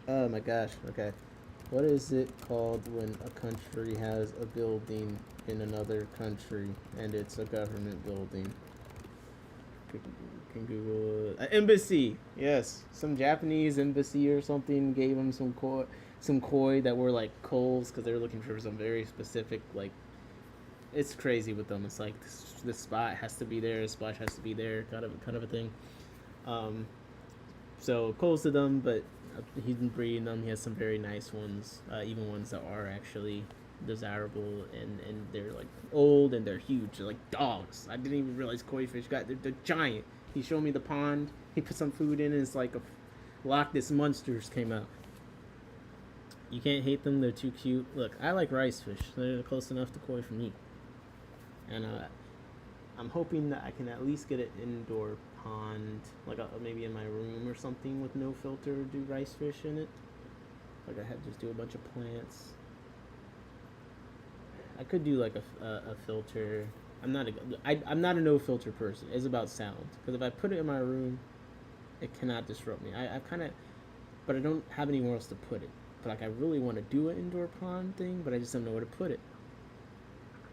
Oh my gosh. Okay. What is it called when a country has a building in another country and it's a government building? Can Google it. Embassy. Yes, some Japanese embassy or something gave them some koi that were like coals because they were looking for some very specific like. It's crazy with them. It's like this spot has to be there, this spot has to be there, kind of a thing. Um, so coals to them, but he's been breeding them. He has some very nice ones, even ones that are actually desirable, and they're like old and they're huge. They're like dogs. I didn't even realize koi fish they're giant. He showed me the pond. He put some food in, and it's like a Loch Ness monsters came out. You can't hate them. They're too cute. Look, I like rice fish. They're close enough to koi for me. And I'm hoping that I can at least get an indoor pond, like maybe in my room or something with no filter. Do rice fish in it. Like I had just do a bunch of plants. I could do like a filter. I'm not a no filter person. It's about sound. Because if I put it in my room, it cannot disrupt me. I kind of, but I don't have anywhere else to put it. But like I really want to do an indoor pond thing, but I just don't know where to put it.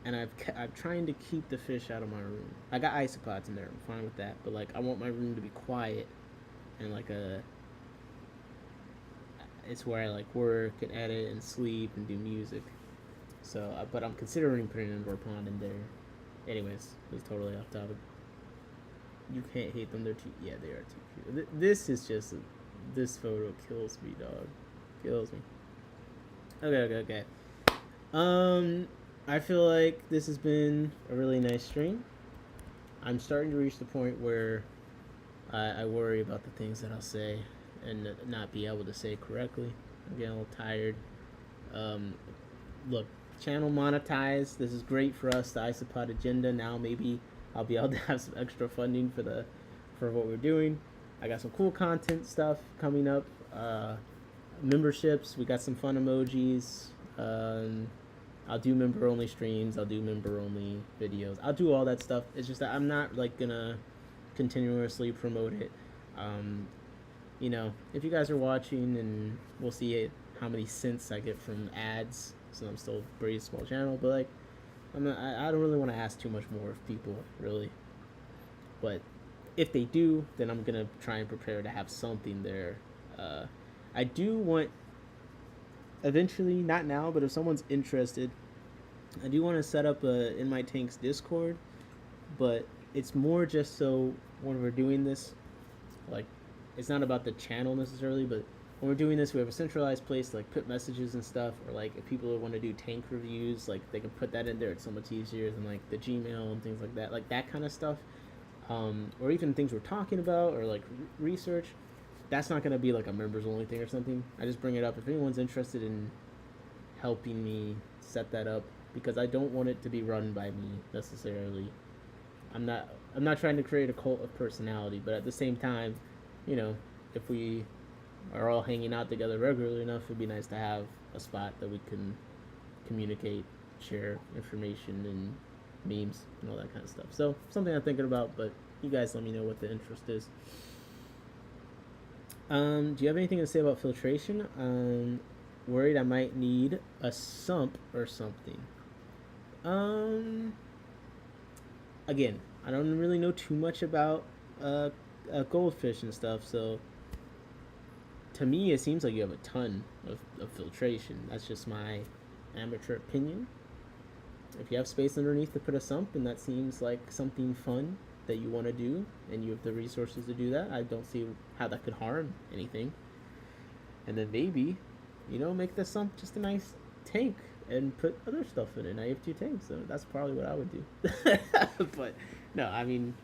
And I'm trying to keep the fish out of my room. I got isopods in there. I'm fine with that. But like I want my room to be quiet and like it's where I like work and edit and sleep and do music. So, but I'm considering putting an indoor pond in there. Anyways, it's totally off topic. You can't hate them. Yeah, they are too cute. This is just this photo kills me, dog. Kills me. Okay. I feel like this has been a really nice stream. I'm starting to reach the point where I worry about the things that I'll say and not be able to say correctly. I'm getting a little tired. Look, channel monetized. This is great for us, the Isopod agenda. Now maybe I'll be able to have some extra funding for what we're doing. I got some cool content stuff coming up. Memberships. We got some fun emojis. I'll do member only streams. I'll do member only videos. I'll do all that stuff. It's just that I'm not like gonna continuously promote it. You know, if you guys are watching, and we'll see how many cents I get from ads. So I'm still a pretty small channel, but like I don't really want to ask too much more of people, really. But if they do, then I'm gonna try and prepare to have something there. I do want eventually, not now, but if someone's interested, I do want to set up a In My Tanks Discord, but it's more just so when we're doing this, like, it's not about the channel necessarily, but when we're doing this, we have a centralized place to, like, put messages and stuff, or, like, if people want to do tank reviews, like, they can put that in there. It's so much easier than, like, the Gmail and things like that kind of stuff, or even things we're talking about, or, like, research. That's not going to be like a members only thing or something. I just bring it up if anyone's interested in helping me set that up, because I don't want it to be run by me necessarily. I'm not trying to create a cult of personality, but at the same time, you know, if we are all hanging out together regularly enough, it'd be nice to have a spot that we can communicate, share information and memes and all that kind of stuff. So something I'm thinking about, but you guys let me know what the interest is. Do you have anything to say about filtration? Worried I might need a sump or something. Again, I don't really know too much about goldfish and stuff, so to me it seems like you have a ton of filtration. That's just my amateur opinion. If you have space underneath to put a sump, and that seems like something fun that you want to do, and you have the resources to do that, I don't see how that could harm anything. And then maybe, you know, make the sump just a nice tank and put other stuff in it. Now you have 2 tanks, so that's probably what I would do. But no, I mean,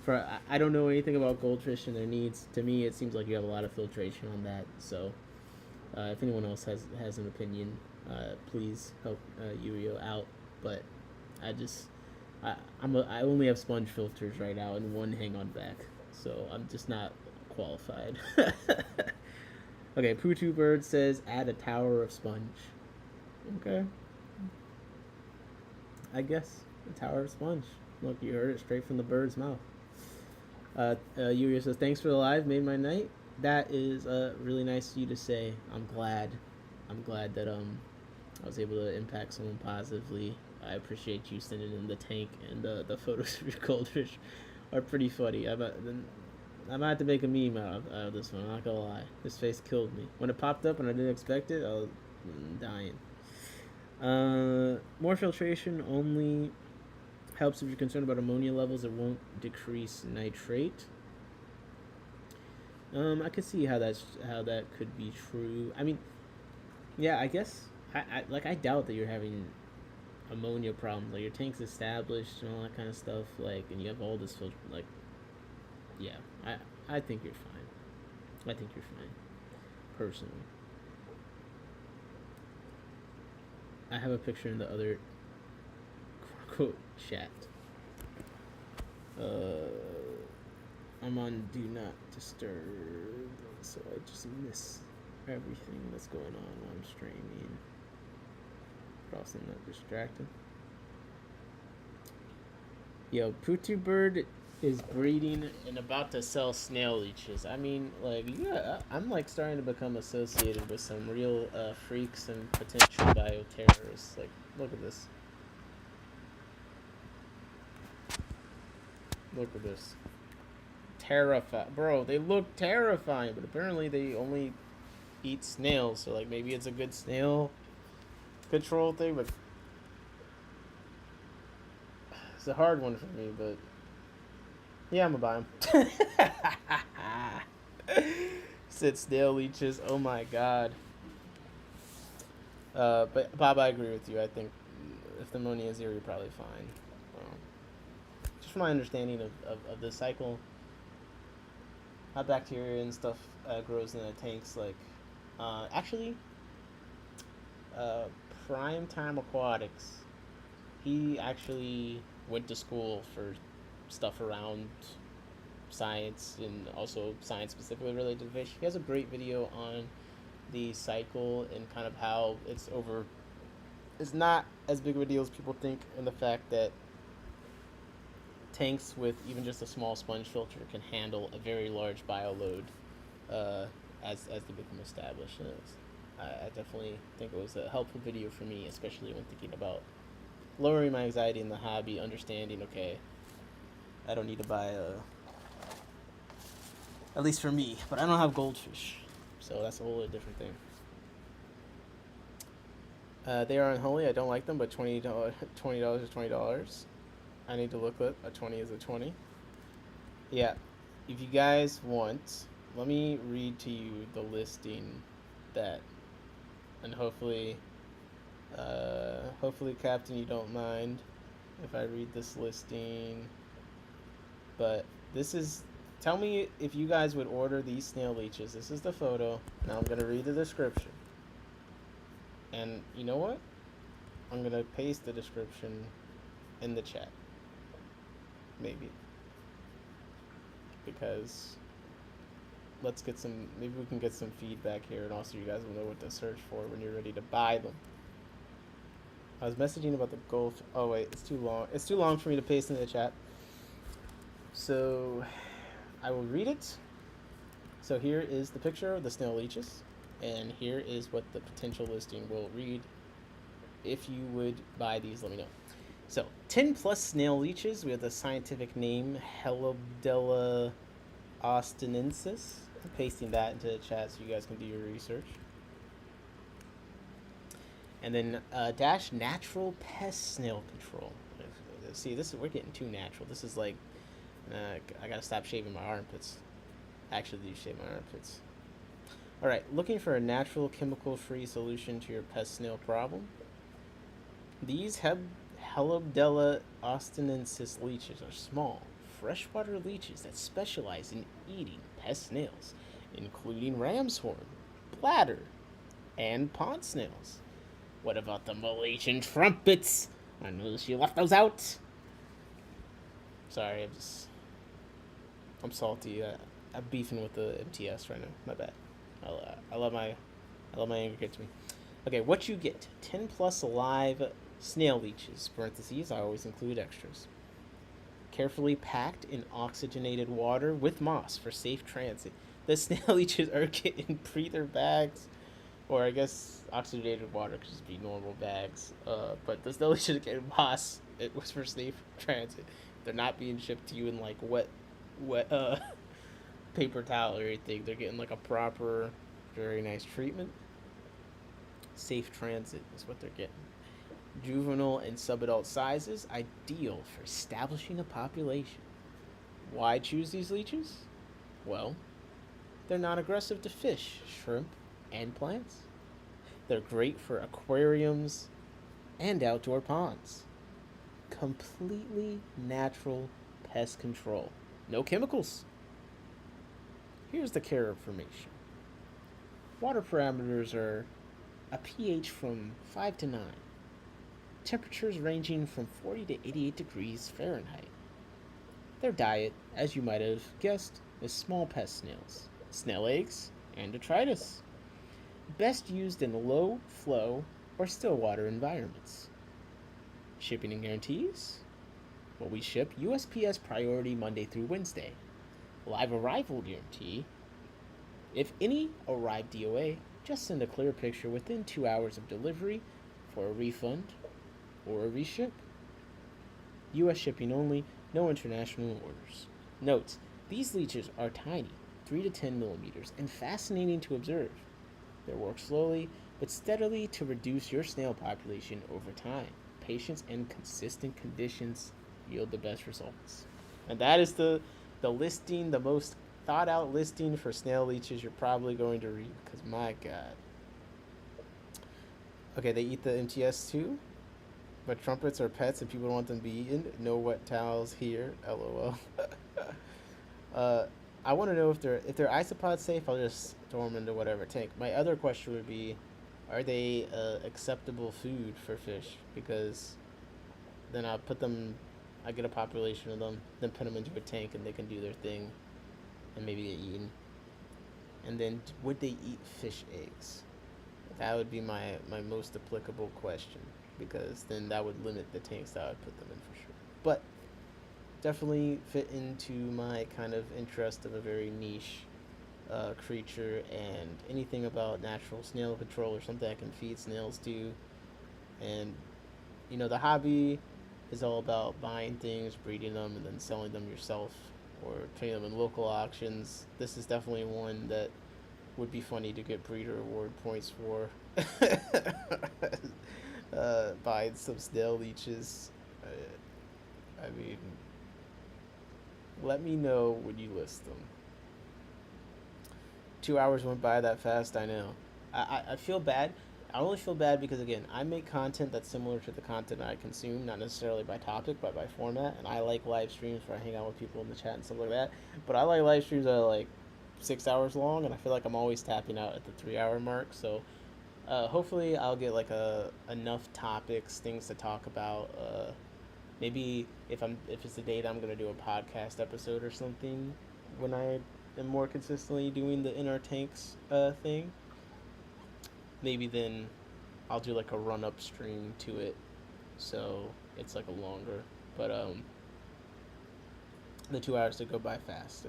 I don't know anything about goldfish and their needs. To me, it seems like you have a lot of filtration on that. So, if anyone else has an opinion, please help Yurio out. But I just I only have sponge filters right now and one hang on back, so I'm just not qualified. Okay, Poo2 Bird says add a tower of sponge. Okay, I guess a tower of sponge. Look, you heard it straight from the bird's mouth. Yuria says thanks for the live, made my night. That is really nice of you to say. I'm glad. I'm glad that I was able to impact someone positively. I appreciate you sending in the tank, and the photos of your goldfish are pretty funny. I'm about to have to make a meme out of this one. I'm not gonna lie. This face killed me when it popped up and I didn't expect it. I was dying. More filtration only helps if you're concerned about ammonia levels. It won't decrease nitrate. I could see how that could be true. I mean, yeah, I guess I doubt that you're having ammonia problems. Like your tank's established and all that kind of stuff. Like, and you have all this filter. Like, yeah, I think you're fine. I think you're fine, personally. I have a picture in the other quote chat. I'm on do not disturb, so I just miss everything that's going on while I'm streaming. Also not distracted. Yo, Poo2 Bird is breeding and about to sell snail leeches. I mean, like, yeah, I'm like starting to become associated with some real freaks and potential bioterrorists. Like, look at this. Look at this. Terrifying. Bro, they look terrifying, but apparently they only eat snails, so like maybe it's a good snail control thing, but it's a hard one for me, but yeah, I'm gonna buy them. Said snail leeches. Oh my god. But Bob, I agree with you. I think if the ammonia is here, you're probably fine. Just from my understanding of the cycle, how bacteria and stuff grows in the tanks, like actually, Prime Time Aquatics, he actually went to school for stuff around science and also science specifically related to fish. He has a great video on the cycle and kind of how it's not as big of a deal as people think, and the fact that tanks with even just a small sponge filter can handle a very large bio load as they become established. And I definitely think it was a helpful video for me, especially when thinking about lowering my anxiety in the hobby, understanding, okay, I don't need to buy at least for me, but I don't have goldfish, so that's a whole different thing. They are unholy. I don't like them, but $20 is $20. I need to look up. A 20 is a 20. Yeah, if you guys want, let me read to you the listing that, and hopefully, Captain, you don't mind if I read this listing. But this is, tell me if you guys would order these snail leeches. This is the photo. Now I'm gonna read the description. And you know what? I'm gonna paste the description in the chat. Maybe. Because maybe we can get some feedback here, and also you guys will know what to search for when you're ready to buy them. I was messaging about the gold. Oh wait, it's too long. It's too long for me to paste in the chat. So I will read it. So here is the picture of the snail leeches, and here is what the potential listing will read. If you would buy these, let me know. So 10 plus snail leeches with a scientific name, Helobdella austinensis. I'm pasting that into the chat so you guys can do your research. And then dash natural pest snail control. See, we're getting too natural. This is like, I gotta stop shaving my armpits. Actually, do shave my armpits. All right, looking for a natural chemical-free solution to your pest snail problem? These Helobdella austinensis leeches are small, freshwater leeches that specialize in eating pest snails, including ram's horn, bladder, and pond snails. What about the Malaysian trumpets? I noticed you left those out. Sorry, I'm salty. I'm beefing with the MTS right now. My bad. I love my anger gets me. Okay, what you get? 10 plus alive snail leeches. Parentheses. I always include extras. Carefully packed in oxygenated water with moss for safe transit. The snail leeches are getting breather bags, or I guess oxygenated water could just be normal bags. But the snail leeches are getting moss. It was for safe transit. They're not being shipped to you in like wet paper towel or anything. They're getting like a proper, very nice treatment. Safe transit is what they're getting. Juvenile and subadult sizes, ideal for establishing a population. Why choose these leeches? Well, they're not aggressive to fish, shrimp, and plants. They're great for aquariums and outdoor ponds. Completely natural pest control. No chemicals. Here's the care information. Water parameters are a pH from 5 to 9. Temperatures ranging from 40 to 88 degrees Fahrenheit. Their diet, as you might have guessed, is small pest snails, snail eggs, and detritus. Best used in low flow or still water environments. Shipping and guarantees? Well, we ship USPS priority Monday through Wednesday. Live arrival guarantee. If any arrive DOA, just send a clear picture within 2 hours of delivery for a refund or a reship. US shipping only, no international orders. Note, these leeches are tiny, 3 to 10 millimeters, and fascinating to observe. They work slowly but steadily to reduce your snail population over time. Patience and consistent conditions yield the best results. And that is the listing, the most thought out listing for snail leeches you're probably going to read, because my god. Okay, they eat the MTS too, but trumpets are pets and people don't want them to be eaten. No wet towels here, lol. I want to know if they're isopod safe. I'll just throw them into whatever tank. My other question would be, are they acceptable food for fish? Because then I get a population of them, then put them into a tank and they can do their thing and maybe get eaten. And then would they eat fish eggs? That would be my most applicable question, because then that would limit the tanks that I would put them in for sure. But definitely fit into my kind of interest of a very niche creature, and anything about natural snail control or something I can feed snails to. And the hobby is all about buying things, breeding them, and then selling them yourself or trading them in local auctions. This is definitely one that would be funny to get breeder award points for. Buying some snail leeches. I mean, let me know when you list them. 2 hours went by that fast, I know. I feel bad. I only feel bad because, again, I make content that's similar to the content I consume, not necessarily by topic, but by format. And I like live streams where I hang out with people in the chat and stuff like that. But I like live streams that are like 6 hours long, and I feel like I'm always tapping out at the 3 hour mark. So hopefully I'll get like enough topics, things to talk about. Maybe if it's the day that I'm gonna do a podcast episode or something, when I am more consistently doing the inner tanks thing, maybe then I'll do like a run up stream to it, so it's like a longer. But the 2 hours to go by fast.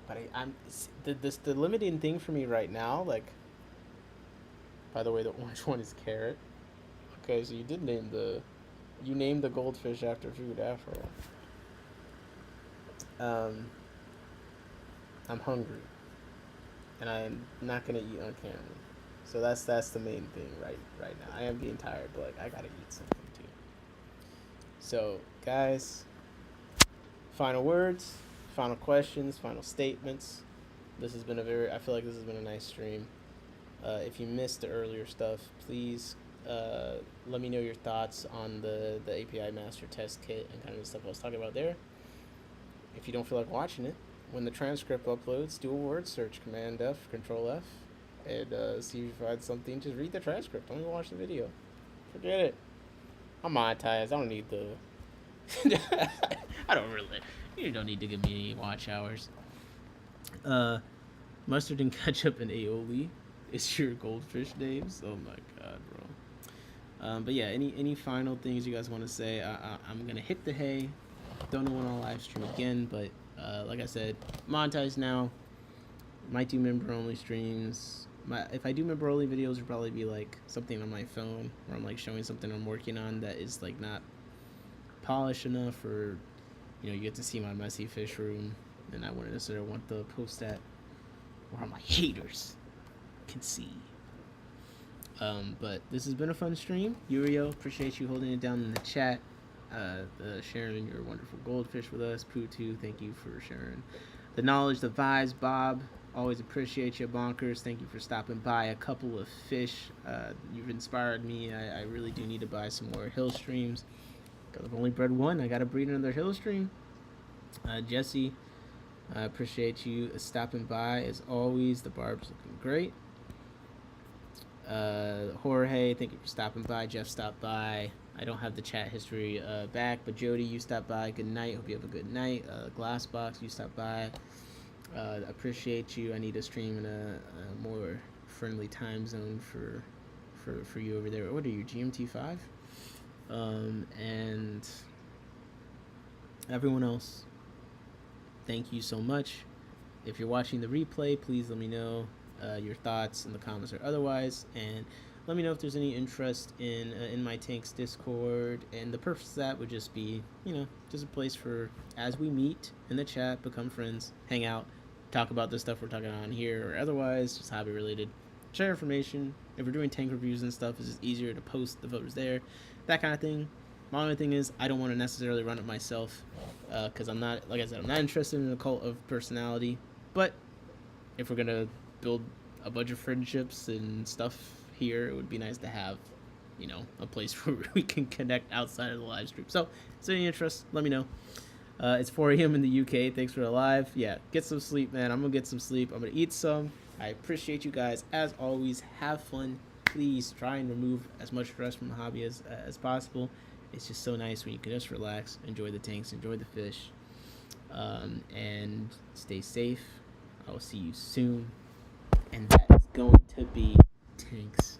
But the limiting thing for me right now, like, by the way, the orange one is carrot. Okay, so you named the goldfish after food after all. I'm hungry, and I'm not gonna eat on camera. So that's the main thing right now. I am getting tired, but like, I gotta eat something too. So guys, final words, final questions, final statements. I feel like this has been a nice stream. If you missed the earlier stuff, please Let me know your thoughts on the API master test kit and kind of the stuff I was talking about there. If you don't feel like watching it, when the transcript uploads, do a word search, Command F, Control F, and see if you find something. Just read the transcript. Don't even watch the video. Forget it. I'm monetized. I don't need the. I don't really. You don't need to give me any watch hours. Mustard and ketchup and aioli is your goldfish names. Oh my god, bro. But yeah, any final things you guys want to say? I'm gonna hit the hay. Don't know when I'll live stream again, but like I said, monetized now. Might do member only streams. If I do member only videos, it'll probably be like something on my phone where I'm like showing something I'm working on that is like not polished enough, or you get to see my messy fish room, and I wouldn't necessarily want to post that where my haters can see. But this has been a fun stream. Yurio, appreciate you holding it down in the chat. Sharing your wonderful goldfish with us. Poo2, thank you for sharing the knowledge, the vibes. Bob, always appreciate you. Bonkers, thank you for stopping by. A couple of fish. You've inspired me. I really do need to buy some more hill streams. Because I've only bred one. I got to breed another hill stream. Jesse, I appreciate you stopping by as always. The barb's looking great. Jorge, thank you for stopping by. Jeff stopped by. I don't have the chat history back, but Jody, you stopped by. Good night. Hope you have a good night. Glassbox, you stopped by. Appreciate you. I need to stream in a more friendly time zone for you over there. What are you, GMT 5? And everyone else, thank you so much. If you're watching the replay, please let me know your thoughts in the comments or otherwise, and let me know if there's any interest in my Tanks Discord. And the purpose of that would just be, just a place for, as we meet in the chat, become friends, hang out, talk about the stuff we're talking on here, or otherwise just hobby related, share information. If we're doing tank reviews and stuff, it's just easier to post the photos there, that kind of thing. My only thing is, I don't want to necessarily run it myself, because I'm not, like I said, I'm not interested in a cult of personality. But if we're gonna build a bunch of friendships and stuff here, it would be nice to have, a place where we can connect outside of the live stream. So, if there's any interest, let me know. It's 4 a.m. in the UK. Thanks for the live. Yeah, get some sleep, man. I'm gonna get some sleep. I'm gonna eat some. I appreciate you guys as always. Have fun. Please try and remove as much stress from the hobby as possible. It's just so nice when you can just relax, enjoy the tanks, enjoy the fish, and stay safe. I will see you soon, and that is going to be Tanks